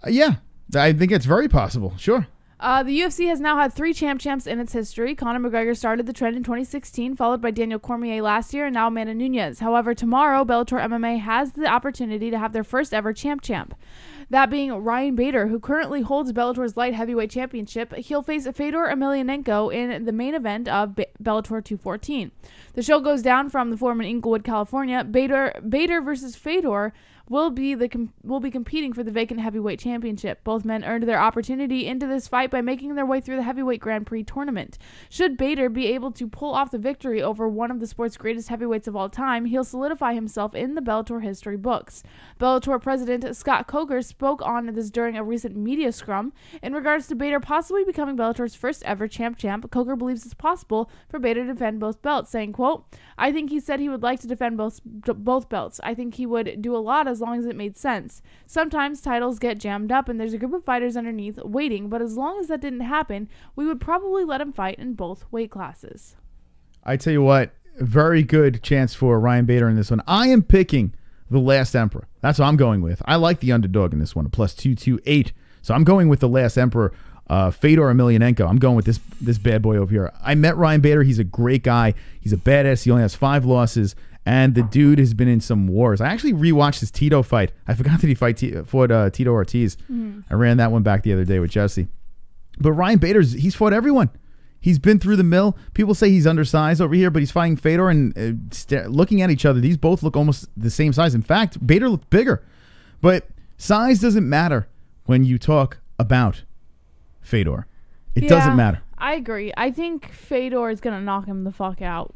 Yeah, I think it's very possible. Sure. The UFC has now had 3 champs in its history. Conor McGregor started the trend in 2016, followed by Daniel Cormier last year, and now Amanda Nunes. However, tomorrow, Bellator MMA has the opportunity to have their first ever champ. That being Ryan Bader, who currently holds Bellator's light heavyweight championship. He'll face Fedor Emelianenko in the main event of Bellator 214. The show goes down from the Forum in Inglewood, California. Bader versus Fedor will be competing for the vacant heavyweight championship. Both men earned their opportunity into this fight by making their way through the heavyweight Grand Prix tournament. Should Bader be able to pull off the victory over one of the sport's greatest heavyweights of all time, he'll solidify himself in the Bellator history books. Bellator president Scot Coker spoke on this during a recent media scrum. In regards to Bader possibly becoming Bellator's first ever champ, Coker believes it's possible for Bader to defend both belts, saying, quote, I think he said he would like to defend both belts. I think he would do a lot as long as it made sense. Sometimes titles get jammed up and there's a group of fighters underneath waiting, but as long as that didn't happen, we would probably let him fight in both weight classes. I tell you what, very good chance for Ryan Bader in this one. I am picking The Last Emperor. That's what I'm going with. I like the underdog in this one, a plus 228. So I'm going with The Last Emperor, Fedor Emelianenko. I'm going with this bad boy over here. I met Ryan Bader. He's a great guy. He's a badass. He only has 5 losses. And the dude has been in some wars. I actually rewatched his Tito fight. I forgot that he fought Tito Ortiz. I ran that one back the other day with Jesse. But Ryan Bader, he's fought everyone. He's been through the mill. People say he's undersized over here, but he's fighting Fedor and looking at each other. These both look almost the same size. In fact, Bader looked bigger. But size doesn't matter when you talk about Fedor. It doesn't matter. I agree. I think Fedor is going to knock him the fuck out.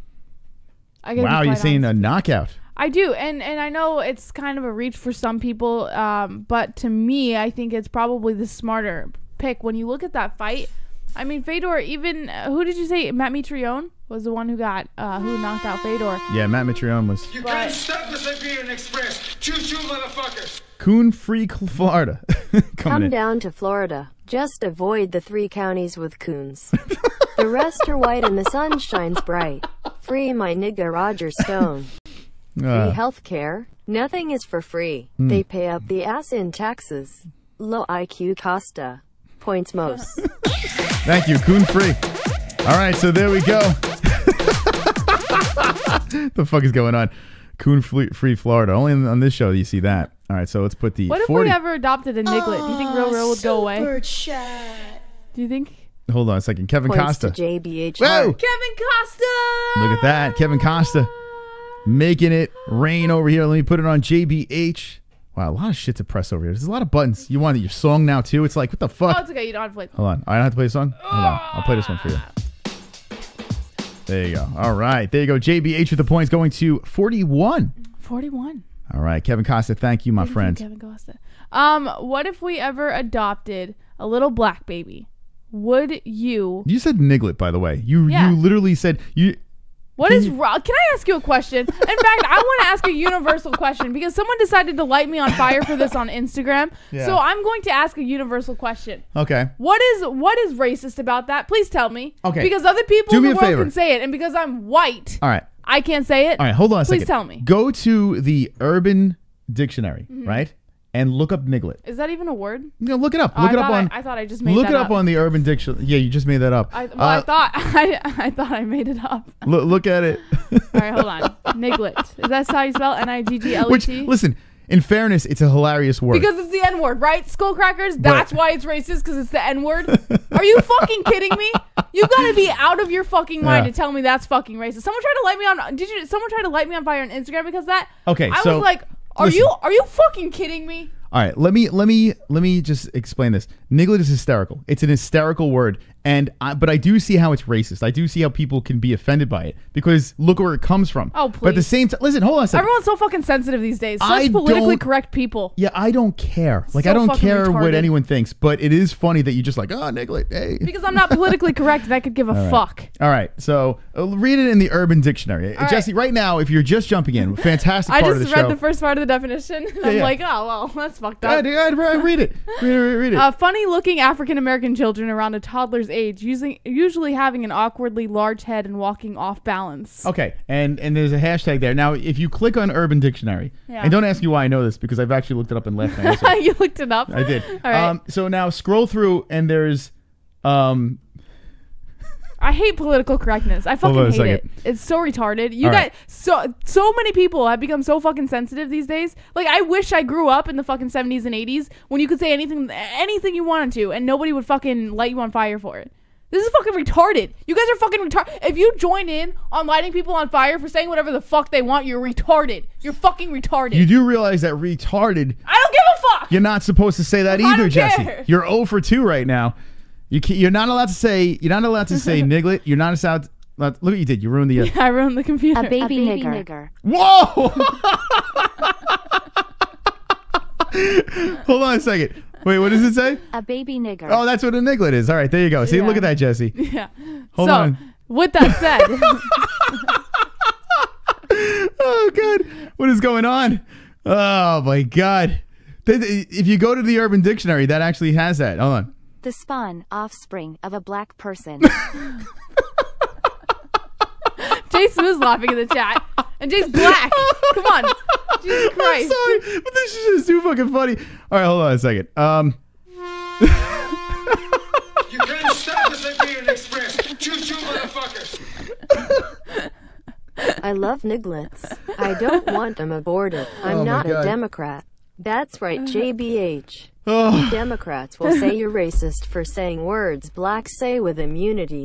Wow, you're saying a knockout. I do, and I know it's kind of a reach for some people, but to me, I think it's probably the smarter pick. When you look at that fight, I mean, Fedor, even, who did you say? Matt Mitrione was the one who got, who knocked out Fedor. Yeah, Matt Mitrione was. You can't stop the Siberian Express. Choo-choo, motherfuckers. Coon Free Florida. Come down to Florida. Just avoid the 3 counties with coons. The rest are white and the sun shines bright. Free my nigga Roger Stone. Free health care. Nothing is for free. They pay up the ass in taxes. Low IQ Costa. Points most. Thank you, Coon Free. All right, so there we go. The fuck is going on? Coon Free Florida. Only on this show do you see that. All right, so let's put the What 40. if we ever adopted a niglet? Do you think Real would go away? Super chat. Do you think? Hold on a second. Kevin Points Costa. to JBH. Whoa! Kevin Costa! Look at that. Kevin Costa making it rain over here. Let me put it on JBH. Wow, a lot of shit to press over here. There's a lot of buttons. You want your song now, too? It's like, what the fuck? Oh, it's okay. You don't have to play. Hold on. I don't have to play the song? Hold on. I'll play this one for you. There you go. All right. There you go. JBH with the points going to 41. 41. All right. Kevin Costa, thank you, my friend. Kevin Costa. What if we ever adopted a little black baby? Would you... You said niglet, by the way. You literally said... What is wrong? Can I ask you a question? In fact, I want to ask a universal question because someone decided to light me on fire for this on Instagram. Yeah. So I'm going to ask a universal question. Okay. What is racist about that? Please tell me. Okay. Because other people Do in me the a world favor. can say it, and because I'm white, All right. I can't say it. All right. Hold on a second. Please tell me. Go to the Urban Dictionary, right? And look up niglet. Is that even a word? No, look it up. Oh, Look it up on. I thought I just made Look that it up on the Urban Dictionary. Yeah, you just made that up. I thought I made it up. Look at it. All right, hold on. Niglet. Is that how you spell Niggle? Which, listen, in fairness, it's a hilarious word. Because it's the N word, right? Skullcrackers. That's why it's racist, because it's the N word. Are you fucking kidding me? You gotta be out of your fucking mind to tell me that's fucking racist. Someone tried to light me on. Someone tried to light me on fire on Instagram because of that? Okay, I so was like, are you fucking kidding me? All right, let me just explain this. Niglet is hysterical. It's an hysterical word, but I do see how it's racist. I do see how people can be offended by it because look where it comes from. Oh, please. But at the same time, listen, hold on a second. Everyone's so fucking sensitive these days. Such politically correct people. Yeah, I don't care. Like, So I don't fucking care what retarded. anyone thinks, but it is funny that you just like, Niglet, hey. Because I'm not politically correct and I could give a fuck. All right, so read it in the Urban Dictionary. All Jesse, right now, if you're just jumping in, fantastic I part of the just show. read the first part of the definition. And I'm yeah. like, oh, well, that's fucked up. Read it. Read it. Funny-looking African-American children around a toddler's age, usually having an awkwardly large head and walking off balance. Okay, and there's a hashtag there. Now, if you click on Urban Dictionary, and don't ask me why I know this because I've actually looked it up in last night. You looked it up? I did. All right. So now scroll through, and there's... I hate political correctness. I fucking hate it. It's so retarded. You guys, so many people have become so fucking sensitive these days. Like, I wish I grew up in the fucking 70s and 80s when you could say anything you wanted to, and nobody would fucking light you on fire for it. This is fucking retarded. You guys are fucking retarded. If you join in on lighting people on fire for saying whatever the fuck they want, you're retarded. You're fucking retarded. You do realize that retarded... I don't give a fuck. You're not supposed to say that I either, don't Jesse. care. You're 0 for 2 right now. You're not allowed to say. You're not allowed to say niglet. You're not allowed. Look what you did. You ruined the. Yeah, I ruined the computer. A baby nigger. Whoa! Hold on a second. Wait, what does it say? A baby nigger. Oh, that's what a niglet is. All right, there you go. See, Yeah. look at that, Jesse. Yeah. Hold on. With that said. Oh, God. What is going on? Oh, my God. If you go to the Urban Dictionary, that actually has that. Hold on. The spawn, offspring of a black person. Jason was laughing in the chat. And Jay's black. Come on. Jesus Christ. I'm sorry, but this is just too fucking funny. All right, hold on a second. You can't stop the Siberian Express. Choo-choo, motherfuckers. I love niglets. I don't want them aborted. I'm not a Democrat. That's right, JBH. Democrats will say you're racist for saying words blacks say with immunity.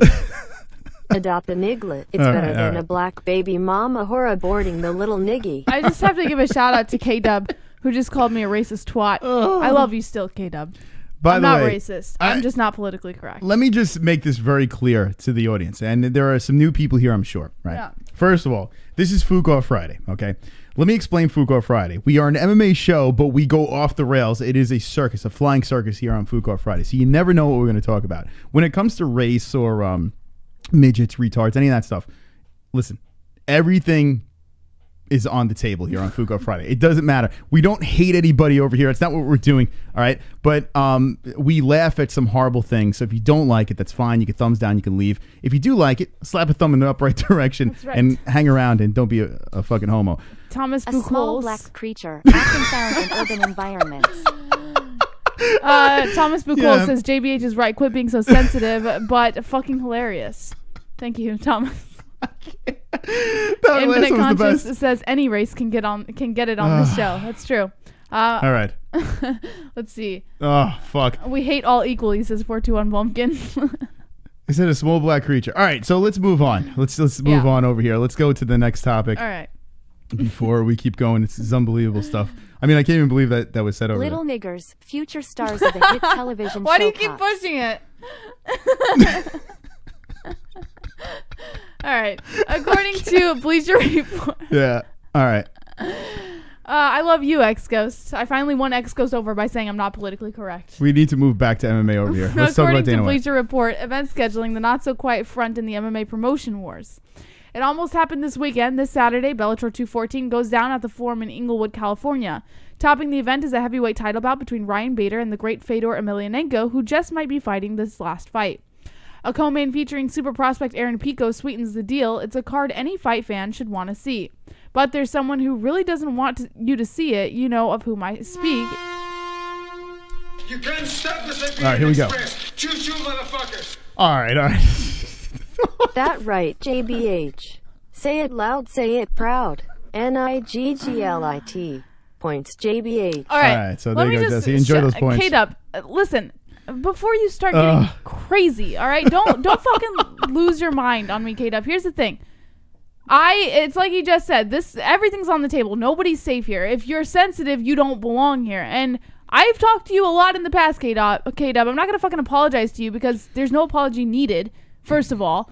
Adopt a niglet. It's better than a black baby mama whore aborting the little niggy. I just have to give a shout out to K-Dub, who just called me a racist twat. I love you still, K-Dub. By I'm the not way, racist. I'm just not politically correct. Let me just make this very clear to the audience. And there are some new people here, I'm sure, right? Yeah. First of all, this is FOOK Off Friday, okay? Let me explain FOOK Off Friday. We are an MMA show, but we go off the rails. It is a circus, a flying circus here on FOOK Off Friday. So you never know what we're going to talk about. When it comes to race or midgets, retards, any of that stuff, listen, everything is on the table here on FOOK Off Friday. It doesn't matter. We don't hate anybody over here. It's not what we're doing, all right? But we laugh at some horrible things. So if you don't like it, that's fine. You can thumbs down. You can leave. If you do like it, slap a thumb in the upright direction and hang around and don't be a fucking homo. Thomas A Buchholz. small black creature, often found in urban environments. Thomas Buchholz says JBH is right. Quit being so sensitive, but fucking hilarious. Thank you, Thomas. Infinite Conscious says any race can get it on this show. That's true. All right. Let's see. Oh, fuck. We hate all equally, says 421 Bumpkin. He said a small black creature. All right, so let's move on. Let's move on over here. Let's go to the next topic. All right. Before we keep going, it's unbelievable stuff. I mean, I can't even believe that was said over Little there. niggers, future stars of the hit television Why show do you keep Cops. pushing it? All right. According to Bleacher Report. Yeah. All right. I love you, X-Ghost. I finally won X-Ghost over by saying I'm not politically correct. We need to move back to MMA over here. Let's talk about Dana White. According to Bleacher Report, event scheduling the not-so-quiet front in the MMA promotion wars. It almost happened this weekend. This Saturday, Bellator 214 goes down at the Forum in Inglewood, California. Topping the event is a heavyweight title bout between Ryan Bader and the great Fedor Emelianenko, who just might be fighting this last fight. A co-main featuring super prospect Aaron Pico sweetens the deal. It's a card any fight fan should want to see. But there's someone who really doesn't want you to see it. You know of whom I speak. You can't stop this All right, here we go. Choo-choo, motherfuckers. All right. That right, JBH. Say it loud, say it proud. NIGGLIT. Points, JBH. All right, so there you go, Jesse. Enjoy those points. K-Dub, listen. Before you start getting crazy, all right? Don't fucking lose your mind on me, K-Dub. Here's the thing. It's like you just said, everything's on the table. Nobody's safe here. If you're sensitive, you don't belong here. And I've talked to you a lot in the past, K-Dub. I'm not gonna fucking apologize to you because there's no apology needed. First of all,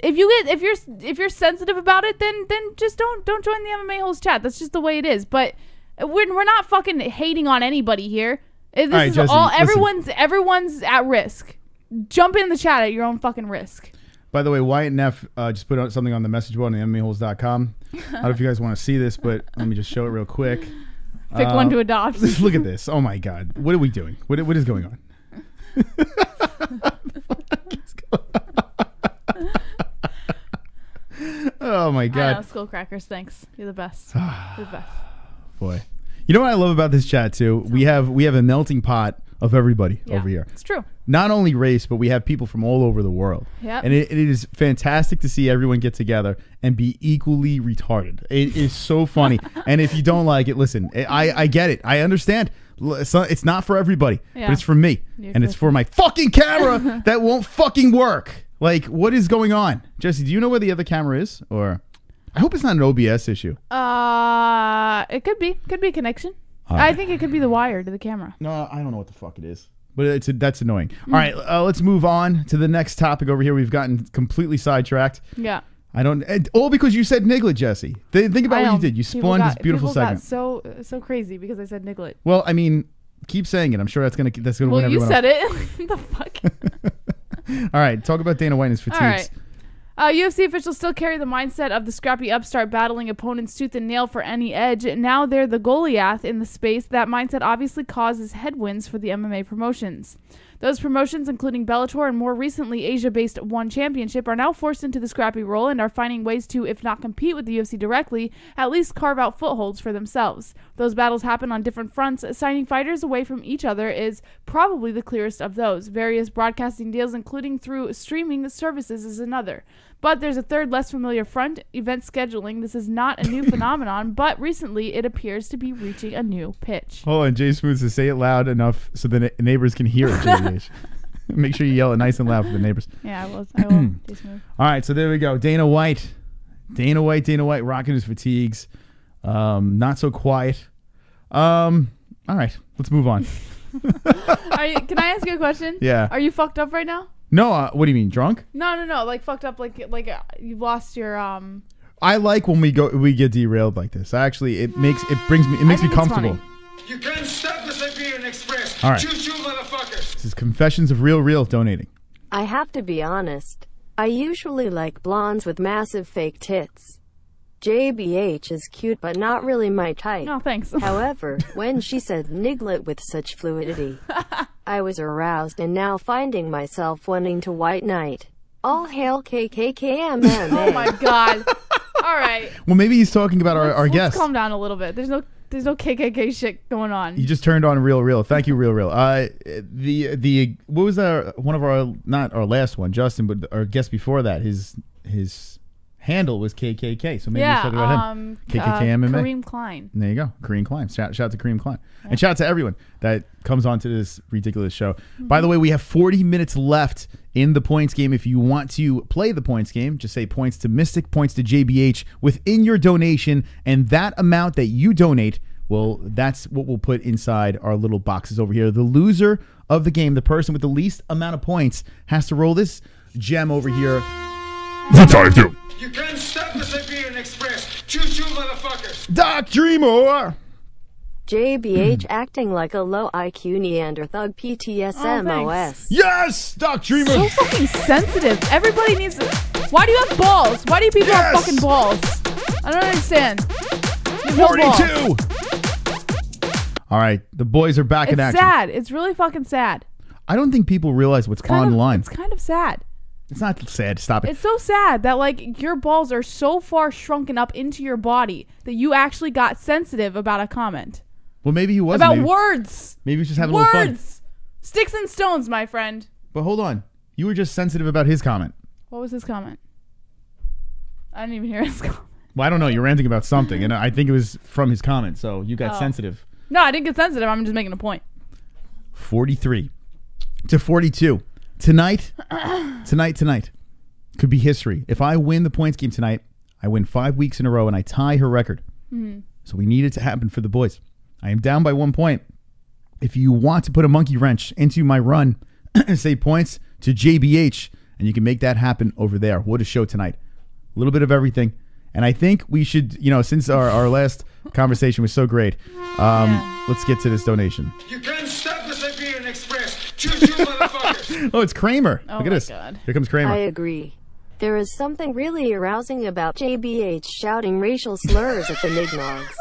if you're sensitive about it, then just don't join the MMA-Holes chat. That's just the way it is. But we're not fucking hating on anybody here. This all right, is Jesse, all everyone's at risk. Jump in the chat at your own fucking risk. By the way, Wyatt Neff just put out something on the message board on the MMAHoles.com. I don't know if you guys want to see this, but let me just show it real quick. Pick one to adopt. Look at this. Oh my God. What are we doing? What is going on? Oh my God. I know, Skull Crackers, thanks. You're the best. You're the best. Boy. You know what I love about this chat too? We have a melting pot of everybody over here. It's true. Not only race, but we have people from all over the world. Yep. And it is fantastic to see everyone get together and be equally retarded. It is so funny. And if you don't like it, listen, I get it. I understand. It's not for everybody, but it's for me. And it's for my fucking camera that won't fucking work. Like, what is going on? Jesse, do you know where the other camera is? Or I hope it's not an OBS issue. It could be. Could be a connection. I think it could be the wire to the camera. No, I don't know what the fuck it is. But that's annoying. All right, let's move on to the next topic over here. We've gotten completely sidetracked. Yeah. All because you said niglet, Jesse. Think about what you did. You spawned this beautiful segment. People got so crazy because I said niglet. Well, I mean, keep saying it. I'm sure that's gonna win everyone. Well, you said it. The fuck. All right, talk about Dana White and his fatigues. All right. UFC officials still carry the mindset of the scrappy upstart battling opponents tooth and nail for any edge. Now they're the Goliath in the space. That mindset obviously causes headwinds for the MMA promotions. Those promotions, including Bellator and more recently Asia-based One Championship, are now forced into the scrappy role and are finding ways to, if not compete with the UFC directly, at least carve out footholds for themselves. Those battles happen on different fronts. Signing fighters away from each other is probably the clearest of those. Various broadcasting deals, including through streaming services, is another. But there's a third, less familiar front, event scheduling. This is not a new phenomenon, but recently it appears to be reaching a new pitch. Oh, and Jay Smooth says, say it loud enough so the neighbors can hear it, JBH. Make sure you yell it nice and loud for the neighbors. Yeah, I will. Jay Smooth. All right, so there we go. Dana White rocking his fatigues. Not so quiet. All right, let's move on. Can I ask you a question? Yeah. Are you fucked up right now? No, what do you mean, drunk? No. Like fucked up, like you've lost your I like when we get derailed like this. Actually, it makes me comfortable. You can't stop the Siberian Express. All right. Choo-choo, motherfuckers. This is Confessions of Real donating. I have to be honest. I usually like blondes with massive fake tits. JBH is cute but not really my type. No, thanks. However, when she said niglet with such fluidity, I was aroused and now finding myself wanting to white knight. All hail KKKMMA. Oh my god. All right. Well, maybe he's talking about our guest. Let's calm down a little bit. There's no KKK shit going on. You just turned on Real. Thank you, Real. The what was one of our, not our last one, Justin, but our guest before that, his handle was KKK. So maybe he's talking about him. KKK MMA. Kareem Klein. There you go. Kareem Klein. Shout out to Kareem Klein. Yeah. And shout out to everyone that comes onto this ridiculous show. Mm-hmm. By the way, we have 40 minutes left in the points game. If you want to play the points game, just say points to Mystic, points to JBH within your donation, and that amount that you donate, well, that's what we'll put inside our little boxes over here. The loser of the game, the person with the least amount of points, has to roll this gem over here. You can't stop the Siberian Express. Choo-choo, motherfuckers. Doc Dreamer. JBH acting like a low IQ Neanderthal PTSMOS. Yes, Doc Dreamer. So fucking sensitive. Everybody needs to. Why do you have balls? Why do you people have fucking balls? I don't understand. 42. All right, the boys are back in action. It's sad. It's really fucking sad. I don't think people realize what's online. It's kind of sad. It's not sad. Stop it. It's so sad that like your balls are so far shrunken up into your body that you actually got sensitive about a comment. Well, maybe he was about words. Maybe he was just having a little fun. Sticks and stones, my friend. But hold on, you were just sensitive about his comment. What was his comment? I didn't even hear his comment. Well, I don't know. You're ranting about something, and I think it was from his comment. So you got sensitive. No, I didn't get sensitive. I'm just making a point. 43 to 42. Tonight could be history. If I win the points game tonight, I win 5 weeks in a row and I tie her record. Mm-hmm. So we need it to happen for the boys. I am down by 1 point. If you want to put a monkey wrench into my run, say points to JBH, and you can make that happen over there. What a show tonight. A little bit of everything. And I think we should, since our last conversation was so great, let's get to this donation. You can't stop the Siberian Express. Choo-choo, motherfuckers. Oh, it's Kramer. Oh, look at this. God. Here comes Kramer. I agree. There is something really arousing about JBH shouting racial slurs at the Nignogs.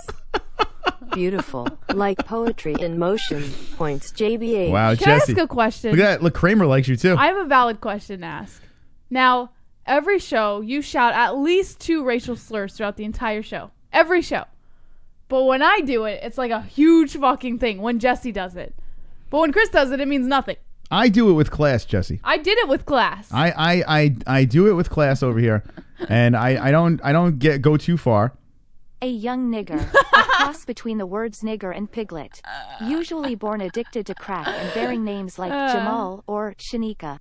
Beautiful. Like poetry in motion. Points JBH. Wow, Can Jesse. I ask a question? Look at that. Look, Kramer likes you too. I have a valid question to ask. Now, every show, you shout at least 2 racial slurs throughout the entire show. Every show. But when I do it, it's like a huge fucking thing when Jesse does it. But when Chris does it, it means nothing. I do it with class, Jesse. I did it with class. I do it with class over here, and I don't go too far. A young nigger, a cross between the words nigger and piglet, usually born addicted to crack and bearing names like Jamal or Shanika.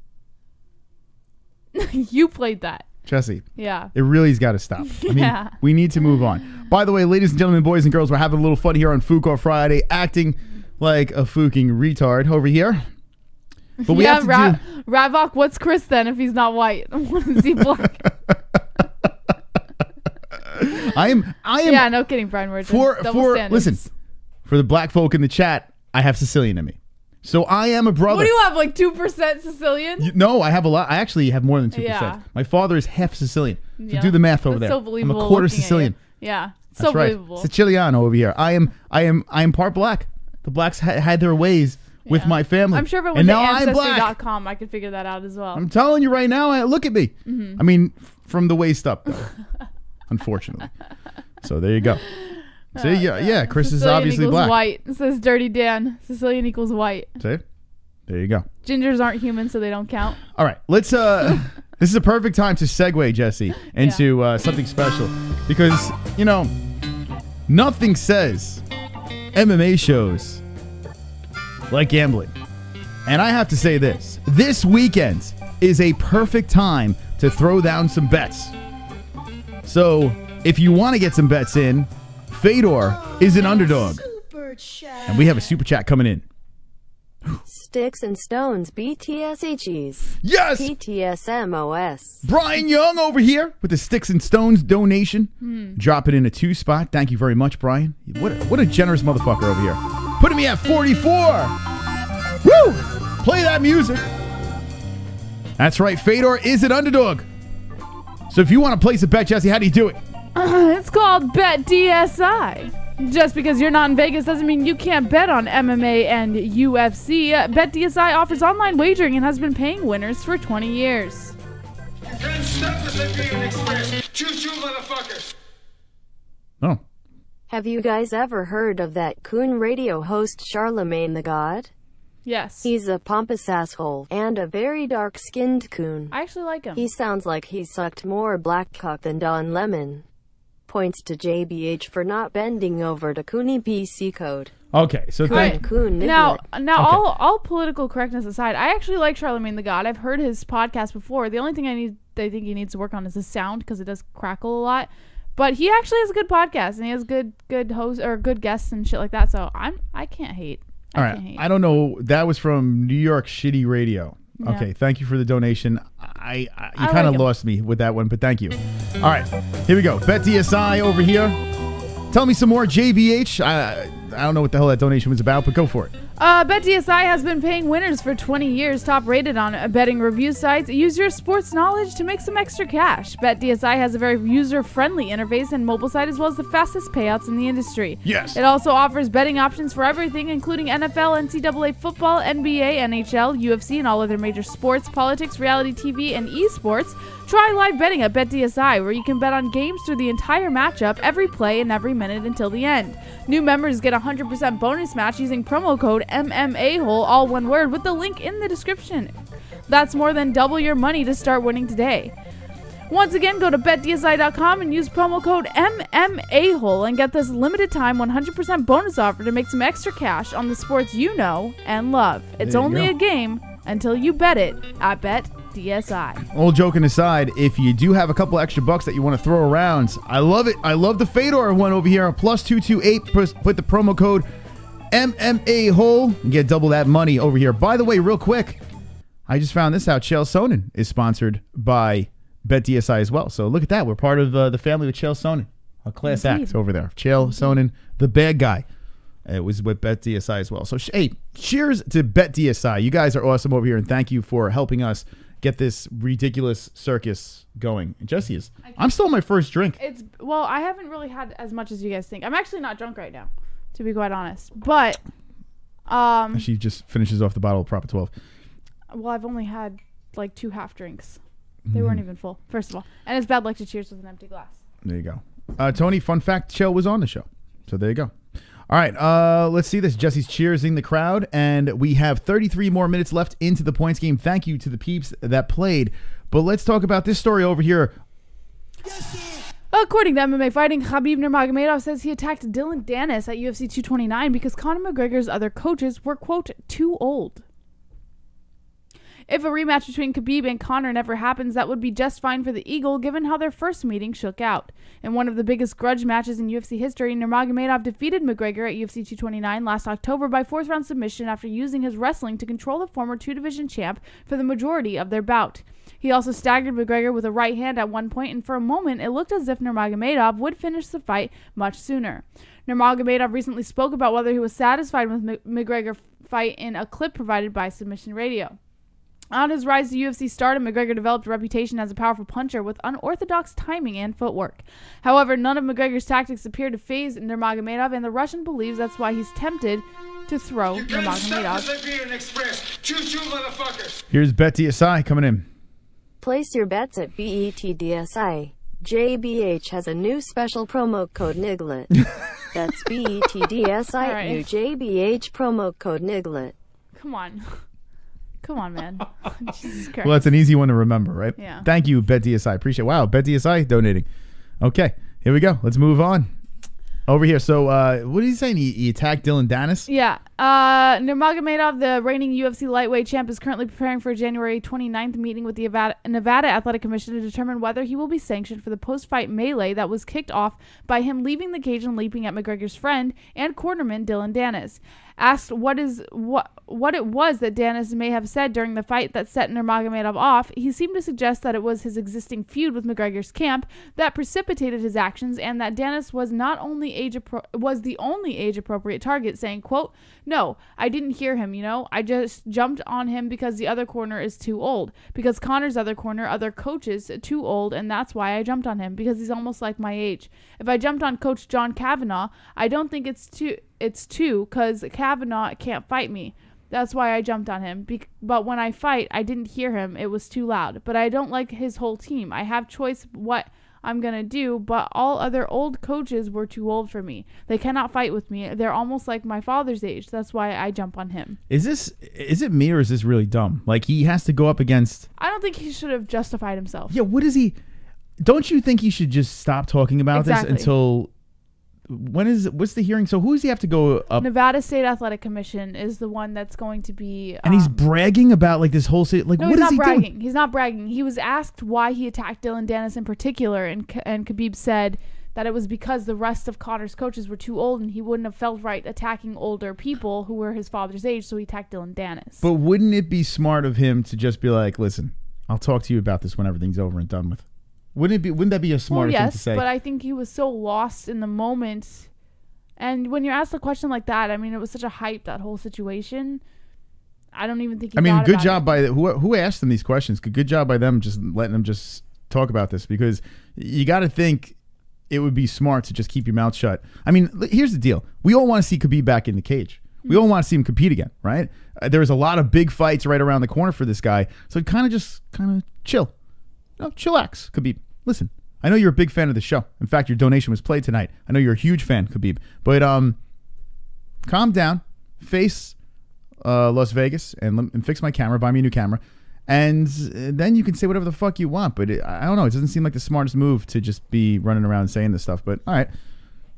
You played that. Jesse. Yeah. It really's got to stop. I mean, we need to move on. By the way, ladies and gentlemen, boys and girls, we're having a little fun here on FOOK Friday, acting like a fooking retard over here. But we have to do... Ravok, what's Chris then if he's not white? Is he black? I am. Yeah, no kidding, Brian. We're listen, for the black folk in the chat, I have Sicilian in me. So I am a brother. What do you have, like 2% Sicilian? No, I have a lot. I actually have more than 2%. Yeah. My father is half Sicilian. So do the math over there. So believable. I'm a quarter Sicilian. Yeah, so believable. Siciliano over here. I am part black. The blacks had their ways with my family. I'm sure if it went to Ancestry.com, I could figure that out as well. I'm telling you right now, look at me. Mm-hmm. I mean, from the waist up, though, unfortunately. So there you go. See, yeah, Chris Sicilian is obviously black. White. It says Dirty Dan. Sicilian equals white. See? There you go. Gingers aren't human, so they don't count. All right, let's. This is a perfect time to segue, Jesse, into something special because nothing says MMA shows like gambling, and I have to say this weekend is a perfect time to throw down some bets. So if you want to get some bets in, Fedor is an underdog. And we have a super chat coming in. Sticks and Stones BTSHEs. Yes! PTSMOS. Brian Young over here with the Sticks and Stones donation. Drop it in a 2 spot. Thank you very much, Brian. What a generous motherfucker over here. Putting me at 44. Woo! Play that music. That's right. Fedor is an underdog. So if you want to place a bet, Jesse, how do you do it? It's called BetDSI. Just because you're not in Vegas doesn't mean you can't bet on MMA and UFC. BetDSI offers online wagering and has been paying winners for 20 years. Choo-choo, motherfuckers. Oh. Have you guys ever heard of that coon radio host Charlemagne the God? Yes. He's a pompous asshole and a very dark-skinned coon. I actually like him. He sounds like he sucked more black cock than Don Lemon. Points to JBH for not bending over to Cooney PC code. Okay, so now all political correctness aside, I actually like Charlemagne the God. I've heard his podcast before. The only thing I think he needs to work on is the sound, because it does crackle a lot. But he actually has a good podcast, and he has good hosts or good guests and shit like that. So I can't hate. All right. I don't know. That was from New York Shitty Radio. Yeah. Okay. Thank you for the donation. You kind of lost me with that one, but thank you. All right. Here we go. BetDSI over here. Tell me some more. JBH. I don't know what the hell that donation was about, but go for it. BetDSI has been paying winners for 20 years, top rated on betting review sites. Use your sports knowledge to make some extra cash. BetDSI has a very user-friendly interface and mobile site, as well as the fastest payouts in the industry. Yes. It also offers betting options for everything, including NFL, NCAA Football, NBA, NHL, UFC, and all other major sports, politics, reality TV, and esports. Try live betting at BetDSI, where you can bet on games through the entire matchup, every play, and every minute until the end. New members get a 100% bonus match using promo code MMAHOLE, all one word, with the link in the description. That's more than double your money to start winning today. Once again, go to BetDSI.com and use promo code MMAHOLE and get this limited time 100% bonus offer to make some extra cash on the sports you know and love. It's only a game until you bet it at BetDSI. All joking aside, if you do have a couple extra bucks that you want to throw around, I love it. I love the Fedor one over here. Plus 228. Put the promo code MMAHOLE and get double that money over here. By the way, real quick, I just found this out. Chael Sonnen is sponsored by BetDSI as well. So look at that. We're part of the family with Chael Sonnen. A class act over there. Chael Sonnen, the bad guy. It was with BetDSI as well. So, hey, cheers to BetDSI. You guys are awesome over here, and thank you for helping us get this ridiculous circus going. And Jesse is. I'm still on my first drink. Well, I haven't really had as much as you guys think. I'm actually not drunk right now, to be quite honest. But she just finishes off the bottle of Proper 12. Well, I've only had like 2 half drinks. They weren't even full, first of all. And it's bad luck to cheers with an empty glass. There you go. Tony, fun fact, Chael was on the show. So there you go. All right, let's see this. Jesse's cheersing the crowd, and we have 33 more minutes left into the points game. Thank you to the peeps that played. But let's talk about this story over here. According to MMA Fighting, Khabib Nurmagomedov says he attacked Dylan Dennis at UFC 229 because Conor McGregor's other coaches were, quote, too old. If a rematch between Khabib and Conor never happens, that would be just fine for the Eagle, given how their first meeting shook out. In one of the biggest grudge matches in UFC history, Nurmagomedov defeated McGregor at UFC 229 last October by 4th-round submission after using his wrestling to control the former 2-division champ for the majority of their bout. He also staggered McGregor with a right hand at one point, and for a moment, it looked as if Nurmagomedov would finish the fight much sooner. Nurmagomedov recently spoke about whether he was satisfied with McGregor's fight in a clip provided by Submission Radio. On his rise to UFC stardom, McGregor developed a reputation as a powerful puncher with unorthodox timing and footwork. However, none of McGregor's tactics appear to faze Nurmagomedov, and the Russian believes that's why he's tempted to throw Nurmagomedov. Here's BetDSI coming in. Place your bets at BetDSI. JBH has a new special promo code Niglet. That's BetDSI, Right. new JBH promo code Niglet. Come on, man. Jesus Christ. Well, that's an easy one to remember, right? Yeah. Thank you, BetDSI. Appreciate it. Wow, BetDSI donating. Okay, here we go. Let's move on. Over here. So, what are you saying? He attacked Dylan Dennis? Yeah. Nurmagomedov, the reigning UFC lightweight champ, is currently preparing for a January 29th meeting with the Nevada Athletic Commission to determine whether he will be sanctioned for the post-fight melee that was kicked off by him leaving the cage and leaping at McGregor's friend and cornerman Dylan Dennis. Asked what what it was that Danis may have said during the fight that set Nurmagomedov off, he seemed to suggest that it was his existing feud with McGregor's camp that precipitated his actions, and that Danis was not only was the only age-appropriate target, saying, quote, "No, I didn't hear him, I just jumped on him because the other corner is too old. Because Conor's other corner, other coaches, too old, and that's why I jumped on him, because he's almost like my age. If I jumped on Coach John Kavanagh, I don't think it's two, because Kavanagh can't fight me. That's why I jumped on him. But when I fight, I didn't hear him. It was too loud. But I don't like his whole team. I have choice what I'm going to do, but all other old coaches were too old for me. They cannot fight with me. They're almost like my father's age. That's why I jump on him." Is it me, or is this really dumb? Like, he has to go up against... I don't think he should have justified himself. Yeah, what is he... Don't you think he should just stop talking about this until... What's the hearing? So who does he have to go up? Nevada State Athletic Commission is the one that's going to be... and he's bragging about like this whole... Like, no, what is he bragging. doing? He's not bragging. He was asked why he attacked Dylan Danis in particular, and Khabib said that it was because the rest of Conor's coaches were too old and he wouldn't have felt right attacking older people who were his father's age, so he attacked Dylan Danis. But wouldn't it be smart of him to just be like, listen, I'll talk to you about this when everything's over and done with? Wouldn't that be a smarter thing to say? Yes, but I think he was so lost in the moment. And when you're asked a question like that, I mean, it was such a hype, that whole situation. I don't even think he thought good about job it. by who asked them these questions. Good job by them just letting them just talk about this, because you got to think it would be smart to just keep your mouth shut. I mean, here's the deal. We all want to see Khabib back in the cage. We all want to see him compete again, right? There's a lot of big fights right around the corner for this guy. So kind of chill. Chillax, Khabib. Listen, I know you're a big fan of the show. In fact, your donation was played tonight. I know you're a huge fan, Khabib. But calm down, face Las Vegas, and fix my camera, buy me a new camera, and then you can say whatever the fuck you want. But I don't know. It doesn't seem like the smartest move to just be running around saying this stuff. But all right,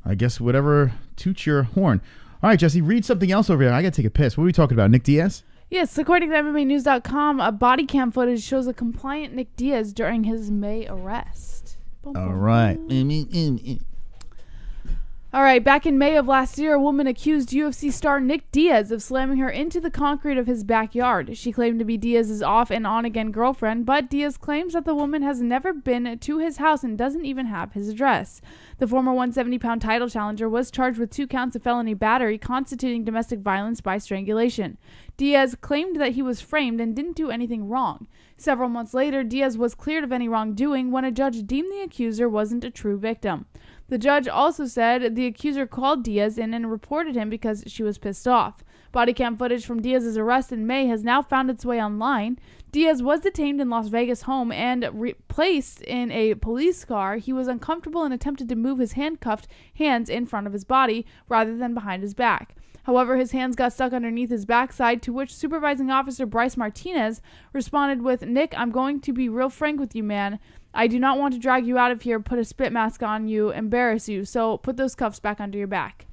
I guess whatever toots your horn. All right, Jesse, read something else over here. I got to take a piss. What are we talking about? Nick Diaz? Yes, according to MMAnews.com, a body cam footage shows a compliant Nick Diaz during his May arrest. All right. All right, back in May of last year, a woman accused UFC star Nick Diaz of slamming her into the concrete of his backyard. She claimed to be Diaz's off and on-again girlfriend, but Diaz claims that the woman has never been to his house and doesn't even have his address. The former 170-pound title challenger was charged with 2 counts of felony battery constituting domestic violence by strangulation. Diaz claimed that he was framed and didn't do anything wrong. Several months later, Diaz was cleared of any wrongdoing when a judge deemed the accuser wasn't a true victim. The judge also said the accuser called Diaz in and reported him because she was pissed off. Body cam footage from Diaz's arrest in May has now found its way online. Diaz was detained in Las Vegas home and placed in a police car. He was uncomfortable and attempted to move his handcuffed hands in front of his body rather than behind his back. However, his hands got stuck underneath his backside, to which supervising officer Bryce Martinez responded with, "Nick, I'm going to be real frank with you, man. I do not want to drag you out of here, put a spit mask on you, embarrass you, so put those cuffs back under your back."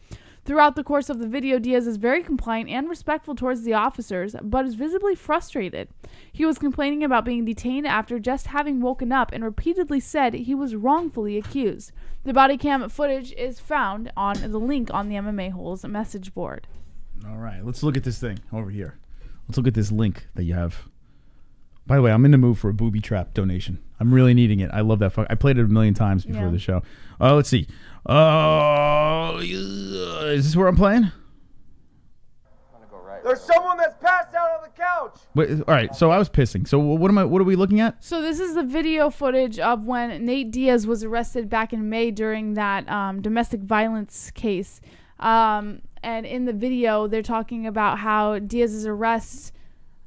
Throughout the course of the video, Diaz is very compliant and respectful towards the officers, but is visibly frustrated. He was complaining about being detained after just having woken up and repeatedly said he was wrongfully accused. The body cam footage is found on the link on the MMA-Holes message board. All right, let's look at this thing over here. Let's look at this link that you have. By the way, I'm in the mood for a booby trap donation. I'm really needing it. I love that. I played it a million times before the show. Let's see. Is this where I'm playing? There's someone that's passed out on the couch. Wait, all right, so I was pissing. So what are we looking at? So this is the video footage of when Nate Diaz was arrested back in May during that domestic violence case. And in the video, they're talking about how Diaz's arrest,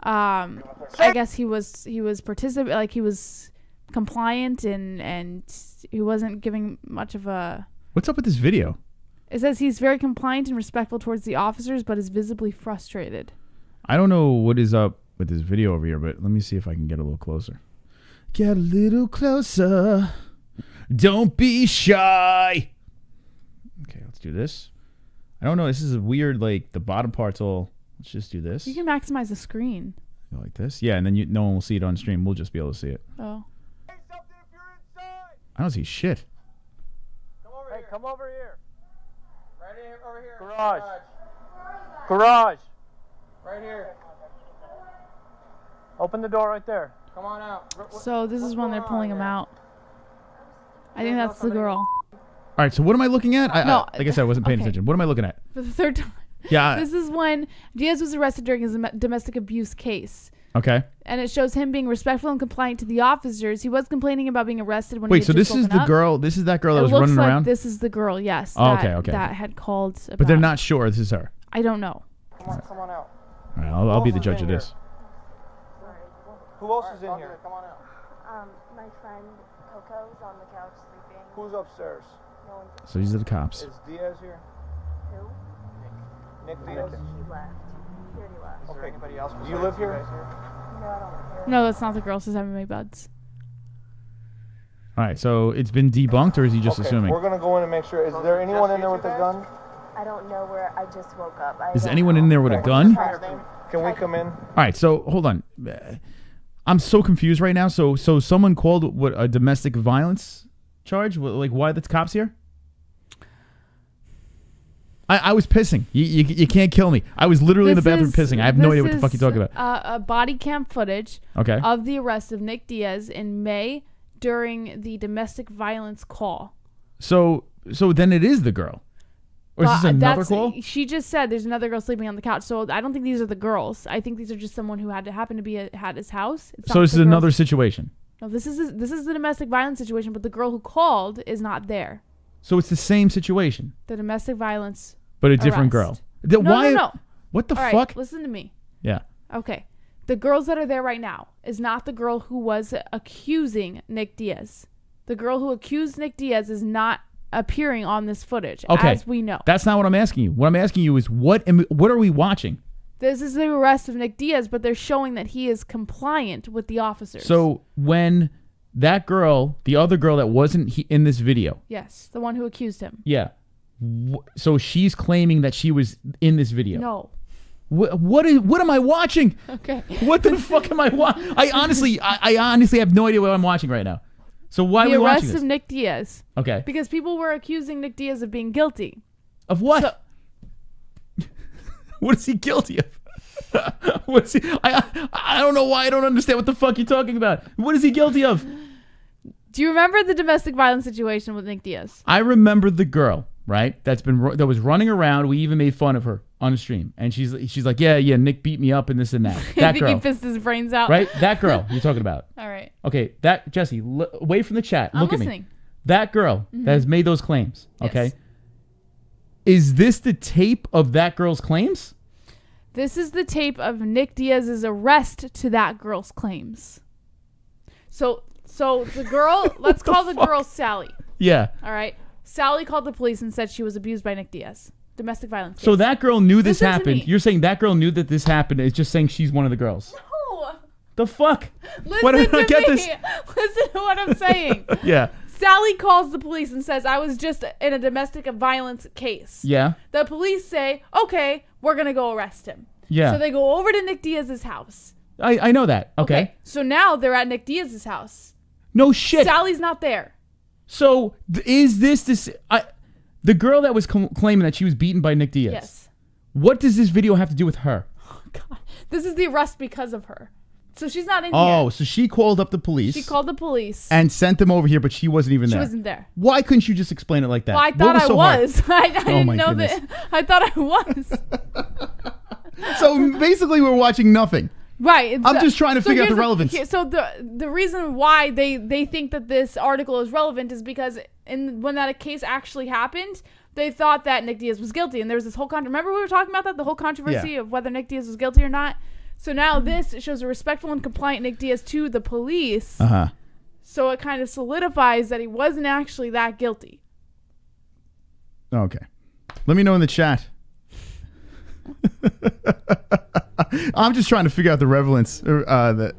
I guess he was participating, like he was compliant and he wasn't giving much of a... What's up with this video? It says he's very compliant and respectful towards the officers, but is visibly frustrated. I don't know what is up with this video over here, but let me see if I can get a little closer. Get a little closer. Don't be shy. Okay, let's do this. I don't know. This is a weird, like, the bottom part's all... Let's just do this. You can maximize the screen. Go like this? Yeah, and then no one will see it on stream. We'll just be able to see it. Oh. I don't see shit. Come over here. Right over here. Garage. Right here. Open the door right there. Come on out. So this is when they're pulling him out. I think that's the girl. All right, so what am I looking at? No, like I said, I wasn't paying okay. attention. What am I looking at? For the third time. Yeah. This is when Diaz was arrested during his domestic abuse case. Okay. And it shows him being respectful and compliant to the officers. He was complaining about being arrested when Wait, he had so just this is woken the up. girl. This is that girl that was It looks running like around? this is the girl, yes. Oh, that, okay. That had called about. But they're not sure this is her. I don't know. Come on out. All right, I'll be the judge of this. Who else is in here? Come on out. My friend Coco's on the couch sleeping. Who's upstairs? No one's. So these are the cops. Is Diaz here? Who? Nick Diaz? He left. He already left. Okay. Anybody else? Do you live here? No, I don't live here. No, that's not the girl. It's his MMA buds. All right, so it's been debunked, or is he just assuming? We're gonna go in and make sure. Is there anyone in there with a gun? I don't know where. I just woke up. Is anyone in there with a gun? Can we come in? All right, so hold on. I'm so confused right now. So someone called what a domestic violence charge? Like why the cops here? I was pissing. You can't kill me. I was literally in the bathroom pissing. I have no idea what the fuck you're talking about. A body cam footage Okay. of the arrest of Nick Diaz in May during the domestic violence call. So then it is the girl. Or is this another call? She just said there's another girl sleeping on the couch. So I don't think these are the girls. I think these are just someone who had to happen to be at his house. So this is another situation. No, this is the domestic violence situation, but the girl who called is not there. So it's the same situation. The domestic violence. But a different girl. No. What the All right, fuck? listen to me. Yeah. Okay. The girls that are there right now is not the girl who was accusing Nick Diaz. The girl who accused Nick Diaz is not appearing on this footage, Okay. as we know. That's not what I'm asking you. What I'm asking you is what are we watching? This is the arrest of Nick Diaz, but they're showing that he is compliant with the officers. So when that girl, the other girl that wasn't in this video. Yes, the one who accused him. Yeah. So she's claiming that she was in this video. No. What am I watching? Okay. What the fuck am I watching? I honestly have no idea what I'm watching right now. So why are we watching this? The arrest of Nick Diaz. Okay. Because people were accusing Nick Diaz of being guilty. Of what? What is he guilty of? What's he? I don't know why I don't understand what the fuck you're talking about. What is he guilty of? Do you remember the domestic violence situation with Nick Diaz? I remember the girl, right? That was running around. We even made fun of her on the stream, and she's like, yeah, Nick beat me up and this and that. That I think girl, he pissed his brains out. right? That girl you're talking about. All right. Okay, that Jesse, away from the chat. Look at listening. me. That girl that has made those claims. Okay. Yes. Is this the tape of that girl's claims? This is the tape of Nick Diaz's arrest to that girl's claims. So the girl, let's call the girl Sally. Yeah. All right. Sally called the police and said she was abused by Nick Diaz. Domestic violence case. So that girl knew this Listen to happened. me. You're saying that girl knew that this happened. It's just saying she's one of the girls. No. The fuck? Listen Why did to I not get me. this? Listen to what I'm saying. Yeah. Sally calls the police and says, I was just in a domestic violence case. Yeah. The police say, okay, we're going to go arrest him. Yeah. So they go over to Nick Diaz's house. I know that. Okay. So now they're at Nick Diaz's house. No shit. Sally's not there. So is this the girl that was claiming that she was beaten by Nick Diaz? Yes. What does this video have to do with her? Oh, God. This is the arrest because of her. So she's not in here. Oh, so she called up the police. She called the police. And sent them over here, but she wasn't even there. She wasn't there. Why couldn't you just explain it like that? Well, I thought I was. I didn't know goodness. that. I thought I was. So basically, we're watching nothing. Right. I'm just trying to figure out the relevance. So the reason why they think that this article is relevant is because when that case actually happened, they thought that Nick Diaz was guilty, and there was this whole remember we were talking about that, the whole controversy of whether Nick Diaz was guilty or not. So now this shows a respectful and compliant Nick Diaz to the police. Uh-huh. So it kind of solidifies that he wasn't actually that guilty. Okay. Let me know in the chat. I'm just trying to figure out the relevance, why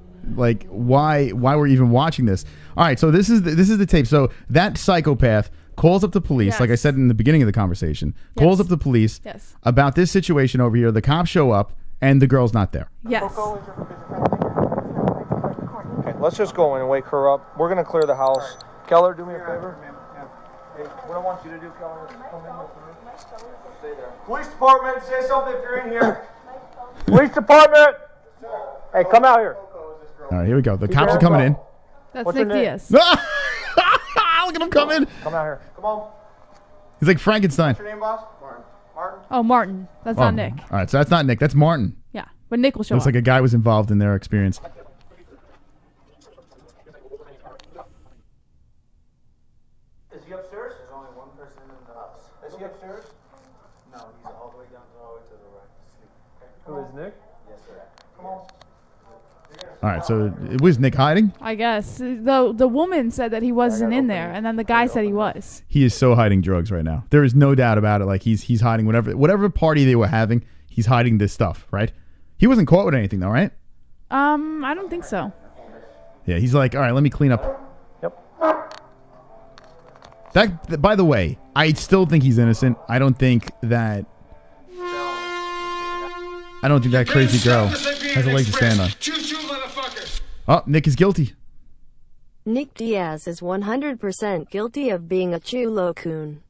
we're even watching this. All right, so this is the tape. So that psychopath calls up the police, like I said in the beginning of the conversation, calls up the police about this situation over here. The cops show up, and the girl's not there. Yes. Okay, let's just go in and wake her up. We're going to clear the house. Keller, do me a favor. Hey, what I want you to do, Keller, is come in with her. Stay there. Police department, say something if you're in here. Police department. Hey, come out here. All right, here we go. The cops are coming in. That's What's Nick your name? Diaz. Look at him come in. Come out here. Come on. He's like Frankenstein. What's your name, boss? Martin. Martin. Oh, Martin. That's not Nick. All right, so that's not Nick. That's Martin. Yeah, but Nick will show Looks up. like a guy was involved in their experience. Is he upstairs? There's only one person in the house. Is he upstairs? No, he's all the way down to the right. Who is Nick? Yes, sir. Come on. All right, so was Nick hiding? I guess. The woman said that he wasn't in there, and then the guy said he was. He is so hiding drugs right now. There is no doubt about it. Like he's hiding whatever party they were having. He's hiding this stuff, right? He wasn't caught with anything though, right? I don't think so. Yeah, he's like, all right, let me clean up. Yep. That, by the way, I still think he's innocent. I don't think that crazy girl has a leg to stand on. Oh, Nick is guilty. Nick Diaz is 100% guilty of being a chulo-coon.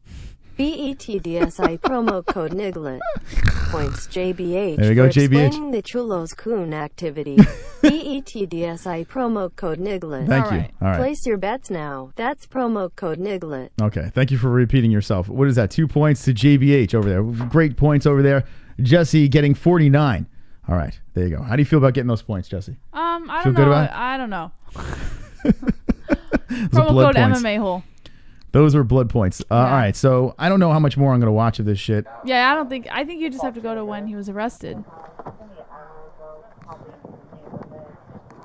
BETDSI promo code NIGLET. Points JBH There we go, for JBH. explaining the chulos coon activity. BETDSI promo code NIGLET. Thank you. All right. Place your bets now. That's promo code NIGLET. Okay, thank you for repeating yourself. What is that? 2 points to JBH over there. Great points over there. Jesse getting 49. All right, there you go. How do you feel about getting those points, Jesse? I Feel don't good know. about it? I don't know. Those are Promo blood code points. MMA-Hole. Those were blood points. All right, so I don't know how much more I'm going to watch of this shit. Yeah, I think you just have to go to when he was arrested.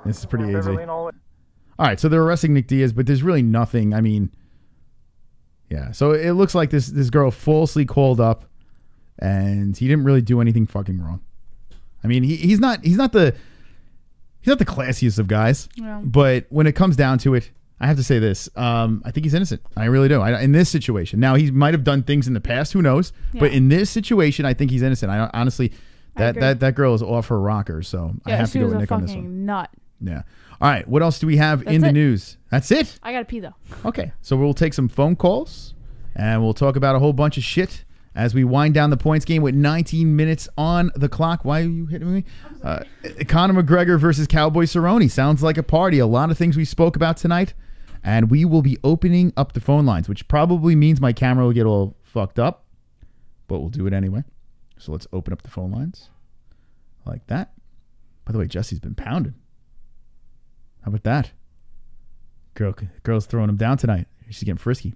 This is pretty easy. All right, so they're arresting Nick Diaz, but there's really nothing. I mean, yeah. So it looks like this girl falsely called up, and he didn't really do anything fucking wrong. I mean, he's not the classiest of guys, Yeah. but when it comes down to it, I have to say this. I think he's innocent. I really do. In this situation. Now, he might have done things in the past. Who knows? Yeah. But in this situation, I think he's innocent. Honestly, agree. that girl is off her rocker, so I have to go with Nick on this one. She was a fucking nut. Yeah. All right. What else do we have That's in the it. news? That's it? I gotta pee though. Okay. So we'll take some phone calls, and we'll talk about a whole bunch of shit as we wind down the points game with 19 minutes on the clock. Why are you hitting me? Conor McGregor versus Cowboy Cerrone. Sounds like a party. A lot of things we spoke about tonight. And we will be opening up the phone lines, which probably means my camera will get all fucked up. But we'll do it anyway. So let's open up the phone lines. Like that. By the way, Jesse's been pounded. How about that? Girl's throwing him down tonight. She's getting frisky.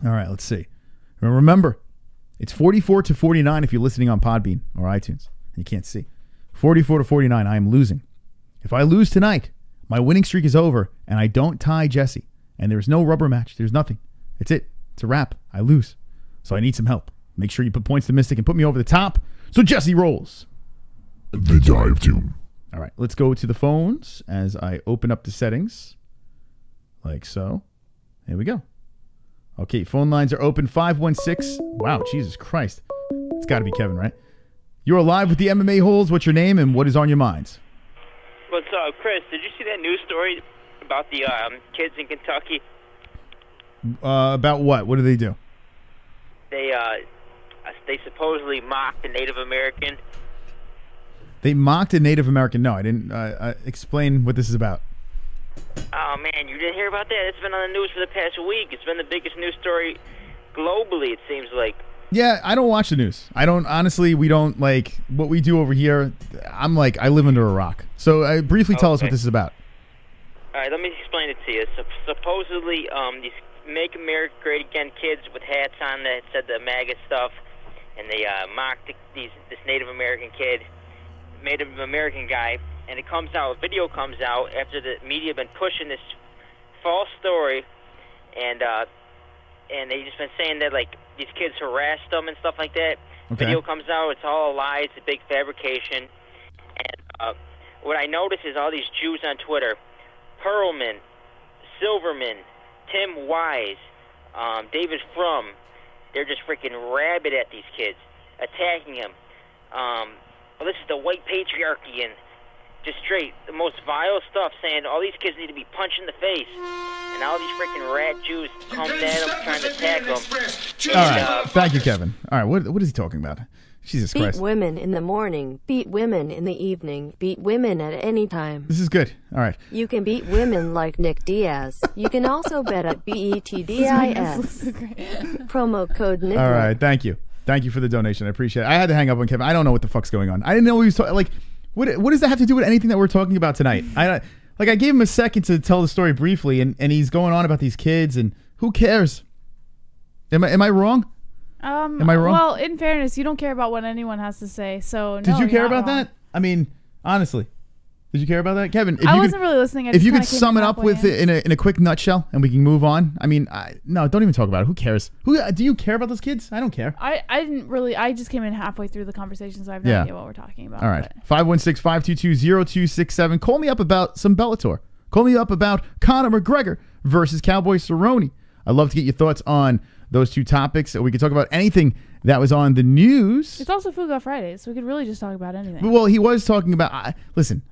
All right, let's see. Remember, it's 44-49 if you're listening on Podbean or iTunes. You can't see. 44-49, I am losing. If I lose tonight, my winning streak is over, and I don't tie Jesse. And there's no rubber match. There's nothing. It's it. It's a wrap. I lose. So I need some help. Make sure you put points to Mystic and put me over the top. So Jesse rolls. The dive tomb. All right, let's go to the phones as I open up the settings. Like so. There we go. Okay, phone lines are open. 516. Wow, Jesus Christ. It's got to be Kevin, right? You're live with the MMA-Holes. What's your name and what is on your minds? What's up, Chris? Did you see that news story about the kids in Kentucky? About what? What do they do? They supposedly mocked a Native American. They mocked a Native American. No, I didn't. Explain what this is about. Oh, man, you didn't hear about that? It's been on the news for the past week. It's been the biggest news story globally, it seems like. Yeah, I don't watch the news. I don't, honestly, we don't, like, what we do over here, I'm like, I live under a rock. So briefly tell us what this is about. All right, let me explain it to you. Supposedly, these Make America Great Again kids with hats on that said the MAGA stuff, and they mocked this Native American kid, Native American guy, and it comes out, a video comes out after the media have been pushing this false story, and they've just been saying that, like, these kids harassed them and stuff like that. Okay. Video comes out, it's all a lie, it's a big fabrication. And what I notice is all these Jews on Twitter, Perlman, Silverman, Tim Wise, David Frum, they're just freaking rabid at these kids, attacking them. Well, this is the white patriarchy and just straight, the most vile stuff, saying all these kids need to be punched in the face. And all these freaking rat Jews come at them, trying to attack them. All right. Thank you, Kevin. All right. What is he talking about? Jesus Beat Christ. women in the morning, beat women in the evening, beat women at any time. This is good. All right. You can beat women like Nick Diaz. You can also bet at BETDIS. Promo code NICK. All right. Thank you. Thank you for the donation. I appreciate it. I had to hang up on Kevin. I don't know what the fuck's going on. I didn't know he was talking. Like, what does that have to do with anything that we're talking about tonight? I gave him a second to tell the story briefly, and he's going on about these kids, and who cares? Am I wrong? Am I wrong? Well, in fairness, you don't care about what anyone has to say, so no. Did you care you're not about wrong. that? I mean, honestly, did you care about that, Kevin? I wasn't really listening. I If just you could kinda came sum it up halfway with in a quick nutshell, and we can move on. I mean, no, don't even talk about it. Who cares? Do you care about those kids? I don't care. I didn't really. I just came in halfway through the conversation, so I have no idea what we're talking about. All right. 516-522-0267. Call me up about some Bellator. Call me up about Conor McGregor versus Cowboy Cerrone. I'd love to get your thoughts on those two topics. We could talk about anything that was on the news. It's also FOOK Friday, so we could really just talk about anything. Well, he was talking about... listen,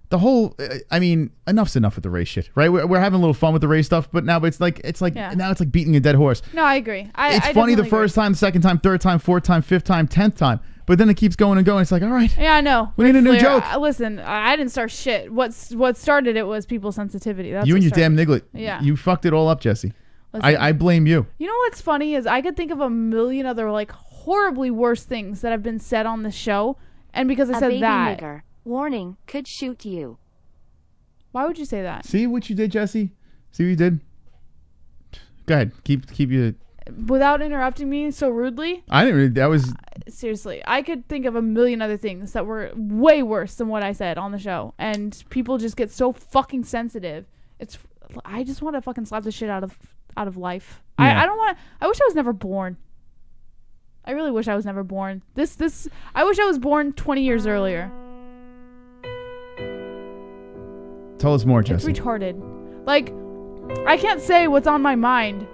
the whole... I mean, enough's enough with the race shit, right? We're having a little fun with the race stuff, but now it's like now it's like beating a dead horse. No, I agree. It's funny the first time, second time, third time, fourth time, fifth time, 10th time. But then it keeps going and going. It's like, all right. Yeah, I know. We need a new joke. Listen, I didn't start shit. What started it was people's sensitivity. That's you and what your damn started. niglet. Yeah. You fucked it all up, Jesse. Listen, I blame you. You know what's funny is I could think of a million other like horribly worse things that have been said on the show, and because I A said baby that, nigger. Warning, could shoot you. why would you say that? See what you did, Jesse? See what you did? Go ahead. Keep you... Without interrupting me so rudely? I didn't really... That was... Seriously, I could think of a million other things that were way worse than what I said on the show, and people just get so fucking sensitive. I just want to fucking slap the shit out of life. Yeah. I don't want. I wish I was never born. I really wish I was never born. I wish I was born 20 years earlier. Tell us more, Jesse. It's retarded. Like, I can't say what's on my mind.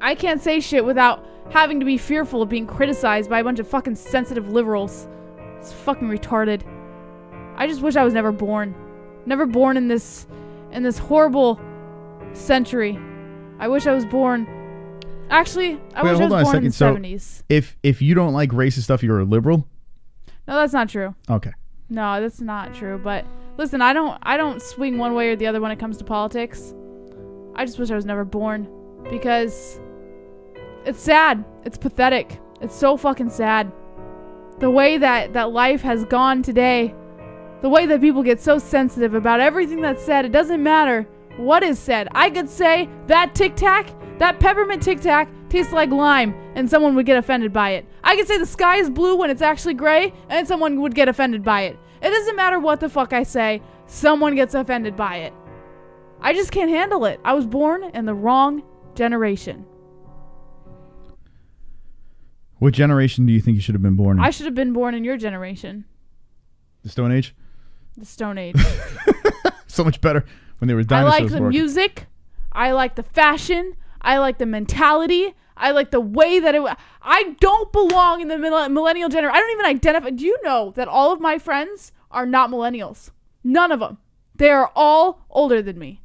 I can't say shit without having to be fearful of being criticized by a bunch of fucking sensitive liberals. It's fucking retarded. I just wish I was never born. Never born in this horrible century. I wish I was born... Actually, I wish I was born in the 70s. If you don't like racist stuff, you're a liberal? No, that's not true. Okay. No, that's not true. But listen, I don't swing one way or the other when it comes to politics. I just wish I was never born, because it's sad. It's pathetic. It's so fucking sad. The way that life has gone today, the way that people get so sensitive about everything that's said. It doesn't matter what is said. I could say that Tic Tac, that peppermint Tic Tac tastes like lime, and someone would get offended by it. I could say the sky is blue when it's actually gray, and someone would get offended by it. It doesn't matter what the fuck I say. Someone gets offended by it. I just can't handle it. I was born in the wrong generation. What generation do you think you should have been born in? I should have been born in your generation. The Stone Age? The Stone Age. So much better when there was I dinosaurs. like the working. music. I like the fashion. I like the mentality. I like the way that I don't belong in the millennial generation. I don't even identify. Do you know that all of my friends are not millennials? None of them. They are all older than me.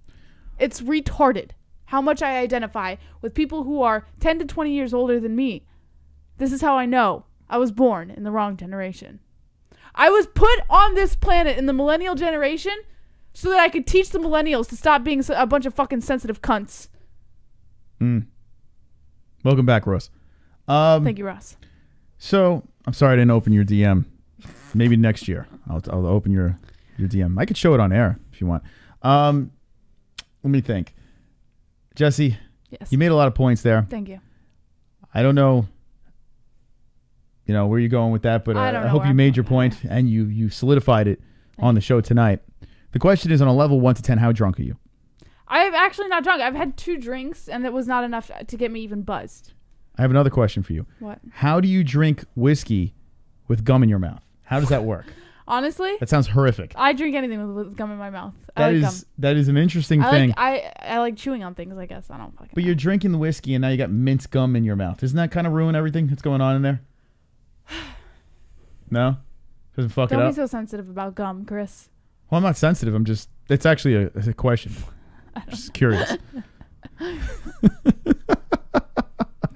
It's retarded how much I identify with people who are 10 to 20 years older than me. This is how I know I was born in the wrong generation. I was put on this planet in the millennial generation so that I could teach the millennials to stop being a bunch of fucking sensitive cunts. Welcome back, Ross. Thank you, Ross. So, I'm sorry I didn't open your DM. Maybe next year I'll open your DM. I could show it on air if you want. Let me think. Jesse, yes. You made a lot of points there. Thank you. I don't know, where you're going with that, but I hope you made your point and you solidified it on the show tonight. The question is, on a level 1 to 10, how drunk are you? I'm actually not drunk. I've had 2 drinks, and that was not enough to get me even buzzed. I have another question for you. What? How do you drink whiskey with gum in your mouth? How does that work? Honestly? That sounds horrific. I drink anything with gum in my mouth. That is an interesting thing. I like chewing on things, I guess. I don't fucking But you're drinking the whiskey, and now you got minced gum in your mouth. Doesn't that kind of ruin everything that's going on in there? No? Doesn't fuck it up? Don't be so sensitive about gum, Chris. Well, I'm not sensitive. It's actually a question. Just curious.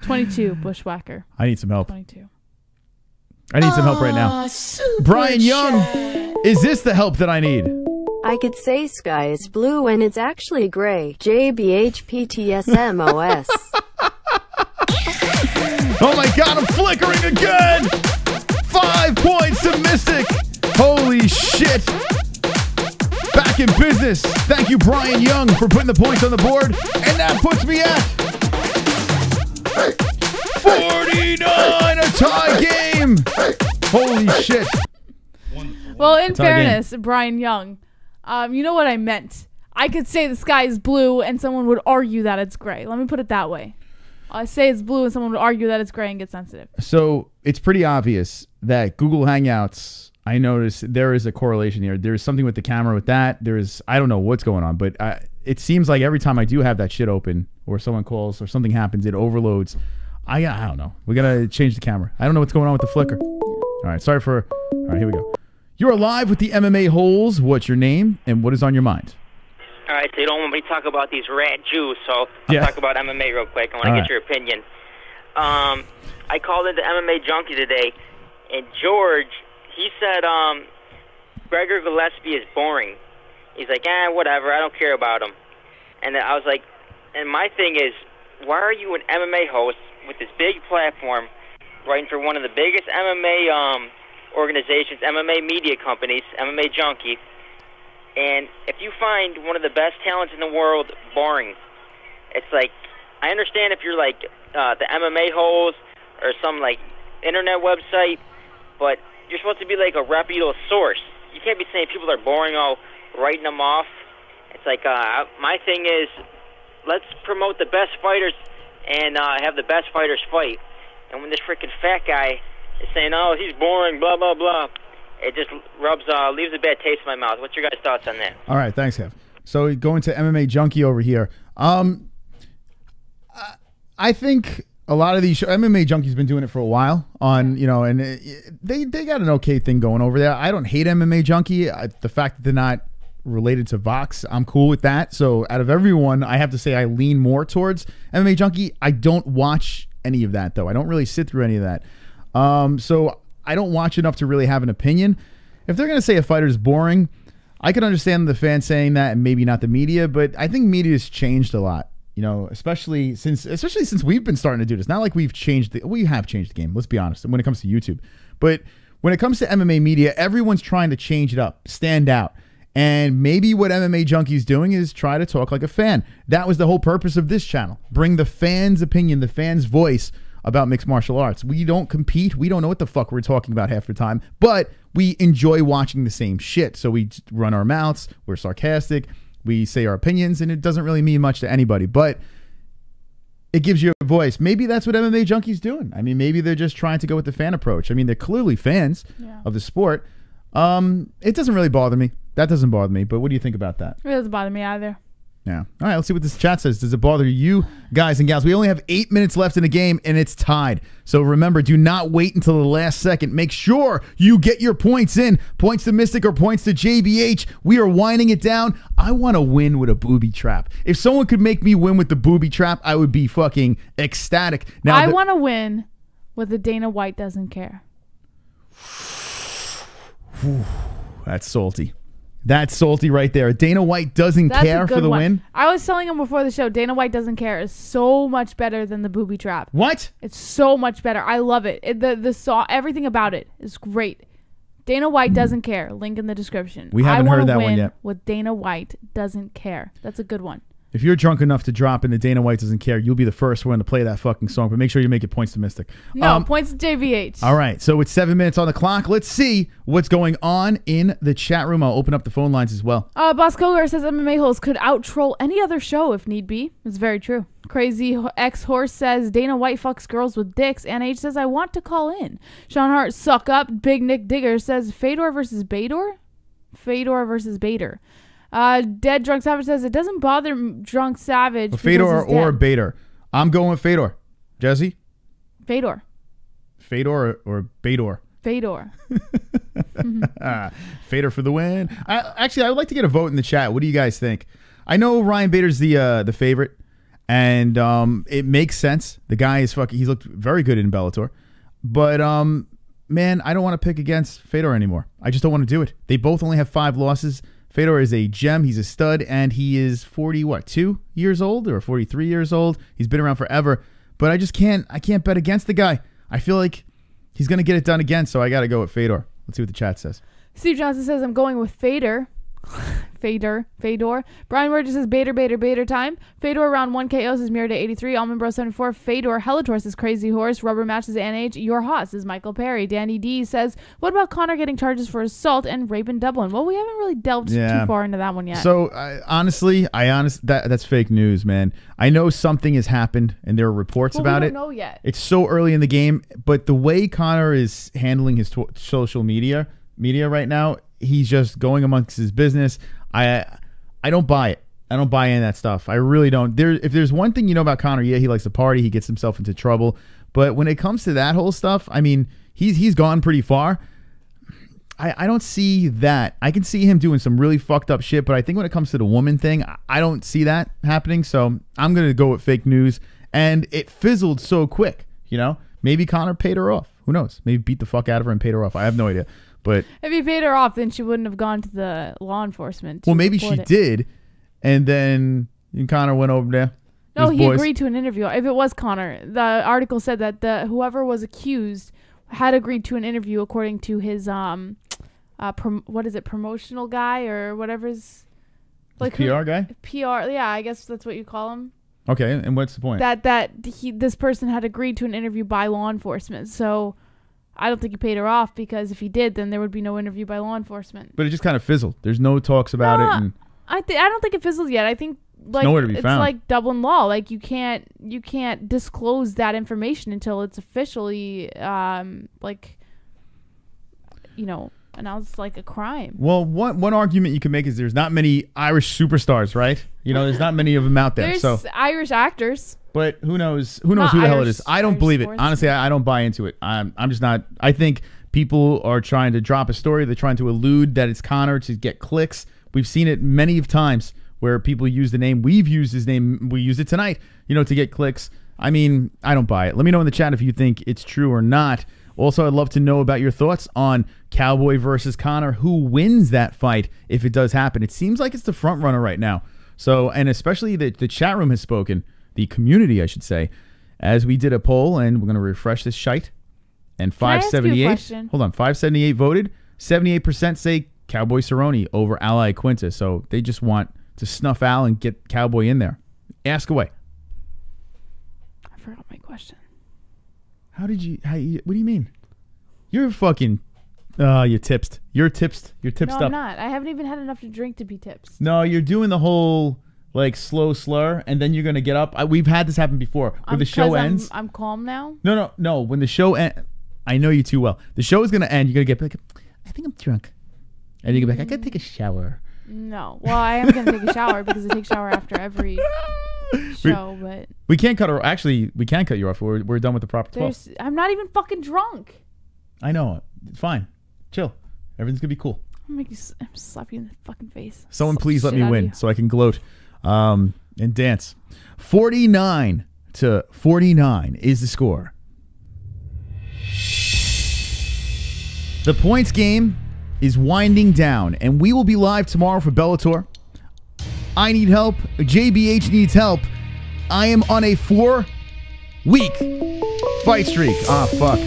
22, bushwhacker. I need some help. 22. I need some help right now. Brian Young, is this the help that I need? I could say sky is blue and it's actually gray. JBHPTSMOS. Oh my God, I'm flickering again. 5 points to Mystic. Holy shit. Back in business. Thank you, Brian Young, for putting the points on the board. And that puts me at 49, a tie game. Holy shit. Well, in fairness, Brian Young, you know what I meant. I could say the sky is blue and someone would argue that it's gray. Let me put it that way. I say it's blue and someone would argue that it's gray and get sensitive. So it's pretty obvious that Google Hangouts, I noticed there is a correlation here. There's something with the camera with that. I don't know what's going on, but it seems like every time I do have that shit open or someone calls or something happens, it overloads. I don't know. We got to change the camera. I don't know what's going on with the flicker. All right. All right, here we go. You're live with the MMA-Holes. What's your name and what is on your mind? All right, so you don't want me to talk about these rat Jews, so I'll talk about MMA real quick. I want to get your opinion. I called into MMA Junkie today, and George, he said Gregor Gillespie is boring. He's like, whatever, I don't care about him. And I was like, and my thing is, why are you an MMA host with this big platform writing for one of the biggest MMA organizations, MMA media companies, MMA Junkie, and if you find one of the best talents in the world boring, it's like, I understand if you're like the MMA-Holes or some like internet website, but you're supposed to be like a reputable source. You can't be saying people are boring, writing them off. It's like, my thing is, let's promote the best fighters and have the best fighters fight. And when this freaking fat guy is saying, oh, he's boring, blah, blah, blah, it just leaves a bad taste in my mouth. What's your guys' thoughts on that? All right, thanks, Kev. So going to MMA Junkie over here. I think a lot of these MMA Junkie's been doing it for a while on, and they got an okay thing going over there. I don't hate MMA Junkie. The fact that they're not related to Vox, I'm cool with that. So out of everyone, I have to say I lean more towards MMA Junkie. I don't watch any of that, though. I don't really sit through any of that. So I don't watch enough to really have an opinion. If they're going to say a fighter's boring, I can understand the fans saying that and maybe not the media, but I think media's changed a lot, especially since we've been starting to do this. Not like we have changed the game, let's be honest, when it comes to YouTube. But when it comes to MMA media, everyone's trying to change it up, stand out. And maybe what MMA Junkie's doing is try to talk like a fan. That was the whole purpose of this channel. Bring the fans' opinion, the fans' voice about mixed martial arts. We don't compete. We don't know what the fuck we're talking about half the time, but we enjoy watching the same shit. So we run our mouths. We're sarcastic. We say our opinions, and it doesn't really mean much to anybody, but it gives you a voice. Maybe that's what MMA Junkie's doing. I mean, maybe they're just trying to go with the fan approach. I mean, they're clearly fans of the sport. It doesn't really bother me. That doesn't bother me, but what do you think about that? It doesn't bother me either. Yeah. All right, let's see what this chat says. Does it bother you, guys and gals? We only have 8 minutes left in the game, and it's tied. So remember, do not wait until the last second. Make sure you get your points in. Points to Mystic or points to JBH. We are winding it down. I want to win with a booby trap. If someone could make me win with the booby trap, I would be fucking ecstatic. Now, I want to win with the Dana White doesn't care. That's salty. That's salty right there. Dana White doesn't care for the win. I was telling him before the show, Dana White doesn't care is so much better than the booby trap. What? It's so much better. I love it. Everything about it is great. Dana White doesn't care. Link in the description. We haven't heard that one yet. With Dana White doesn't care. That's a good one. If you're drunk enough to drop in the Dana White doesn't care, you'll be the first one to play that fucking song. But make sure you make it points to Mystic. No, points to JVH. All right. So it's 7 minutes on the clock. Let's see what's going on in the chat room. I'll open up the phone lines as well. Boss Coker says MMA-Holes could out-troll any other show if need be. It's very true. Crazy X-Horse says Dana White fucks girls with dicks. NH says I want to call in. Sean Hart, suck up. Big Nick Digger says Fedor versus Bader? Fedor versus Bader. Dead Drunk Savage says it doesn't bother Drunk Savage. Fedor or Bader. I'm going with Fedor. Jesse? Fedor. Fedor or Bader? Fedor. Fedor for the win. Actually, I would like to get a vote in the chat. What do you guys think? I know Ryan Bader's the favorite, and it makes sense. The guy is fucking. He's looked very good in Bellator, but man, I don't want to pick against Fedor anymore. I just don't want to do it. They both only have 5 losses. Fedor is a gem. He's a stud, and he is 42 years old or 43 years old. He's been around forever, but I can't bet against the guy. I feel like he's going to get it done again, so I got to go with Fedor. Let's see what the chat says. Steve Johnson says, I'm going with Fedor. Fedor. Brian Ward says Bader time. Fedor round 1 KOs is mirrored at 83. Almond Bro 74. Fedor. Hellator says crazy horse. Rubber matches NH. Your hot says Michael Perry. Danny D says, what about Conor getting charges for assault and rape in Dublin? Well, we haven't really delved too far into that one yet. So honestly, that's fake news, man. I know something has happened and there are reports about it. We don't know yet. It's so early in the game, but the way Conor is handling his social media right now, he's just going amongst his business. I don't buy it. I don't buy any of that stuff. I really don't. If there's one thing you know about Conor, he likes to party. He gets himself into trouble. But when it comes to that whole stuff, I mean, he's gone pretty far. I don't see that. I can see him doing some really fucked up shit, but I think when it comes to the woman thing, I don't see that happening. So I'm going to go with fake news. And it fizzled so quick, you know? Maybe Conor paid her off. Who knows? Maybe beat the fuck out of her and paid her off. I have no idea. But if he paid her off, then she wouldn't have gone to the law enforcement. Well, maybe she did, and then Conor went over there. No, he agreed to an interview. If it was Conor, the article said that whoever was accused had agreed to an interview according to his what is it, promotional guy or whatever's like PR guy. PR, yeah, I guess that's what you call him. Okay, and what's the point? This person had agreed to an interview by law enforcement, so. I don't think he paid her off because if he did, then there would be no interview by law enforcement. But it just kind of fizzled. There's no talks about it. And I don't think it fizzled yet. I think nowhere to be it's found. Like Dublin law. Like you can't disclose that information until it's officially announced like a crime. Well, one argument you can make is there's not many Irish superstars, right? There's not many of them out there. There's Irish actors. But who knows who the hell it is? I don't believe it. Honestly, I don't buy into it. I'm just not. I think people are trying to drop a story. They're trying to allude that it's Conor to get clicks. We've seen it many of times where people use the name. We've used his name. We use it tonight, to get clicks. I mean, I don't buy it. Let me know in the chat if you think it's true or not. Also, I'd love to know about your thoughts on Cowboy versus Conor. Who wins that fight if it does happen? It seems like it's the front runner right now. So, and especially the chat room has spoken. The community, I should say, as we did a poll, and we're going to refresh this shite. And 578, hold on, 578 voted. 78% say Cowboy Cerrone over Ally Quinta. So they just want to snuff Al and get Cowboy in there. Ask away. I forgot my question. What do you mean? You're fucking, you're tipsed. You're tipsed up. No, I'm not. I haven't even had enough to drink to be tipsed. No, you're doing the whole... like slow slur, and then you're gonna get up. We've had this happen before. When the show ends, I'm calm now. No. When the show ends, I know you too well. The show is gonna end. You're gonna get like, I think I'm drunk, and you're gonna be like, I gotta take a shower. No, well, I am gonna take a shower because I take a shower after every show. But we can't cut her. Actually, we can cut you off. We're done with the proper 12. I'm not even fucking drunk. I know. It's fine. Chill. Everything's gonna be cool. I'm slap you in the fucking face. Someone please let me win so I can gloat. And dance. 49-49 is the score. The points game is winding down, and we will be live tomorrow for Bellator. I need help. JBH needs help. I am on a 4-week fight streak. Ah, fuck.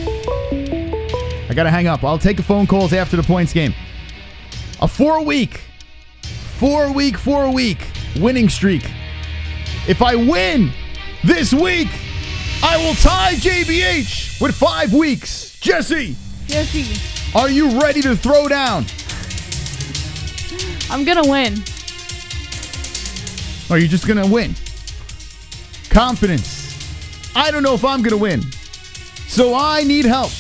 I gotta hang up. I'll take the phone calls after the points game. A 4-week winning streak. If I win this week, I will tie JBH with 5 weeks. Jesse, are you ready to throw down? I'm gonna win. Are you just gonna win? Confidence. I don't know if I'm gonna win, so I need help.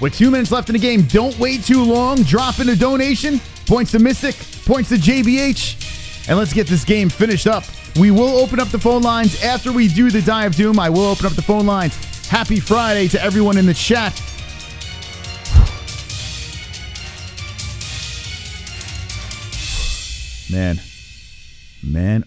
With 2 minutes left in the game, don't wait too long. Drop in a donation. Points to Mystic, points to JBH. And let's get this game finished up. We will open up the phone lines after we do the Die of Doom. I will open up the phone lines. Happy Friday to everyone in the chat. Man,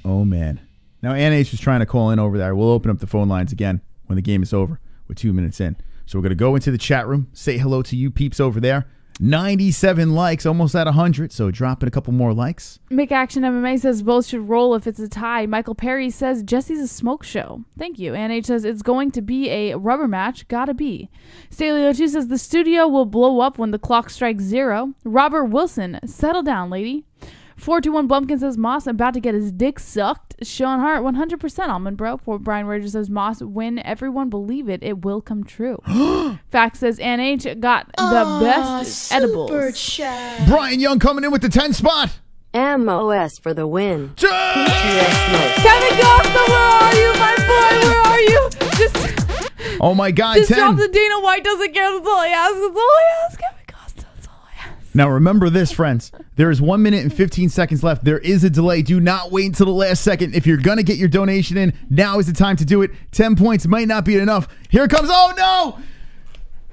oh man. Now, NH was trying to call in over there. We'll open up the phone lines again when the game is over with 2 minutes in. So we're going to go into the chat room, say hello to you peeps over there. 97 likes, almost at 100, so dropping a couple more likes. McAction MMA says both should roll if it's a tie. Michael Perry says Jesse's a smoke show. Thank you. Ann H says it's going to be a rubber match. Gotta be. Staley02 says the studio will blow up when the clock strikes 0. Robert Wilson, settle down, lady. 421 Bumpkin says Moss about to get his dick sucked. Sean Hart 100% almond bro. For Brian Rager says Moss, when everyone believe it, it will come true. Fact says Ann H got the best edibles. Brian Young coming in with the 10 spot. MOS for the win. Kevin Costa, where are you, my boy? Where are you? Just oh my God, just 10. drop the Dana White doesn't care. That's all I ask. That's all I ask. Kevin Costa, that's all I ask. Now remember this, friends. There is 1 minute and 15 seconds left. There is a delay. Do not wait until the last second. If you're going to get your donation in, now is the time to do it. 10 points might not be enough. Here it comes. Oh, no.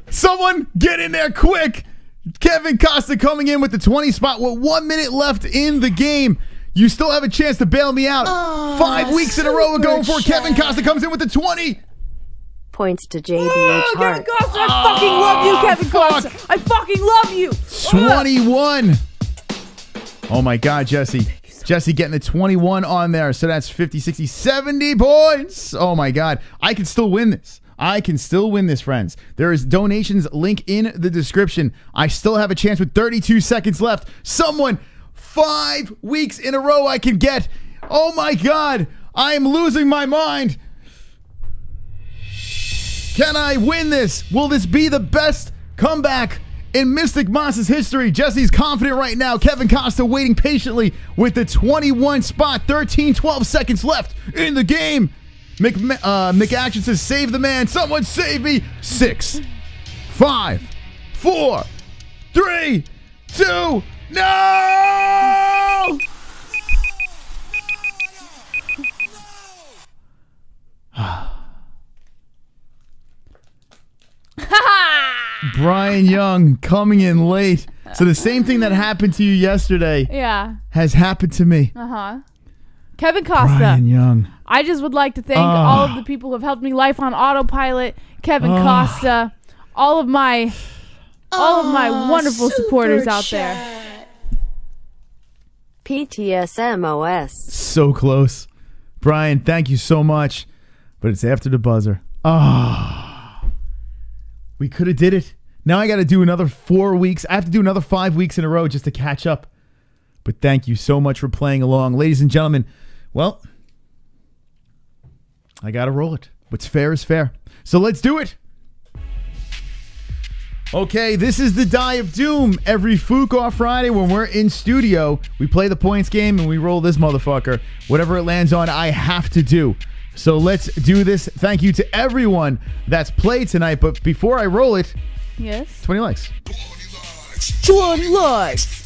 Someone get in there quick. Kevin Costa coming in with the 20 spot with 1 minute left in the game. You still have a chance to bail me out. 5 weeks in a row we're going for. Kevin Costa comes in with the 20. Points to JBH Hart. Kevin Costa, I fucking love you, Kevin Costa. I fucking love you. 21. Oh my God, Jesse. Jesse getting the 21 on there. So that's 50, 60, 70 points. Oh my God. I can still win this. I can still win this, friends. There is donations link in the description. I still have a chance with 32 seconds left. Someone, 5 weeks in a row I can get. Oh my God. I am losing my mind. Can I win this? Will this be the best comeback in Mystic Moss's history? Jesse's confident right now. Kevin Costa waiting patiently with the 21 spot. 12 seconds left in the game. McAction says, save the man. Someone save me. 6, 5, 4, 3, 2, no! Brian Young coming in late. So the same thing that happened to you yesterday has happened to me. Kevin Costa. Brian Young. I just would like to thank all of the people who have helped me life on autopilot. Kevin Costa, all of my wonderful supporters out there. PTSMOS. So close. Brian, thank you so much. But it's after the buzzer. We could have did it. Now I got to do another 4 weeks. I have to do another 5 weeks in a row just to catch up. But thank you so much for playing along. Ladies and gentlemen, well, I got to roll it. What's fair is fair. So let's do it. Okay, this is the Die of Doom. Every FOOK off Friday when we're in studio, we play the points game and we roll this motherfucker. Whatever it lands on, I have to do. So let's do this. Thank you to everyone that's played tonight. But before I roll it, 20 likes. 20 likes.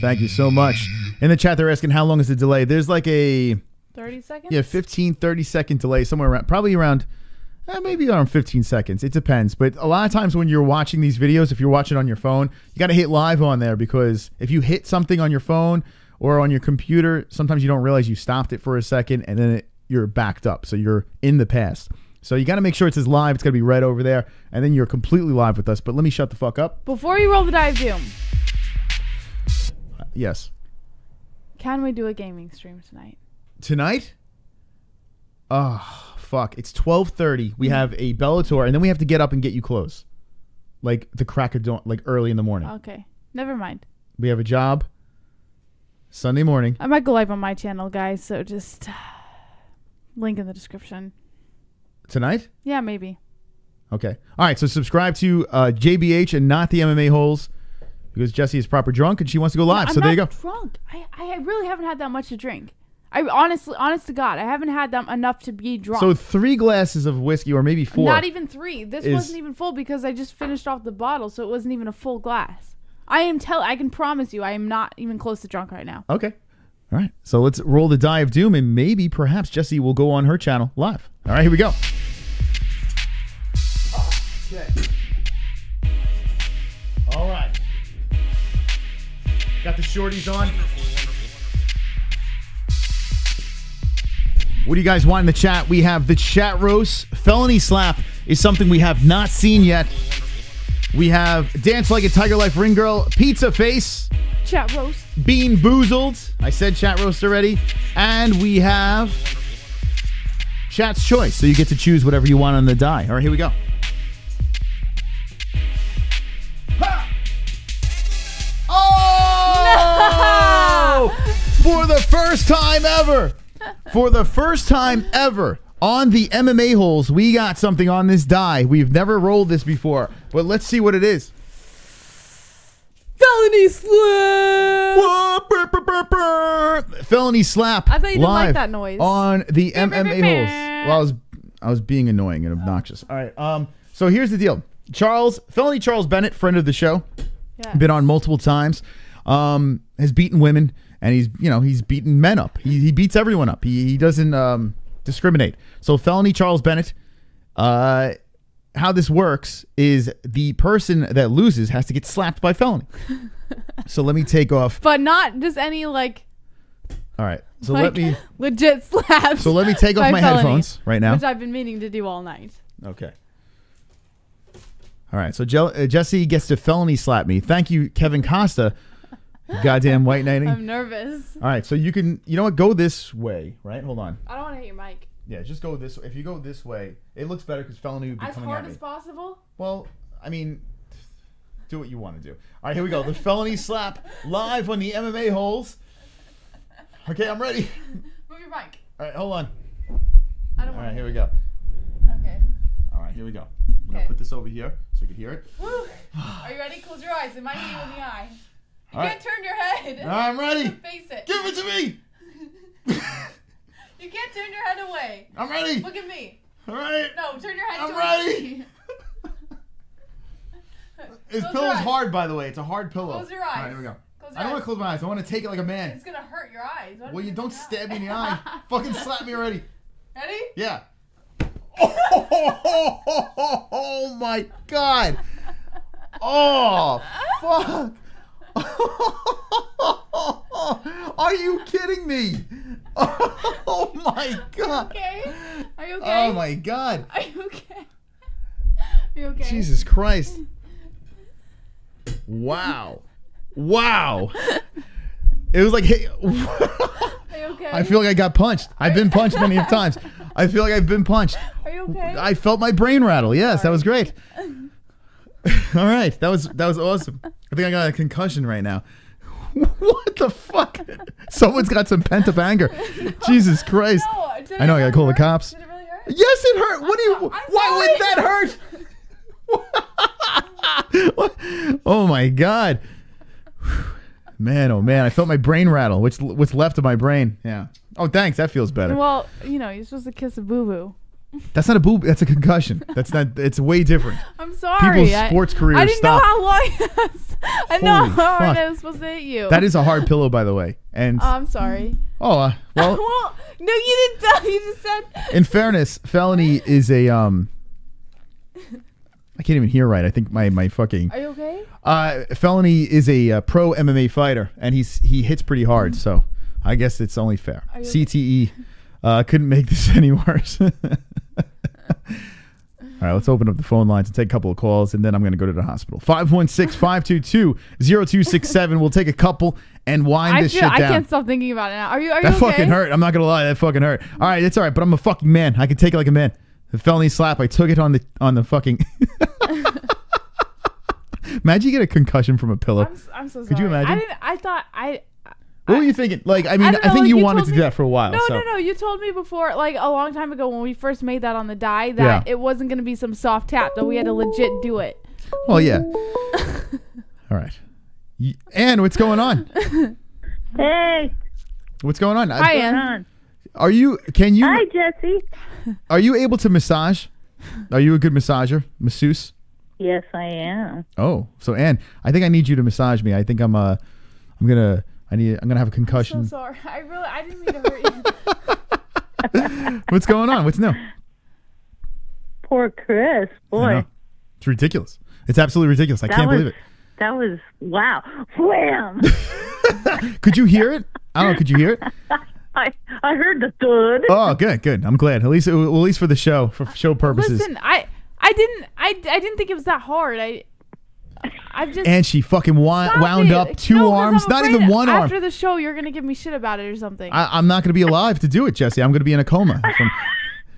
Thank you so much. In the chat, they're asking how long is the delay. There's like a 30 seconds? Yeah, 15, 30-second delay, somewhere around, probably around, maybe around 15 seconds. It depends. But a lot of times when you're watching these videos, if you're watching on your phone, you got to hit live on there, because if you hit something on your phone or on your computer, sometimes you don't realize you stopped it for a second and then you're backed up. So you're in the past. So you got to make sure it says live. It's got to be red over there. And then you're completely live with us. But let me shut the fuck up. Before you roll the Die of Doom. Yes. Can we do a gaming stream tonight? Tonight? Oh, fuck. It's 12:30. We have a Bellator, and then we have to get up and get you clothes. Like the crack of dawn, like early in the morning. Okay. Never mind. We have a job Sunday morning. I might go live on my channel, guys, so just link in the description. Tonight? Yeah, maybe. Okay. All right, so subscribe to JBH and not the MMA-Holes, because Jessie is proper drunk and she wants to go live. No, so there you go. I'm not drunk. I really haven't had that much to drink. Honest to God, I haven't had that enough to be drunk. So 3 glasses of whiskey, or maybe 4. Not even 3. This wasn't even full because I just finished off the bottle, so it wasn't even a full glass. I can promise you, I am not even close to drunk right now. Okay. All right. So let's roll the Die of Doom, and maybe, perhaps, Jessie will go on her channel live. All right, here we go. Okay. Got the shorties on. What do you guys want in the chat? We have the chat roast. Felony slap is something we have not seen yet. We have Dance Like a Tiger Life Ring Girl, Pizza Face, Chat roast. Bean Boozled. I said chat roast already. And we have Chat's Choice. So you get to choose whatever you want on the die. All right, here we go. Ha! Oh! No! For the first time ever on the MMA-Holes, we got something on this die. We've never rolled this before, but let's see what it is. Felony slap. Felony slap. I thought you didn't like live that noise. on the MMA-Holes. Well, I was being annoying and obnoxious. All right. So here's the deal. Felony Charles Bennett, friend of the show, been on multiple times. Has beaten women, and he's beaten men up. He beats everyone up. He doesn't discriminate. So Felony Charles Bennett, how this works is the person that loses has to get slapped by Felony. So let me take off. But not just any All right. So let me legit slaps. So let me take off my headphones right now, which I've been meaning to do all night. Okay. All right. So Jesse gets to felony slap me. Thank you, Kevin Costa. Goddamn white knighting. I'm nervous. All right. So you can, go this way, right? Hold on. I don't want to hit your mic. Yeah, just go this way. If you go this way, it looks better because felony would be coming at me. As hard as possible? Well, I mean, do what you want to do. All right, here we go. The felony slap live on the MMA-Holes. Okay, I'm ready. Move your mic. All right, hold on. I don't All right, here we go. Okay. All right, here we go. I'm going to put this over here so you can hear it. Woo. Are you ready? Close your eyes. It might hit you in the eye. You All can't turn your head. All right, I'm ready. Face it. Give it to me. You can't turn your head away. I'm ready. Look at me. All right. No, turn your head I'm towards ready. me. This Close pillow's your eyes. hard, by the way. It's a hard pillow. Close your eyes. All right, here we go. Close your I don't want eyes. to close my eyes. I want to take it like a man. It's going to hurt your eyes. Well, you don't stab me in the eye. Fucking slap me already. Ready? Yeah. Oh my God. Oh, fuck. Are you kidding me? Oh my God. Okay. Are you okay? Oh my God. Are you okay? Are you okay? Jesus Christ. Wow. It was like, hey. Are you okay? I feel like I got punched. I've been punched many times. I feel like I've been punched. Are you okay? I felt my brain rattle. Yes, that was great. All right, that was awesome. I think I got a concussion right now. What the fuck? Someone's got some pent up anger. Jesus Christ! No, I know. I gotta call the cops. Did it really hurt? Yes, it hurt. What do you? Why would that hurt? Oh my God! Man, oh man! I felt my brain rattle. What's left of my brain? Yeah. Oh, thanks. That feels better. Well, you're supposed to kiss a boo boo. That's not a boob. That's a concussion. That's not. It's way different. I'm sorry. People's sports careers I didn't stop. know how long. I know Holy how hard fuck. I was supposed to hit you. That is a hard pillow, by the way. And I'm sorry. well, Well, no, you didn't tell. You just said. in fairness, felony is a I can't even hear right. I think my fucking. Are you okay? Felony is a pro MMA fighter, and he hits pretty hard. So I guess it's only fair. Are you CTE couldn't make this any worse. All right, let's open up the phone lines and take a couple of calls, and then I'm going to go to the hospital. 516-522-0267. We'll take a couple and wind this shit down. I can't stop thinking about it now. Are you That okay? fucking hurt. I'm not going to lie. That fucking hurt. All right, it's all right, but I'm a fucking man. I can take it like a man. The felony slap, I took it on the fucking... Imagine you get a concussion from a pillow. I'm so sorry. Could you imagine? What were you thinking? Like, I mean, I think you wanted to do that for a while. No, so. no. You told me before, like a long time ago when we first made that on the die, that it wasn't going to be some soft tap, that we had to legit do it. Well, yeah. All right. Ann, what's going on? Hey. What's going on? Hi, Ann. Hi, Jesse. Are you able to massage? Are you a good massager? Masseuse? Yes, I am. Oh, so Ann, I think I need you to massage me. I think I'm gonna have a concussion. I'm so sorry. I didn't mean to hurt you. What's going on? What's new? Poor Chris. I Boy. know. It's ridiculous. It's absolutely ridiculous. I can't believe it. That was, wow. Wham! Could you hear it? I don't know. Could you hear it? I heard the thud. Oh, good. I'm glad. At least for the show, for show purposes. Listen, I didn't think it was that hard. I've just And she fucking wound up two arms, not even one arm. After the show, you're gonna give me shit about it or something. I'm not gonna be alive to do it, Jesse. I'm gonna be in a coma.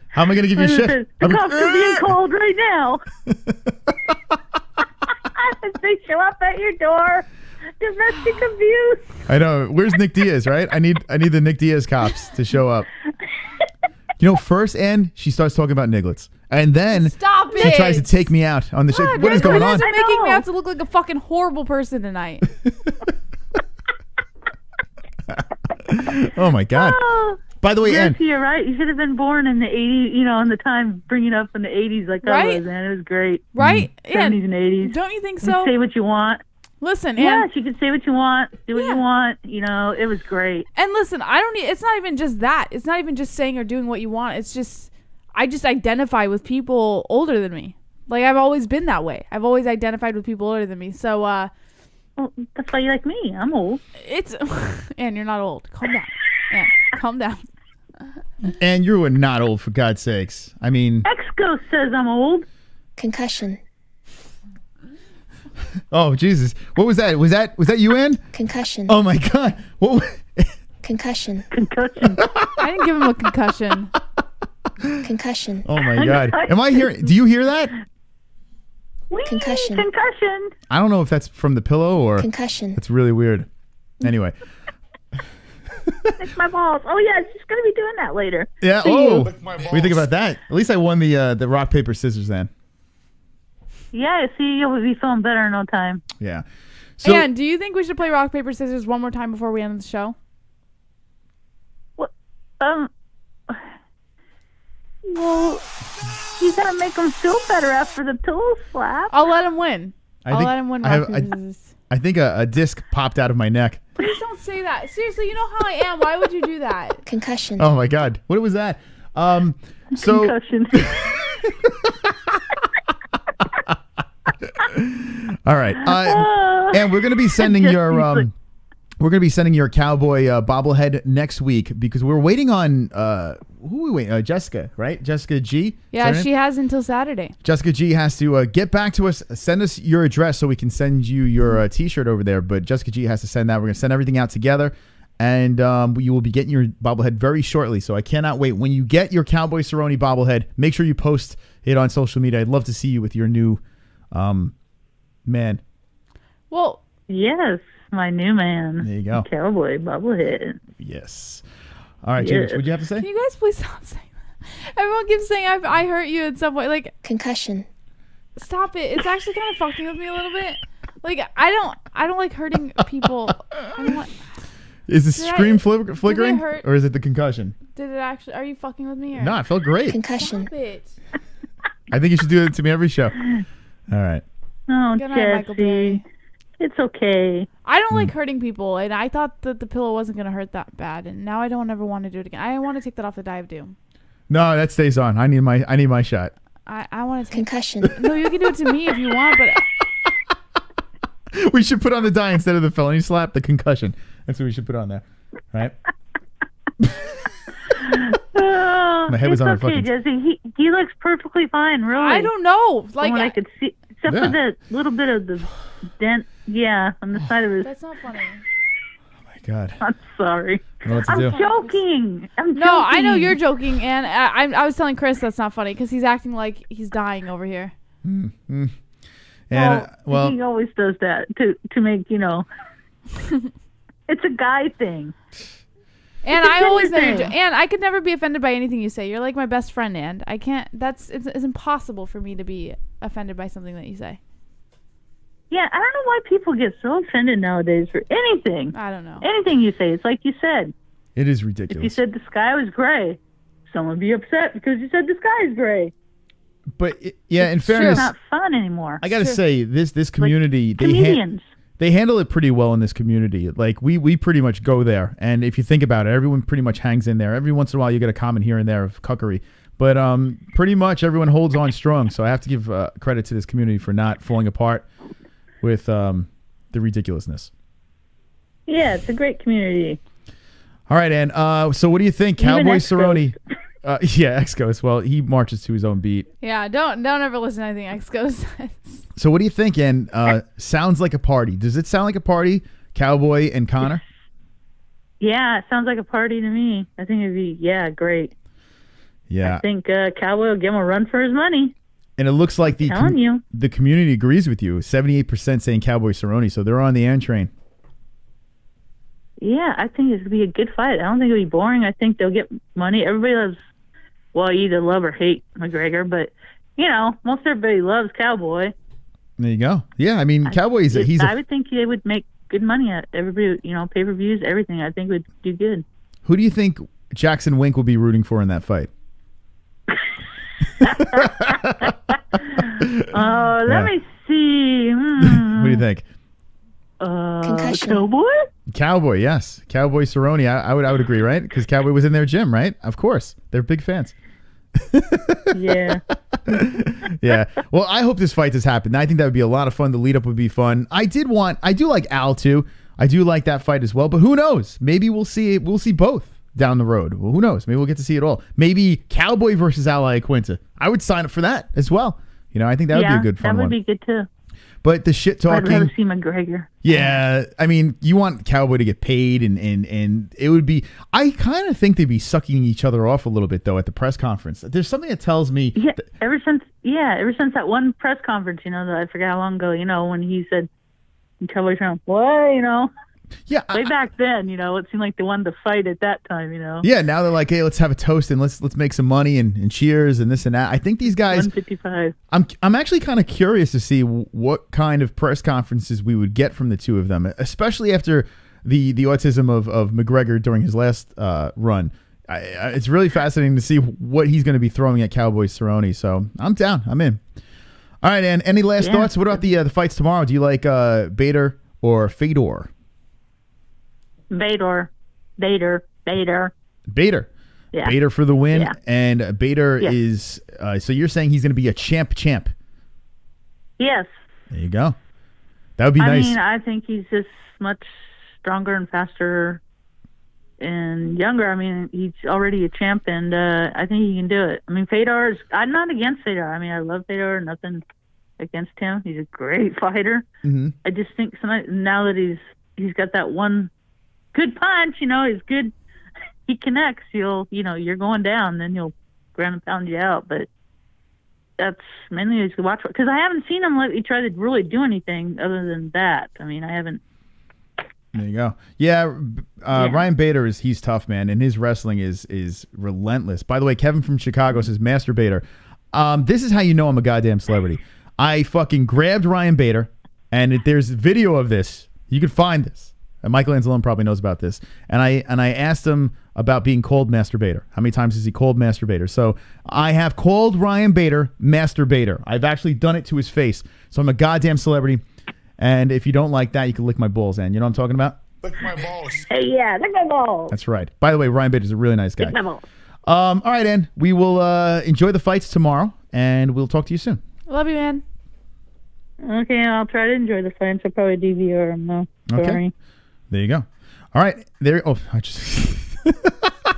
How am I gonna give you shit? The cops are being called right now. They show up at your door. Domestic abuse. I know. Where's Nick Diaz, right? I need the Nick Diaz cops to show up. First, Ann, she starts talking about nigglets. And then she tries to take me out on the show. What is going on? You guys are making me out to look like a fucking horrible person tonight. Oh, my God. By the way, yes, Ann. You're right. You should have been born in the 80s, in the time bringing up in the 80s like I was, man. It was great. Right? 70s and 80s. Don't you think You so? can say what you want. Listen, yes, you can say what you want, do what you want. It was great. And listen, it's not even just that. It's not even just saying or doing what you want. It's just, I just identify with people older than me. Like, I've always been that way. I've always identified with people older than me. So, well, that's why you like me. I'm old. Ann, you're not old. Calm down. Ann, calm down. And you were not old, for God's sakes. I mean... X-Ghost says I'm old. Concussion. Oh, Jesus. What was that? Was that you, Ann? Concussion. Oh, my God. What? Concussion. Concussion. I didn't give him a concussion. Concussion. Oh, my God. Am I hearing... Do you hear that? Concussion. Concussion. I don't know if that's from the pillow or... Concussion. That's really weird. Anyway. Lick my balls. Oh, yeah, she's going to be doing that later. Yeah. Oh. What do you think about that? At least I won the rock, paper, scissors then. Yeah, see, you'll be feeling better in no time. Yeah. So, Ann, do you think we should play rock, paper, scissors one more time before we end the show? What? Well, you got to make them feel better after the pillow slap. I'll let him win. I'll let him win rock, paper, scissors. I think a disc popped out of my neck. Please don't say that. Seriously, you know how I am. Why would you do that? Concussion. Oh, my God. What was that? Concussion. All right. And we're going to be sending your cowboy bobblehead next week because we're waiting on who we wait? Jessica, right? Jessica G. Yeah, she has until Saturday. Jessica G has to get back to us, send us your address so we can send you your T-shirt over there. But Jessica G has to send that. We're going to send everything out together, and you will be getting your bobblehead very shortly. So I cannot wait. When you get your Cowboy Cerrone bobblehead, make sure you post it on social media. I'd love to see you with your new man. Well, yes, my new man. There you go. Cowboy bobblehead. Yes. All right, Yes. James, what do you have to say? Can you guys please stop saying that? Everyone keeps saying I hurt you at some point. Like, concussion. Stop it. It's actually kind of fucking with me a little bit. Like, I don't like hurting people. I don't want... Is the scream flickering, hurt? or is it the concussion? Did it actually? Are you fucking with me? Or? No, I felt great. Concussion. Stop it. I think you should do it to me every show. All right. Oh, Good night, Michael Berry. Jesse. It's okay. I don't like hurting people, and I thought that the pillow wasn't going to hurt that bad, and now I don't ever want to do it again. I want to take that off the die of doom. No, that stays on. I need my shot. I want to take... Concussion. No, you can do it to me if you want, but... We should put on the die instead of the felony slap, the concussion. That's what we should put on there. Right? My head was on okay, Jesse. He looks perfectly fine, really. I don't know. Like, from what I could see, except for the little bit of the dent, on the side of his... That's not funny. God. I'm sorry. I don't know what to I'm do. joking. No, I know you're joking, and I was telling Chris that's not funny because he's acting like he's dying over here. Mm-hmm. And well, he always does that to make it's a guy thing. And I always know you're and I could never be offended by anything you say. You're like my best friend, and I can't. It's impossible for me to be offended by something that you say. Yeah, I don't know why people get so offended nowadays for anything. I don't know. Anything you say. It's like you said. It is ridiculous. If you said the sky was gray, someone would be upset because you said the sky is gray. But in fairness, it's not fun anymore. I got to say this community, like comedians. They handle it pretty well in this community. Like we pretty much go there, and if you think about it, everyone pretty much hangs in there. Every once in a while, you get a comment here and there of cuckery, but pretty much everyone holds on strong. So I have to give credit to this community for not falling apart with the ridiculousness. Yeah, it's a great community. All right, Ann. So what do you think? Even Cowboy X-Ghost. Cerrone. Yeah, X-Ghost. Well, he marches to his own beat. Yeah, don't ever listen to anything X-Go says. So what do you think, Ann? Sounds like a party. Does it sound like a party, Cowboy and Conor? Yeah, it sounds like a party to me. I think it'd be, great. Yeah. I think Cowboy will give him a run for his money. And it looks like the telling you. the community agrees with you. 78% saying Cowboy Cerrone, so they're on the Ann train. Yeah, I think it's going to be a good fight. I don't think it'll be boring. I think they'll get money. Everybody loves, well, you either love or hate McGregor, but, most everybody loves Cowboy. There you go. Yeah, I mean, Cowboy, I would think they would make good money at everybody, pay-per-views, everything. I think would do good. Who do you think Jackson Wink will be rooting for in that fight? Let me see. What do you think? Cowboy? Cowboy, yes. Cowboy Cerrone, I would agree, right? Because Cowboy was in their gym, right? Of course. They're big fans. Yeah. Yeah. Well, I hope this fight does happen. I think that would be a lot of fun. The lead up would be fun. I do like Al too. I do like that fight as well, but who knows? Maybe we'll see both down the road. Well, who knows? Maybe we'll get to see it all. Maybe Cowboy versus Al Iaquinta. I would sign up for that as well. I think that would be a good fun one. That would be good too. But the shit talking. I'd rather see McGregor. Yeah, I mean, you want Cowboy to get paid, and it would be. I kind of think they'd be sucking each other off a little bit though at the press conference. There's something that tells me. Yeah, ever since that one press conference, that I forgot how long ago, when he said, Cowboy Trump, what, Yeah, way back then, it seemed like they wanted to fight at that time, Yeah, now they're like, hey, let's have a toast and let's make some money and cheers and this and that. I think these guys. 155. I'm actually kind of curious to see what kind of press conferences we would get from the two of them, especially after the autism of McGregor during his last run. It's really fascinating to see what he's going to be throwing at Cowboy Cerrone. So I'm down. I'm in. All right, and any last thoughts? What about the fights tomorrow? Do you like Bader or Fedor? Bader. Yeah. Bader for the win. Yeah. And Bader is, so you're saying he's going to be a champ? Yes. There you go. That would be nice. I mean, I think he's just much stronger and faster and younger. I mean, he's already a champ, and I think he can do it. I mean, I'm not against Fedor. I mean, I love Fedor. Nothing against him. He's a great fighter. Mm-hmm. I just think now that he's got that one good punch, he's good. He connects. You're going down, then he'll ground and pound you out. But that's mainly what you watch for, because I haven't seen him let me try to really do anything other than that. I mean, I haven't. There you go. Yeah, Ryan Bader he's tough, man, and his wrestling is relentless. By the way, Kevin from Chicago says, Master Bader. This is how you know I'm a goddamn celebrity. I fucking grabbed Ryan Bader, and there's video of this. You can find this. And Michael Anzalone probably knows about this. And I asked him about being called Master Bader. How many times has he called Master Bader? So I have called Ryan Bader Master Bader. I've actually done it to his face. So I'm a goddamn celebrity. And if you don't like that, you can lick my balls, Ann. You know what I'm talking about? Lick my balls. Hey, yeah, lick my balls. That's right. By the way, Ryan Bader's a really nice guy. Lick my balls. All right, Ann. We will enjoy the fights tomorrow, and we'll talk to you soon. Love you, man. Okay, I'll try to enjoy the fights. I'll probably DVR them, though. Okay. There you go. All right. I just...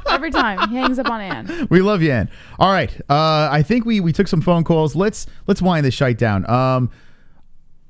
Every time he hangs up on Ann. We love you, Ann. All right. I think we took some phone calls. Let's wind this shite down.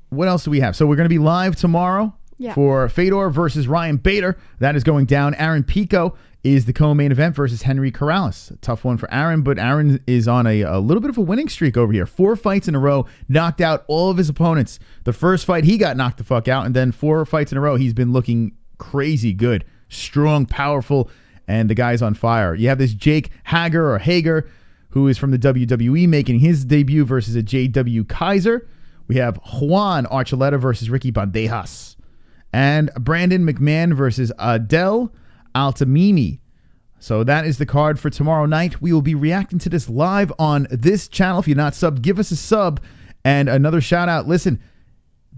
What else do we have? So we're going to be live tomorrow for Fedor versus Ryan Bader. That is going down. Aaron Pico is the co-main event versus Henry Corrales. A tough one for Aaron, but Aaron is on a little bit of a winning streak over here. 4 fights in a row, knocked out all of his opponents. The first fight, he got knocked the fuck out, and then 4 fights in a row, he's been looking crazy good. Strong, powerful, and the guy's on fire. You have this Jake Hager, who is from the WWE, making his debut versus a J.W. Kaiser. We have Juan Archuleta versus Ricky Bandejas. And Brandon McMahon versus Adel Altamimi. So that is the card for tomorrow night. We will be reacting to this live on this channel. If you're not subbed, give us a sub. And another shout out. Listen,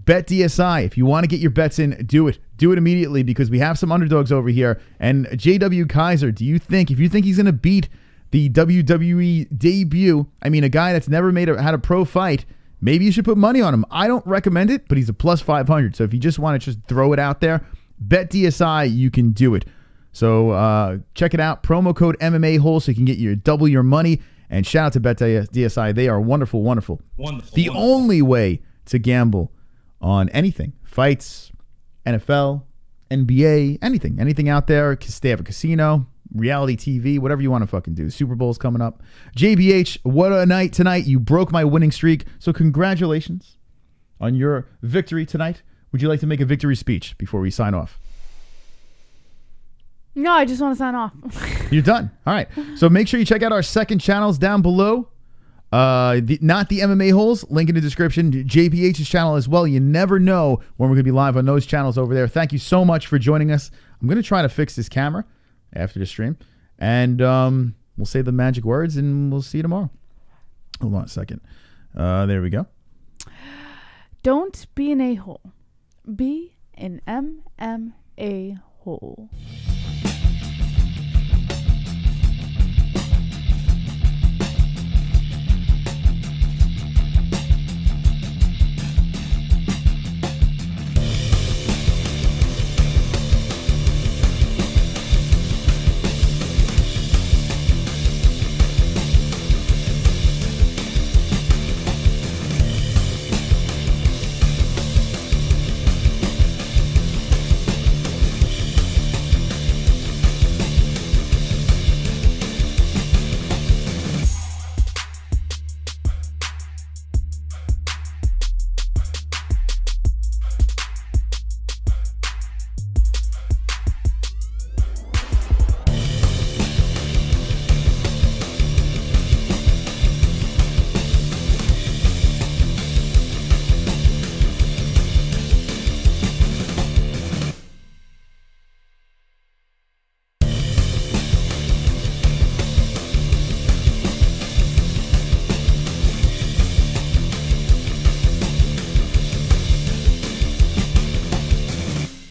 BetDSI. If you want to get your bets in, do it. Do it immediately, because we have some underdogs over here. And J.W. Kaiser, if you think he's going to beat the WWE debut, I mean, a guy that's never had a pro fight, maybe you should put money on him. I don't recommend it, but he's a plus 500. So if you just want to just throw it out there, BetDSI, you can do it. So check it out. Promo code MMA-HOLE so you can get double your money. And shout out to BetDSI. They are wonderful, wonderful. The only way to gamble on anything. Fights, NFL, NBA, anything out there. They have a casino, reality TV, whatever you want to fucking do. Super Bowl's coming up. JBH, what a night tonight. You broke my winning streak. So congratulations on your victory tonight. Would you like to make a victory speech before we sign off? No, I just want to sign off. You're done. All right. So make sure you check out our second channels down below. Not the MMA Holes. Link in the description. JPH's channel as well. You never know when we're going to be live on those channels over there. Thank you so much for joining us. I'm going to try to fix this camera after the stream. And we'll say the magic words and we'll see you tomorrow. Hold on a second. There we go. Don't be an a-hole. Be an MMA-hole.